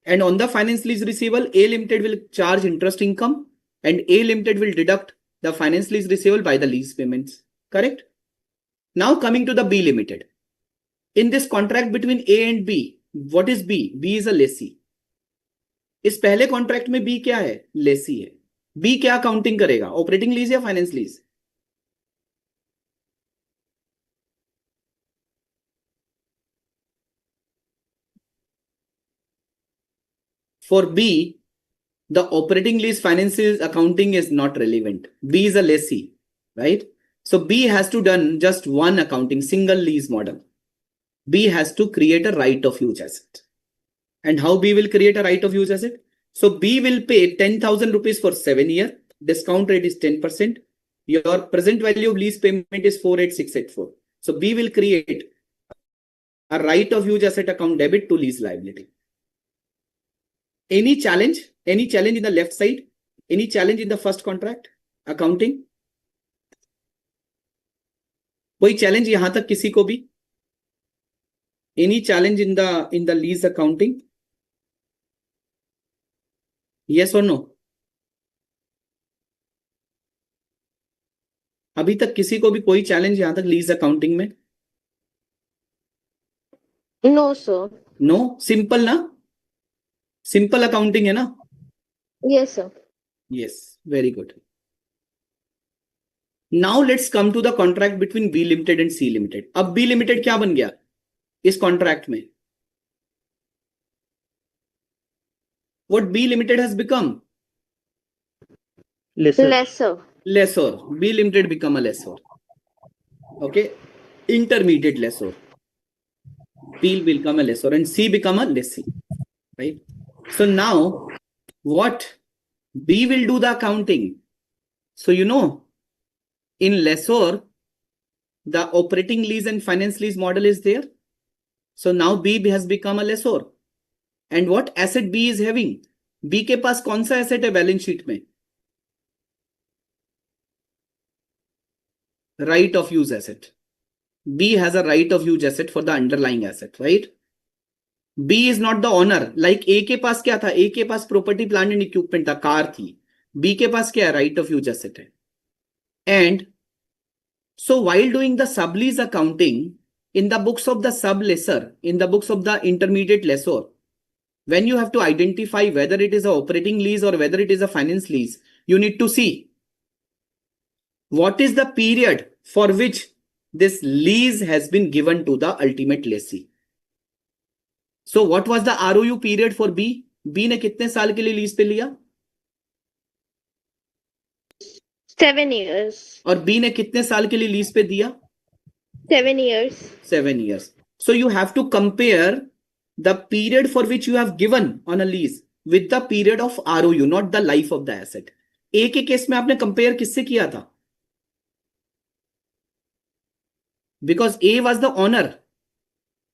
And on the finance lease receivable, A Limited will charge interest income, and A Limited will deduct the finance lease receivable by the lease payments. Correct? Now coming to the B Limited. In this contract between A and B, what is B? B is a lessee. इस पहले contract में B क्या है? लेसी है. B क्या counting करेगा? Operating lease या finance lease? For B, the operating lease finance lease accounting is not relevant. B is a lessee, right? So B has to done just one accounting, single lease model. B has to create a right of use asset. And how B will create a right of use asset? So B will pay 10,000 rupees for 7 years. Discount rate is 10%. Your present value of lease payment is 48684. So B will create a right of use asset account debit to lease liability. Any challenge? Any challenge in the left side? Any challenge in the first contract? Accounting? कोई challenge यहां तक किसी को भी? Any challenge in the lease accounting? Yes or no? अभी तक किसी को भी कोई चैलेंज यहां तक लीज अकाउंटिंग में? No, sir. नो, सिंपल ना? सिंपल अकाउंटिंग है ना? Yes, sir. Yes, very good. Now let's come to the contract between B limited and C limited. अब बी लिमिटेड क्या बन गया इस कॉन्ट्रैक्ट में? What B Limited has become? Lesser. Lessor. B Limited become a lessor. Okay. Intermediate lessor. B will become a lessor and C become a lessee. Right. So now what? B will do the accounting. So you know, in lessor, the operating lease and finance lease model is there. So now B has become a lessor. And what asset B is having? B के पास कौन सा asset है balance sheet में? Right of use asset. B has a right of use asset for the underlying asset, right? B is not the owner. Like A के पास क्या था? A के पास property, plant and equipment था, car थी. B के पास क्या है? Right of use asset है. And so while doing the sublease accounting, in the books of the sublessor, in the books of the intermediate lessor, when you have to identify whether it is an operating lease or whether it is a finance lease, you need to see what is the period for which this lease has been given to the ultimate lessee. So what was the ROU period for B? B ने कितने साल के लिए lease पे लिया? 7 years. और B ने कितने साल के लिए लीज पे दिया? 7 years. 7 years. So you have to compare the period for which you have given on a lease with the period of ROU, not the life of the asset. A के case में आपने compare किससे किया था? Because A was the owner.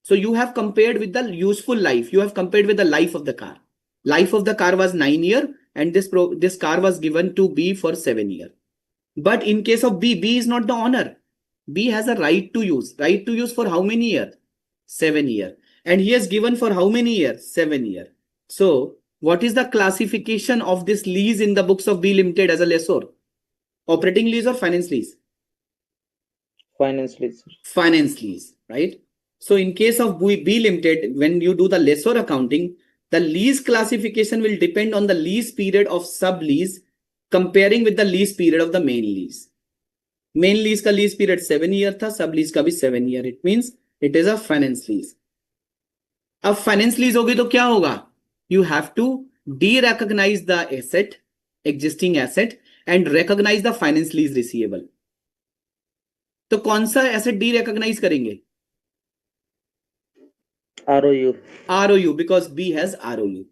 So you have compared with the useful life. You have compared with the life of the car. Life of the car was 9 years and this car was given to B for 7 years. But in case of B, B is not the owner. B has a right to use. Right to use for how many years? 7 years. And he has given for how many years? 7 years. So what is the classification of this lease in the books of B Limited as a lessor? Operating lease or finance lease? Finance lease. Finance lease, right? So in case of B Limited, when you do the lessor accounting, the lease classification will depend on the lease period of sublease comparing with the lease period of the main lease. Main lease ka lease period 7 years tha, sublease ka bhi 7 years. It means it is a finance lease. अब finance lease होगी तो क्या होगा? You have to de-recognize the asset, existing asset, and recognize the finance lease receivable. तो कौन सा asset de-recognize करेंगे? ROU. ROU, because B has ROU.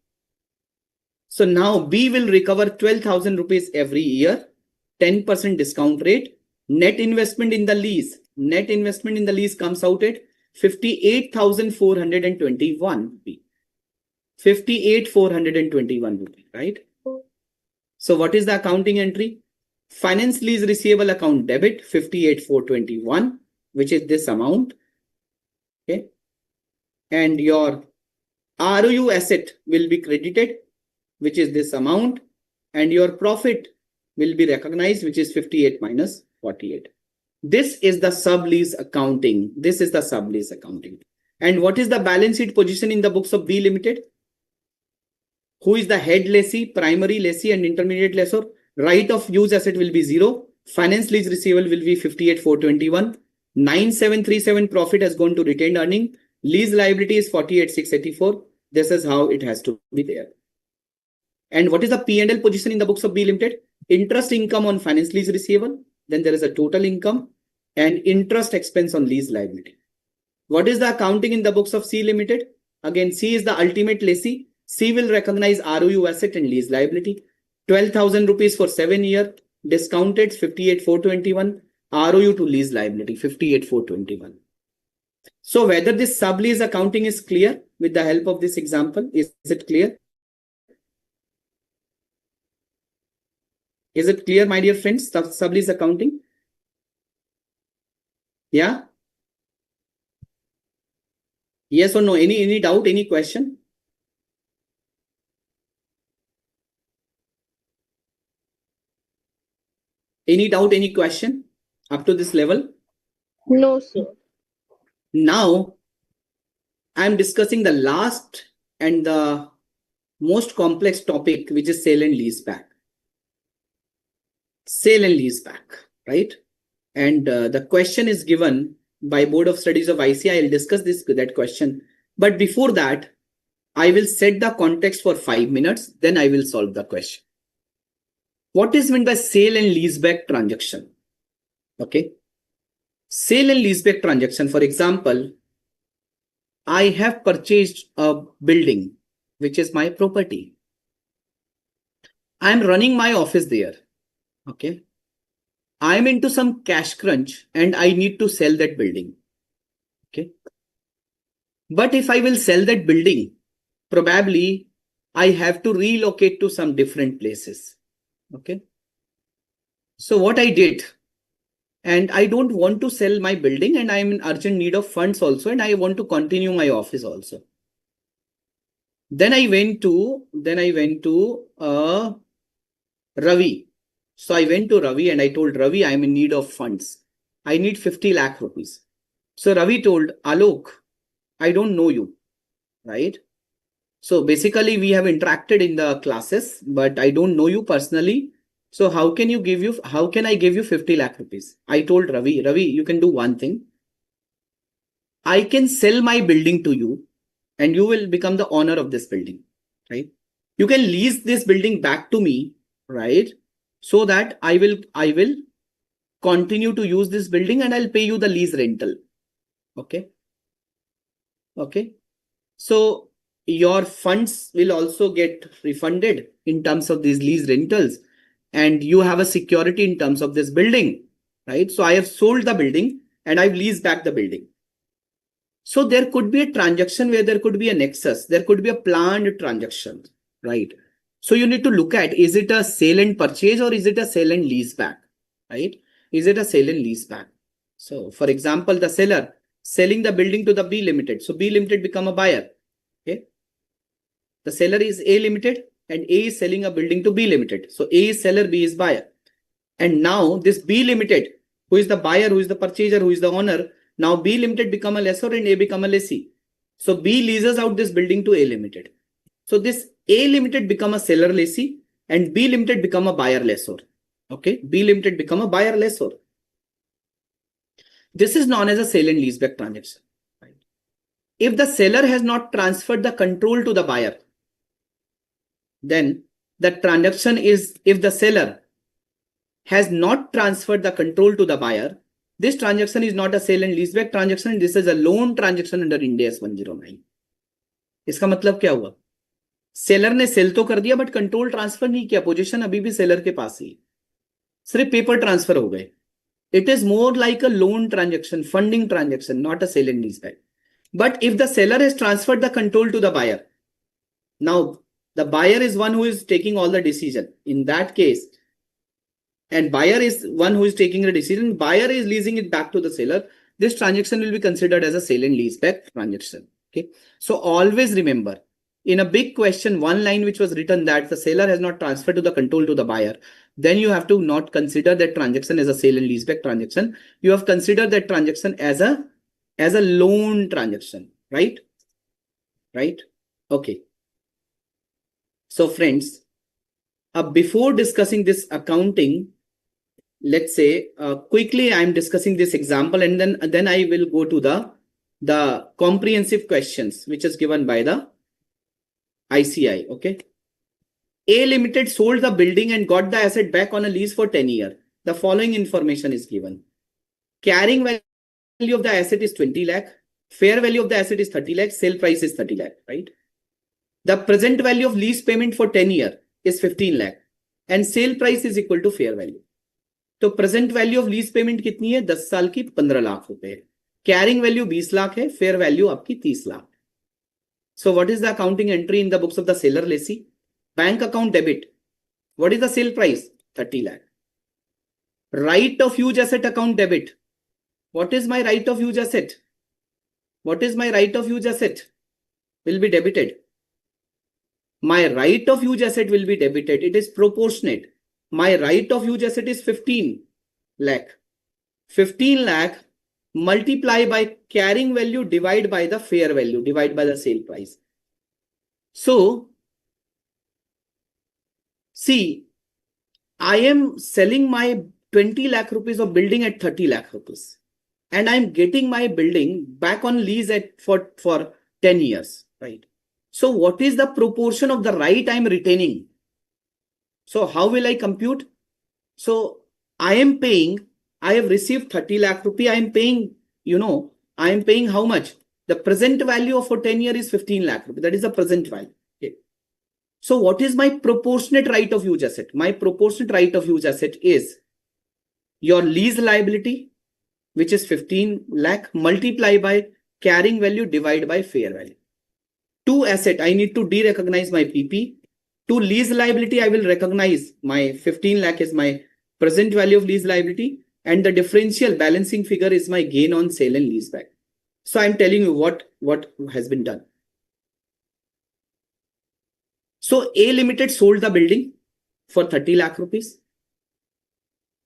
So now B will recover 12,000 rupees every year, 10% discount rate. Net investment in the lease. Net investment in the lease comes out at 58,421 rupee. 58,421 rupee, right? So what is the accounting entry? Finance lease receivable account debit 58,421, which is this amount. Okay. And your ROU asset will be credited, which is this amount. And your profit will be recognized, which is 58 minus 48. This is the sublease accounting. This is the sublease accounting. And what is the balance sheet position in the books of B Limited? Who is the head lessee, primary lessee, and intermediate lessor? Right of use asset will be 0. Finance lease receivable will be 58,421. 9,737 profit has gone to retained earning. Lease liability is 48,684. This is how it has to be there. And what is the P&L position in the books of B Limited? Interest income on finance lease receivable. Then there is a total income and interest expense on lease liability. What is the accounting in the books of C Limited? Again, C is the ultimate lessee. C will recognize ROU asset and lease liability. 12,000 rupees for 7 years. Discounted 58,421. ROU to lease liability 58,421. So whether this sublease accounting is clear with the help of this example, is it clear? Is it clear, my dear friends, sublease accounting? Yeah? Yes or no? Any doubt, any question? Any doubt, any question up to this level? No, sir. Now, I am discussing the last and the most complex topic, which is sale and lease back. Sale and lease back, right? And the question is given by Board of Studies of ICAI. I'll discuss that question. But before that, I will set the context for 5 minutes. Then I will solve the question. What is meant by sale and lease back transaction? Okay. Sale and lease back transaction. For example, I have purchased a building, which is my property. I am running my office there. Okay. I am into some cash crunch and I need to sell that building. Okay. But if I will sell that building, probably I have to relocate to some different places. Okay. So what I did, and I don't want to sell my building and I am in urgent need of funds also, and I want to continue my office also. Then I went to Ravi. So I went to Ravi and I told Ravi, I am in need of funds. I need 50 lakh rupees. So Ravi told, Alok, I don't know you, right? So basically we have interacted in the classes, but I don't know you personally. So how can I give you 50 lakh rupees? I told Ravi, you can do one thing. I can sell my building to you and you will become the owner of this building, right? You can lease this building back to me, right? So that I will continue to use this building and I'll pay you the lease rental. Okay. Okay. So your funds will also get refunded in terms of these lease rentals, and you have a security in terms of this building, right? So I have sold the building and I've leased back the building. So there could be a transaction where there could be a nexus. There could be a planned transaction, right? So you need to look at, is it a sale and purchase or is it a sale and lease back, right? Is it a sale and lease back? So for example, the seller selling the building to the B Limited. So B Limited become a buyer. Okay. The seller is A Limited and A is selling a building to B Limited. So A is seller, B is buyer. And now this B Limited, who is the buyer, who is the purchaser, who is the owner, now B Limited become a lessor and A become a lessee. So B leases out this building to A Limited. So this A Limited become a seller lessee and B Limited become a buyer lessor. Okay. B Limited become a buyer lessor. This is known as a sale and leaseback transaction. Right? If the seller has not transferred the control to the buyer, then the transaction is, if the seller has not transferred the control to the buyer, this transaction is not a sale and leaseback transaction. This is a loan transaction under Ind AS 109. इसका मतलब क्या हुआ? Seller ने cell तो कर दिया but control transfer नहीं किया, पोजीशन अभी भी सेलर के पास ही, सिर्फ पेपर ट्रांसफर हो गए. It is more like a loan transaction, funding transaction, not a sale and leaseback. But if the seller has transferred the control to the buyer, now the buyer is one who is taking all the decision. In that case, and buyer is one who is taking the decision, buyer is leasing it back to the seller, this transaction will be considered as a sale and leaseback transaction. Okay. So always remember, in a big question, one line which was written that the seller has not transferred to the control to the buyer, then you have to not consider that transaction as a sale and leaseback transaction. You have considered that transaction as a loan transaction, right? Right? Okay. So friends, before discussing this accounting, let's say quickly I'm discussing this example, and then I will go to the comprehensive questions which is given by the ICAI. Okay. A Limited sold the building and got the asset back on a lease for 10 years. The following information is given. Carrying value of the asset is 20 lakh. Fair value of the asset is 30 lakh. Sale price is 30 lakh, right? The present value of lease payment for 10 years is 15 lakh. And sale price is equal to fair value. तो present value of lease payment कितनी है? 10 साल की 15 लाख रुपए। Carrying value 20 lakh है, fair value आपकी 30 lakh. So what is the accounting entry in the books of the seller lessee? Bank account debit, what is the sale price? 30 lakh. Right of use asset account debit, what is my right of use asset? What is my right of use asset? Will be debited. My right of use asset will be debited, it is proportionate. My right of use asset is 15 lakh. 15 lakh multiply by carrying value divide by the fair value divide by the sale price. So, see, I am selling my 20 lakh rupees of building at 30 lakh rupees. And I'm getting my building back on lease for 10 years, right? So what is the proportion of the right I'm retaining? So how will I compute? So I am paying, I have received 30 lakh rupee. I am paying, I am paying how much? The present value of for 10 years is 15 lakh rupee. That is the present value. Okay. So what is my proportionate right of use asset? My proportionate right of use asset is your lease liability, which is 15 lakh, multiply by carrying value divide by fair value. To asset, I need to de-recognize my PP. To lease liability, I will recognize my 15 lakh is my present value of lease liability, and the differential balancing figure is my gain on sale and lease back. So I'm telling you what has been done. So A Limited sold the building for 30 lakh rupees.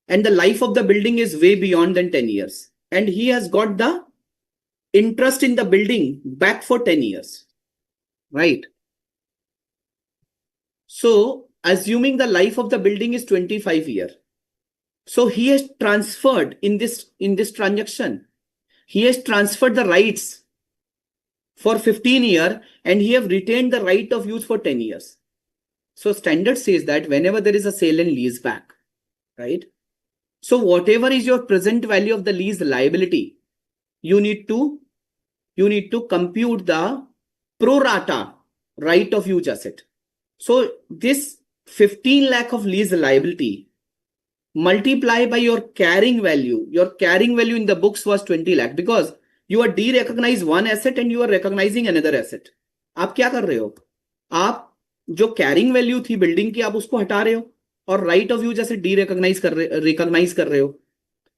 And the life of the building is way beyond than 10 years. And he has got the interest in the building back for 10 years. Right? So, assuming the life of the building is 25 years, so he has transferred in this transaction, he has transferred the rights for 15 years, and he have retained the right of use for 10 years. So, standard says that whenever there is a sale and lease back, right? So, whatever is your present value of the lease liability, you need to compute the pro rata right of use asset. So this 15 lakh of lease liability multiply by your carrying value. Your carrying value in the books was 20 lakh because you are de-recognize one asset and you are recognizing another asset. आप क्या कर रहे हो? आप जो carrying value थी building की आप उसको हटा रहे हो और right of use asset de-recognize कर रहे हो.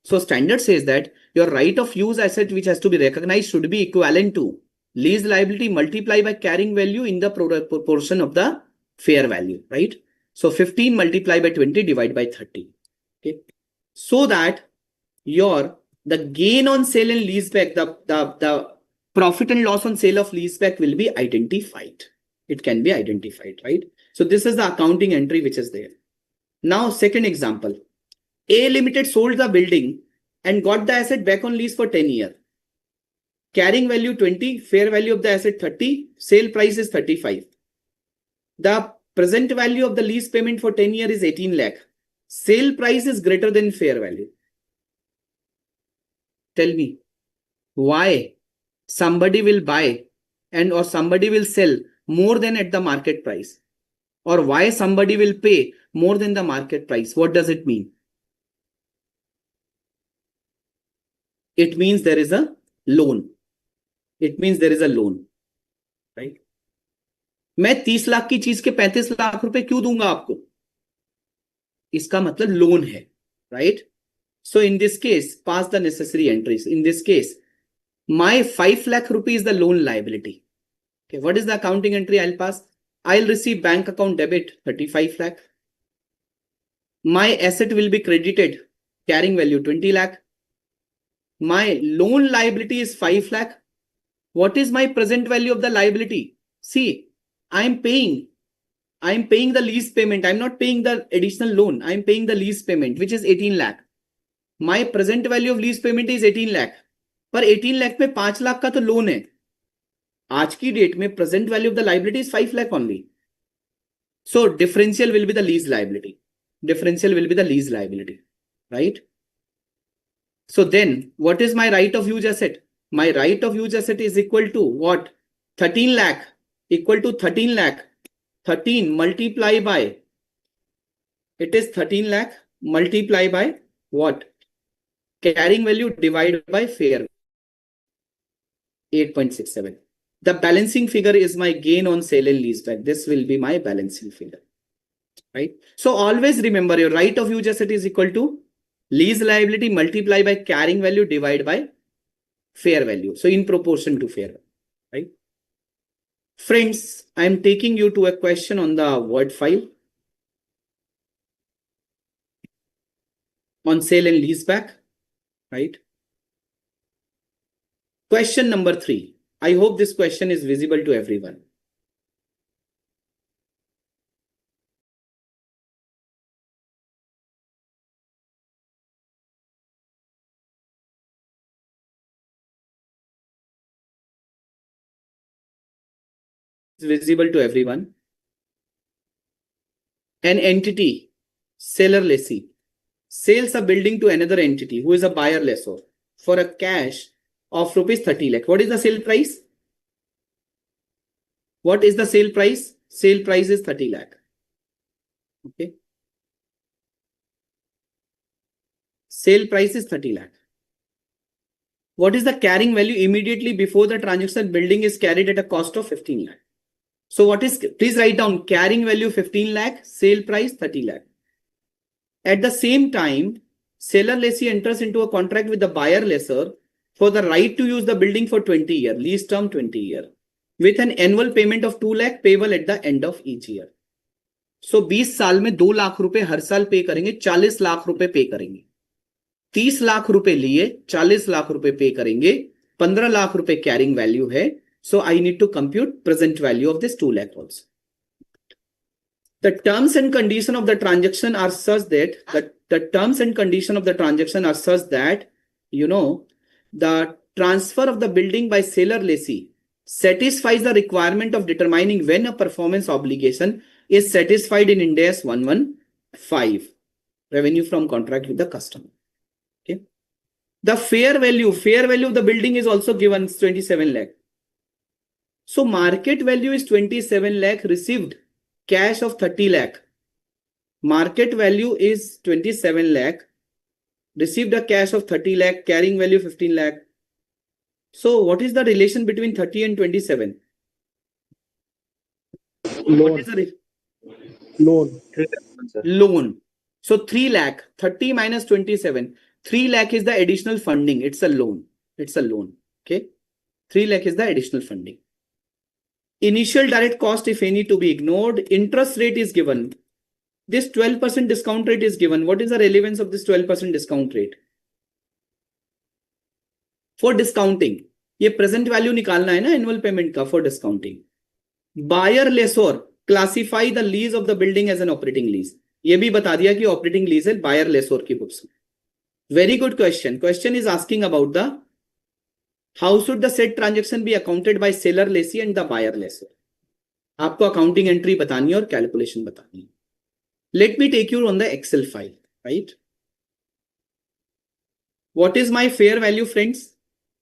So standard says that your right of use asset which has to be recognized should be equivalent to lease liability multiplied by carrying value in the proportion of the fair value, right? So 15 multiplied by 20 divided by 30. Okay. So that the gain on sale and leaseback, the profit and loss on sale of leaseback will be identified. It can be identified, right? So this is the accounting entry which is there. Now, second example. A Limited sold the building and got the asset back on lease for 10 years. Carrying value 20, fair value of the asset 30, sale price is 35. The present value of the lease payment for 10 years is 18 lakh. Sale price is greater than fair value. Tell me, why somebody will buy or somebody will sell more than at the market price? Or why somebody will pay more than the market price? What does it mean? It means there is a loan. It means there is a loan, right? मैं 30 लाख की चीज के 35 लाख रुपए क्यों दूंगा आपको? इसका मतलब लोन है, right? So in this case, pass the necessary entries. In this case, my 5 lakh rupees is the loan liability. Okay, what is the accounting entry I'll pass? I'll receive bank account debit 35 lakh. My asset will be credited, carrying value 20 lakh. My loan liability is 5 lakh. What is my present value of the liability? See, I'm paying the lease payment. I'm not paying the additional loan. I'm paying the lease payment, which is 18 lakh. My present value of lease payment is 18 lakh. पर 18 लाख में 5 लाख का तो loan है. आज की date में present value of the liability is 5 lakh only. So differential will be the lease liability. Differential will be the lease liability, right? So then what is my right of use asset? My right of use asset is equal to what? 13 lakh equal to 13 lakh. 13 multiply by, it is 13 lakh multiply by what? Carrying value divided by fair. 8.67. The balancing figure is my gain on sale and lease back. This will be my balancing figure, right? So always remember your right of use asset is equal to lease liability multiplied by carrying value divided by fair value. So in proportion to fair value, right? Friends, I am taking you to a question on the Word file on sale and lease back, right? Question number 3. I hope this question is visible to everyone. It's visible to everyone. An entity, seller lessee, sells a building to another entity who is a buyer lessor for a cash of rupees 30 lakh. What is the sale price? What is the sale price? Sale price is 30 lakh. Okay. Sale price is 30 lakh. What is the carrying value immediately before the transaction? Building is carried at a cost of 15 lakh. So what is, please write down carrying value 15 lakh, sale price 30 lakh. At the same time, seller lessee enters into a contract with the buyer lessor for the right to use the building for 20 years, lease term 20 years, with an annual payment of 2 lakh payable at the end of each year. So 20 साल में 2 लाख रुपए हर साल पे करेंगे, 40 लाख रुपए पे करेंगे. 30 लाख रुपए लिए 40 लाख रुपए पे करेंगे, 15 लाख रुपए कैरिंग वैल्यू है. So I need to compute present value of this 2 lakh also. The terms and condition of the transaction are such that the terms and condition of the transaction are such that, you know, the transfer of the building by seller lessee satisfies the requirement of determining when a performance obligation is satisfied in Ind AS 115, revenue from contract with the customer. Okay. The fair value of the building is also given 27 lakh. So market value is 27 lakh, received cash of 30 lakh. Market value is 27 lakh, received a cash of 30 lakh, carrying value 15 lakh. So what is the relation between 30 and 27? Loan. What is the Loan. loan? So 3 lakh, 30 minus 27. 3 lakh is the additional funding. It's a loan. It's a loan. Okay. 3 lakh is the additional funding. Initial direct cost, if any, to be ignored. Interest rate is given. This 12% discount rate is given. What is the relevance of this 12% discount rate? For discounting, ये present value निकालना है ना annual payment का for discounting. Buyer lessor classify the lease of the building as an operating lease. ये भी बता दिया कि operating lease है buyer lessor की books में. Very good question. Question is asking about the how should the said transaction be accounted by seller lessee and the buyer lessor. आपको accounting entry बतानी है और calculation बतानी है. Let me take you on the Excel file, right? What is my fair value, friends?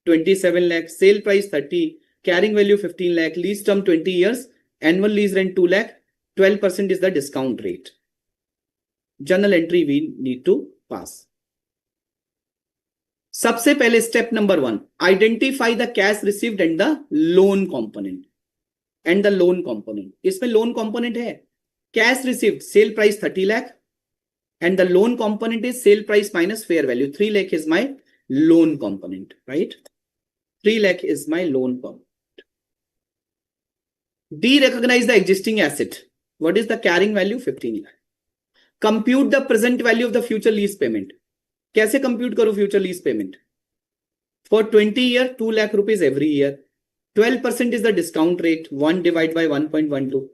27 lakh, sale price 30, carrying value 15 lakh, lease term 20 years, annual lease rent 2 lakh, 12% is the discount rate. Journal entry we need to pass. सबसे पहले step number 1, identify the cash received and the loan component. And the loan component. इसमें loan component है. Cash received, sale price 30 lakh. And the loan component is sale price minus fair value. 3 lakh is my loan component, right? 3 lakh is my loan component. De-recognize the existing asset. What is the carrying value? 15 lakh. Compute the present value of the future lease payment. कैसे compute करो future lease payment? For 20 year, 2 lakh rupees every year. 12% is the discount rate. 1 divided by 1.12.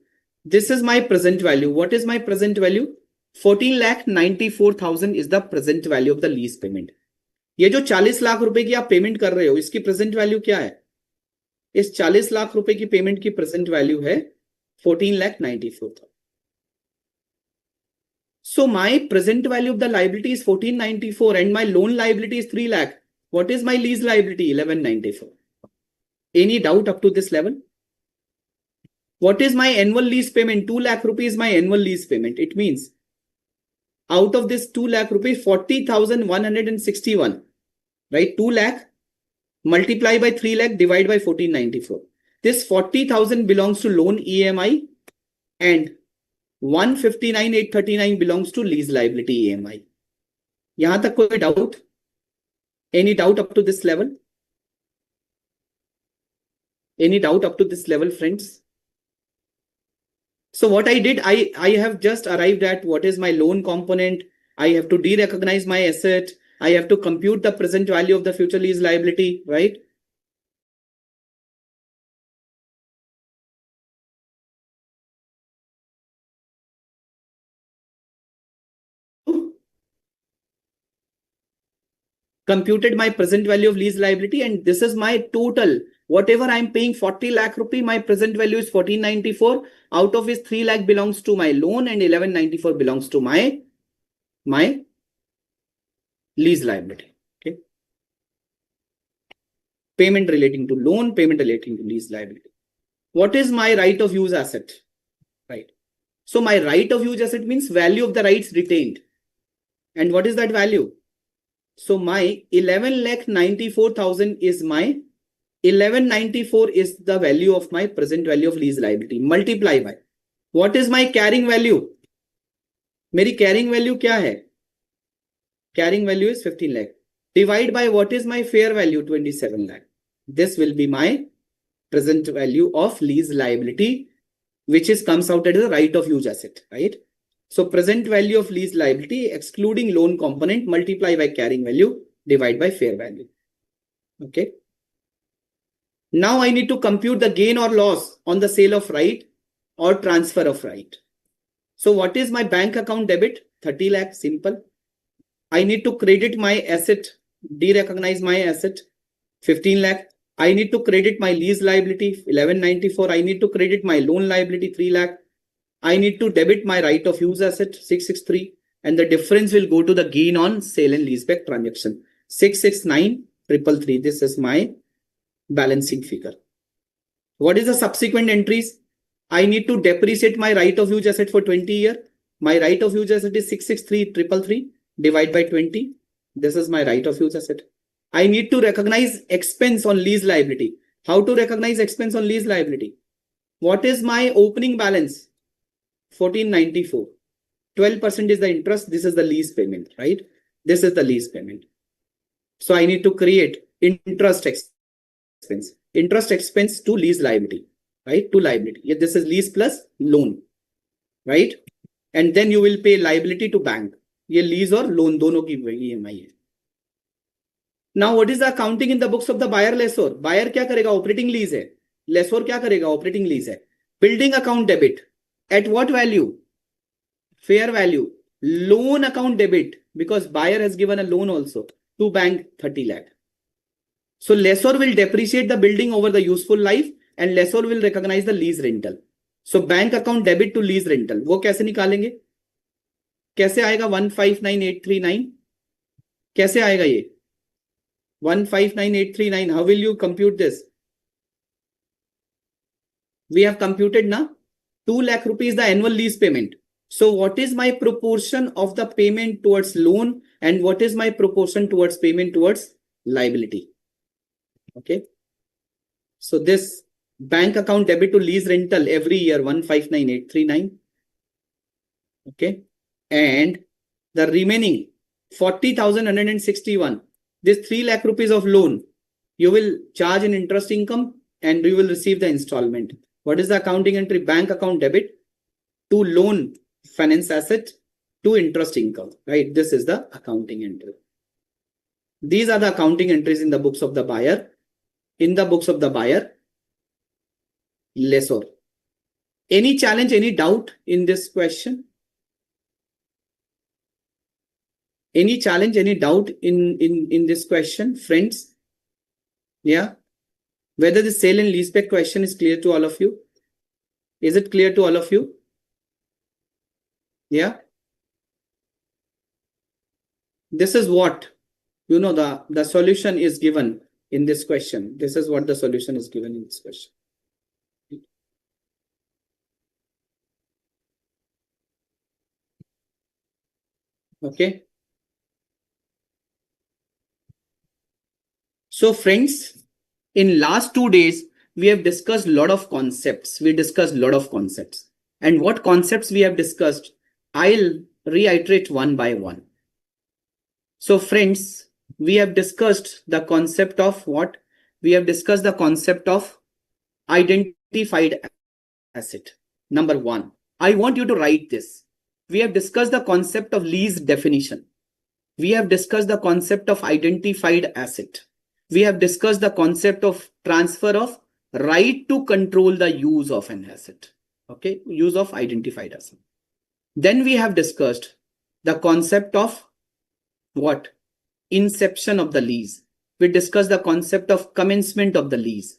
This is my present value. What is my present value? 14,94,000 is the present value of the lease payment. ये जो 40 लाख रुपए की आप payment कर रहे हो, इसकी present value क्या है? इस 40 लाख रुपए की पेमेंट की प्रेजेंट वैल्यू है 14,94,000. So my present value of the liability is 1494 and my loan liability is 3 lakh. What is my lease liability? 1194. Any doubt up to this level? What is my annual lease payment? 2 lakh rupees my annual lease payment. It means out of this 2 lakh rupees, 40,161, right? 2 lakh multiply by 3 lakh divide by 1494. This 40,000 belongs to loan EMI and 159,839 belongs to lease liability EMI. यहां तक कोई doubt? Any doubt up to this level? Any doubt up to this level, friends? So what I did, I have just arrived at what is my loan component. I have to de-recognize my asset. I have to compute the present value of the future lease liability, right? Computed my present value of lease liability, and this is my total. Whatever I'm paying 40 lakh rupee, my present value is 1494. Out of which 3 lakh belongs to my loan and 1194 belongs to my lease liability. Okay. Payment relating to loan, payment relating to lease liability. What is my right of use asset? Right. So my right of use asset means value of the rights retained. And what is that value? So my 11,94,000 is my 1194 is the value of my present value of lease liability. Multiply by what is my carrying value? मेरी carrying value क्या है? Carrying value is 15 lakh. Divide by what is my fair value? 27 lakh. This will be my present value of lease liability, which is comes out as the right of use asset, right? So present value of lease liability excluding loan component multiply by carrying value divide by fair value. Okay. Now I need to compute the gain or loss on the sale of right or transfer of right. So what is my bank account debit? 30 lakh, simple. I need to credit my asset, de-recognize my asset, 15 lakh. I need to credit my lease liability, 1194. I need to credit my loan liability, 3 lakh. I need to debit my right of use asset, 663. And the difference will go to the gain on sale and leaseback transaction, 669,333. This is my balancing figure. What is the subsequent entries? I need to depreciate my right of use asset for 20 years. My right of use asset is 663,333 divide by 20. This is my right of use asset. I need to recognize expense on lease liability. How to recognize expense on lease liability? What is my opening balance? 1494. 12% is the interest. This is the lease payment, right? This is the lease payment. So I need to create interest expense. Interest expense to lease liability, right? To liability. This is lease plus loan, right? And then you will pay liability to bank. ये lease और loan दोनों की EMI है. Now what is the accounting in the books of the buyer lessor? Buyer क्या करेगा? Operating lease है. Lessor क्या करेगा? Operating lease है. Building account debit. At what value? Fair value. Loan account debit, because buyer has given a loan also to bank 30 lakh. So lessor will depreciate the building over the useful life and lessor will recognize the lease rental. So bank account debit to lease rental. वो कैसे निकालेंगे? कैसे आएगा 159,839? कैसे आएगा ये? 159,839. How will you compute this? We have computed now 2 lakh rupees the annual lease payment. So what is my proportion of the payment towards loan and what is my proportion towards payment towards liability? Okay. So this bank account debit to lease rental every year 159,839. Okay. And the remaining 40,161, this 3 lakh rupees of loan, you will charge in interest income and you will receive the installment. What is the accounting entry? Bank account debit to loan finance asset to interest income, right? This is the accounting entry. These are the accounting entries in the books of the buyer. In the books of the buyer, lessor. Any challenge, any doubt in this question? Any challenge, any doubt in this question, friends? Yeah. Whether the sale and leaseback question is clear to all of you? Is it clear to all of you? Yeah. This is what, you know, the solution is given in this question. This is what the solution is given in this question. Okay. So friends, in last 2 days, we have discussed a lot of concepts. And what concepts we have discussed, I'll reiterate one by one. So friends, we have discussed the concept of what? We have discussed the concept of identified asset. Number one, I want you to write this. We have discussed the concept of lease definition. We have discussed the concept of identified asset. We have discussed the concept of transfer of right to control the use of an asset. Okay, use of identified asset. Then we have discussed the concept of what? Inception of the lease. We discussed the concept of commencement of the lease.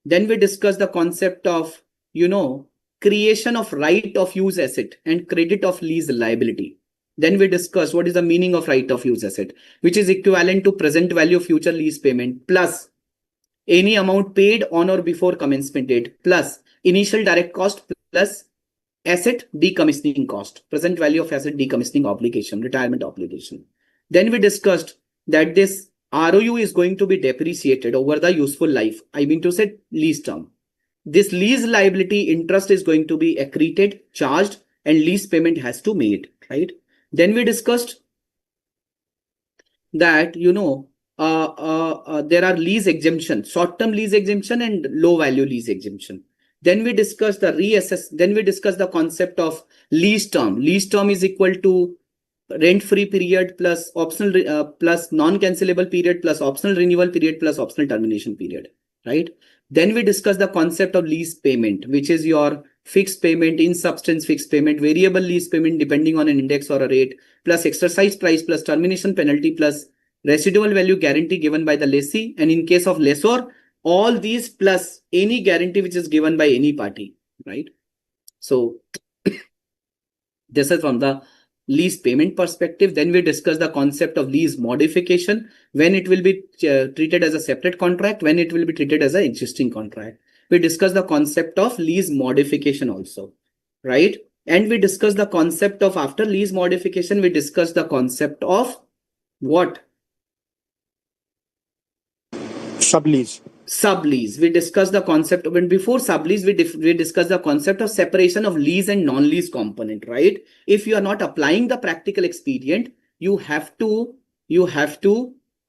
Then we discussed the concept of, you know, creation of right of use asset and credit of lease liability. Then we discussed what is the meaning of right of use asset, which is equivalent to present value of future lease payment plus any amount paid on or before commencement date plus initial direct cost plus asset decommissioning cost, present value of asset decommissioning obligation, retirement obligation. Then we discussed that this ROU is going to be depreciated over the useful life. I mean to say lease term. This lease liability interest is going to be accreted, charged, and lease payment has to be made, right? Then we discussed that, you know, there are lease exemption, short-term lease exemption and low-value lease exemption. Then we discussed the Then we discussed the concept of lease term. Lease term is equal to rent-free period plus optional plus non-cancelable period plus optional renewal period plus optional termination period, right? Then we discussed the concept of lease payment, which is your fixed payment, in substance fixed payment, variable lease payment depending on an index or a rate, plus exercise price plus termination penalty plus residual value guarantee given by the lessee, and in case of lessor, all these plus any guarantee which is given by any party, right? So this is from the lease payment perspective. Then we discuss the concept of lease modification, when it will be treated as a separate contract, when it will be treated as an existing contract. We discuss the concept of lease modification also, right? And we discuss the concept of, after lease modification, we discuss the concept of what? Sublease. Sublease. We discussed the concept of, and before sublease, we discussed the concept of separation of lease and non-lease component, right? If you are not applying the practical expedient, you have to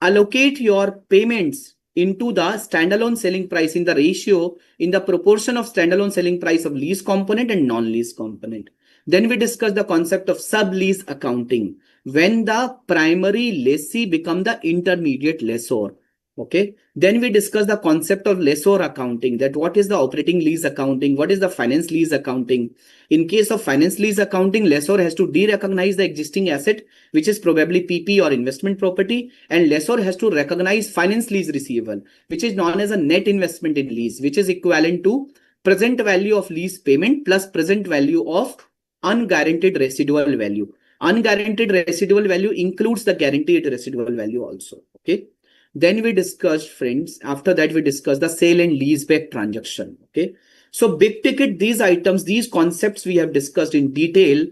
allocate your payments into the standalone selling price in the ratio, in the proportion of standalone selling price of lease component and non-lease component. Then we discussed the concept of sublease accounting, when the primary lessee become the intermediate lessor. Okay. Then we discuss the concept of lessor accounting, that what is the operating lease accounting, what is the finance lease accounting. In case of finance lease accounting, lessor has to de-recognize the existing asset, which is probably PP or investment property, and lessor has to recognize finance lease receivable, which is known as a net investment in lease, which is equivalent to present value of lease payment plus present value of unguaranteed residual value. Unguaranteed residual value includes the guaranteed residual value also. Okay. Then we discussed, friends, after that we discussed the sale and leaseback transaction. Okay. So big ticket, these items, these concepts we have discussed in detail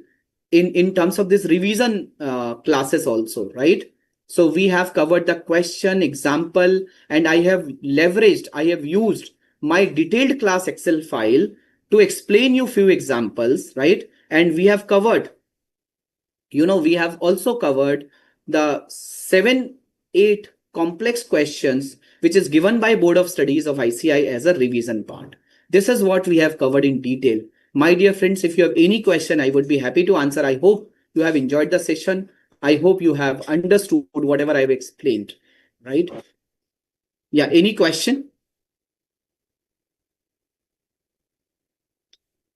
in terms of this revision classes also, right? So we have covered the question, example, and I have used my detailed class Excel file to explain you few examples, right? And we have covered, you know, we have also covered the 7-8 complex questions, which is given by Board of Studies of ICAI as a revision part. This is what we have covered in detail. My dear friends, if you have any question, I would be happy to answer. I hope you have enjoyed the session. I hope you have understood whatever I've explained, right? Yeah, any question?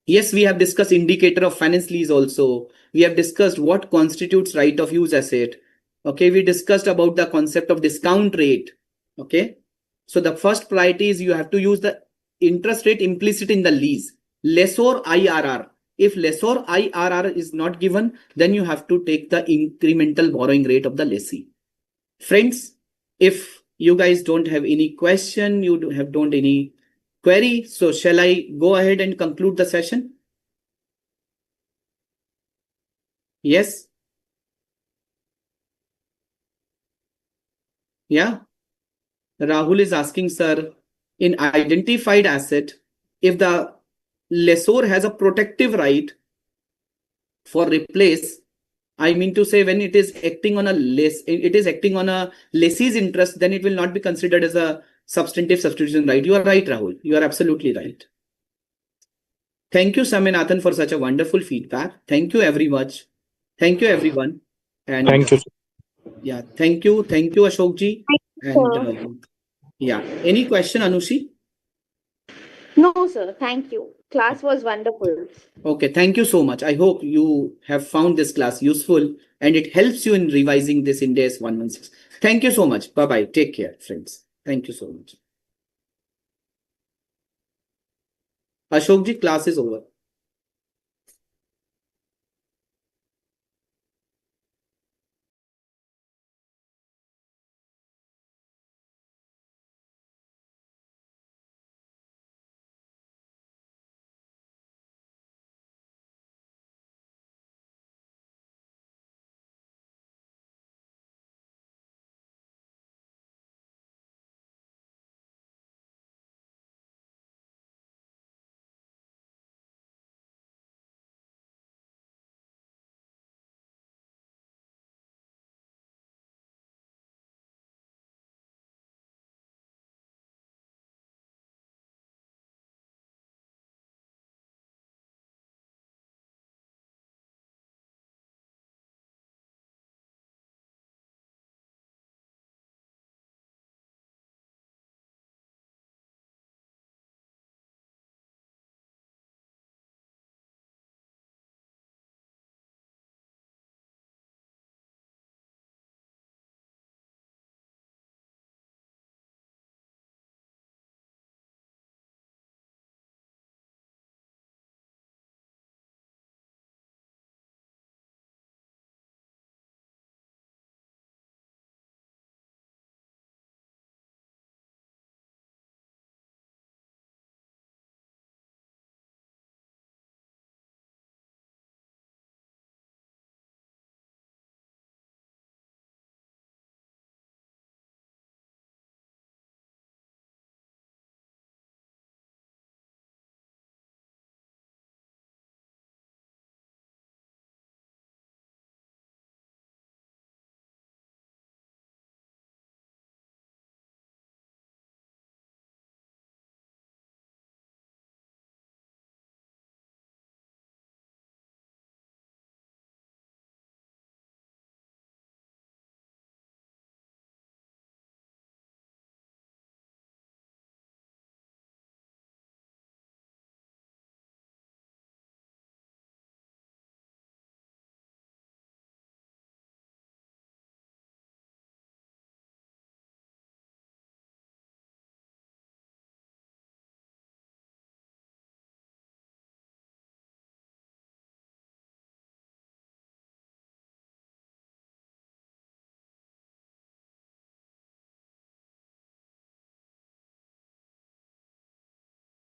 Yes, we have discussed indicator of finance lease also. We have discussed what constitutes right of use asset. Okay, we discussed about the concept of discount rate. Okay, so the first priority is you have to use the interest rate implicit in the lease, lessor IRR. If lessor IRR is not given, then you have to take the incremental borrowing rate of the lessee. Friends, if you guys don't have any question, you don't any query, so shall I go ahead and conclude the session? Yes? Yeah? Rahul is asking, sir, in identified asset, if the lessor has a protective right for replace, I mean to say when it is acting on a lessee's interest, then it will not be considered as a substantive substitution right. You are right, Rahul. You are absolutely right. Thank you, Saminathan, for such a wonderful feedback. Thank you very much. Thank you, everyone. And Thank you. yeah, thank you, Ashokji. And Sir. yeah, any question, Anushi? No, sir. Thank you. Class was wonderful. Okay, thank you so much. I hope you have found this class useful and it helps you in revising this Ind AS 116. Thank you so much. Bye-bye. Take care, friends. Thank you so much. Ashokji, class is over.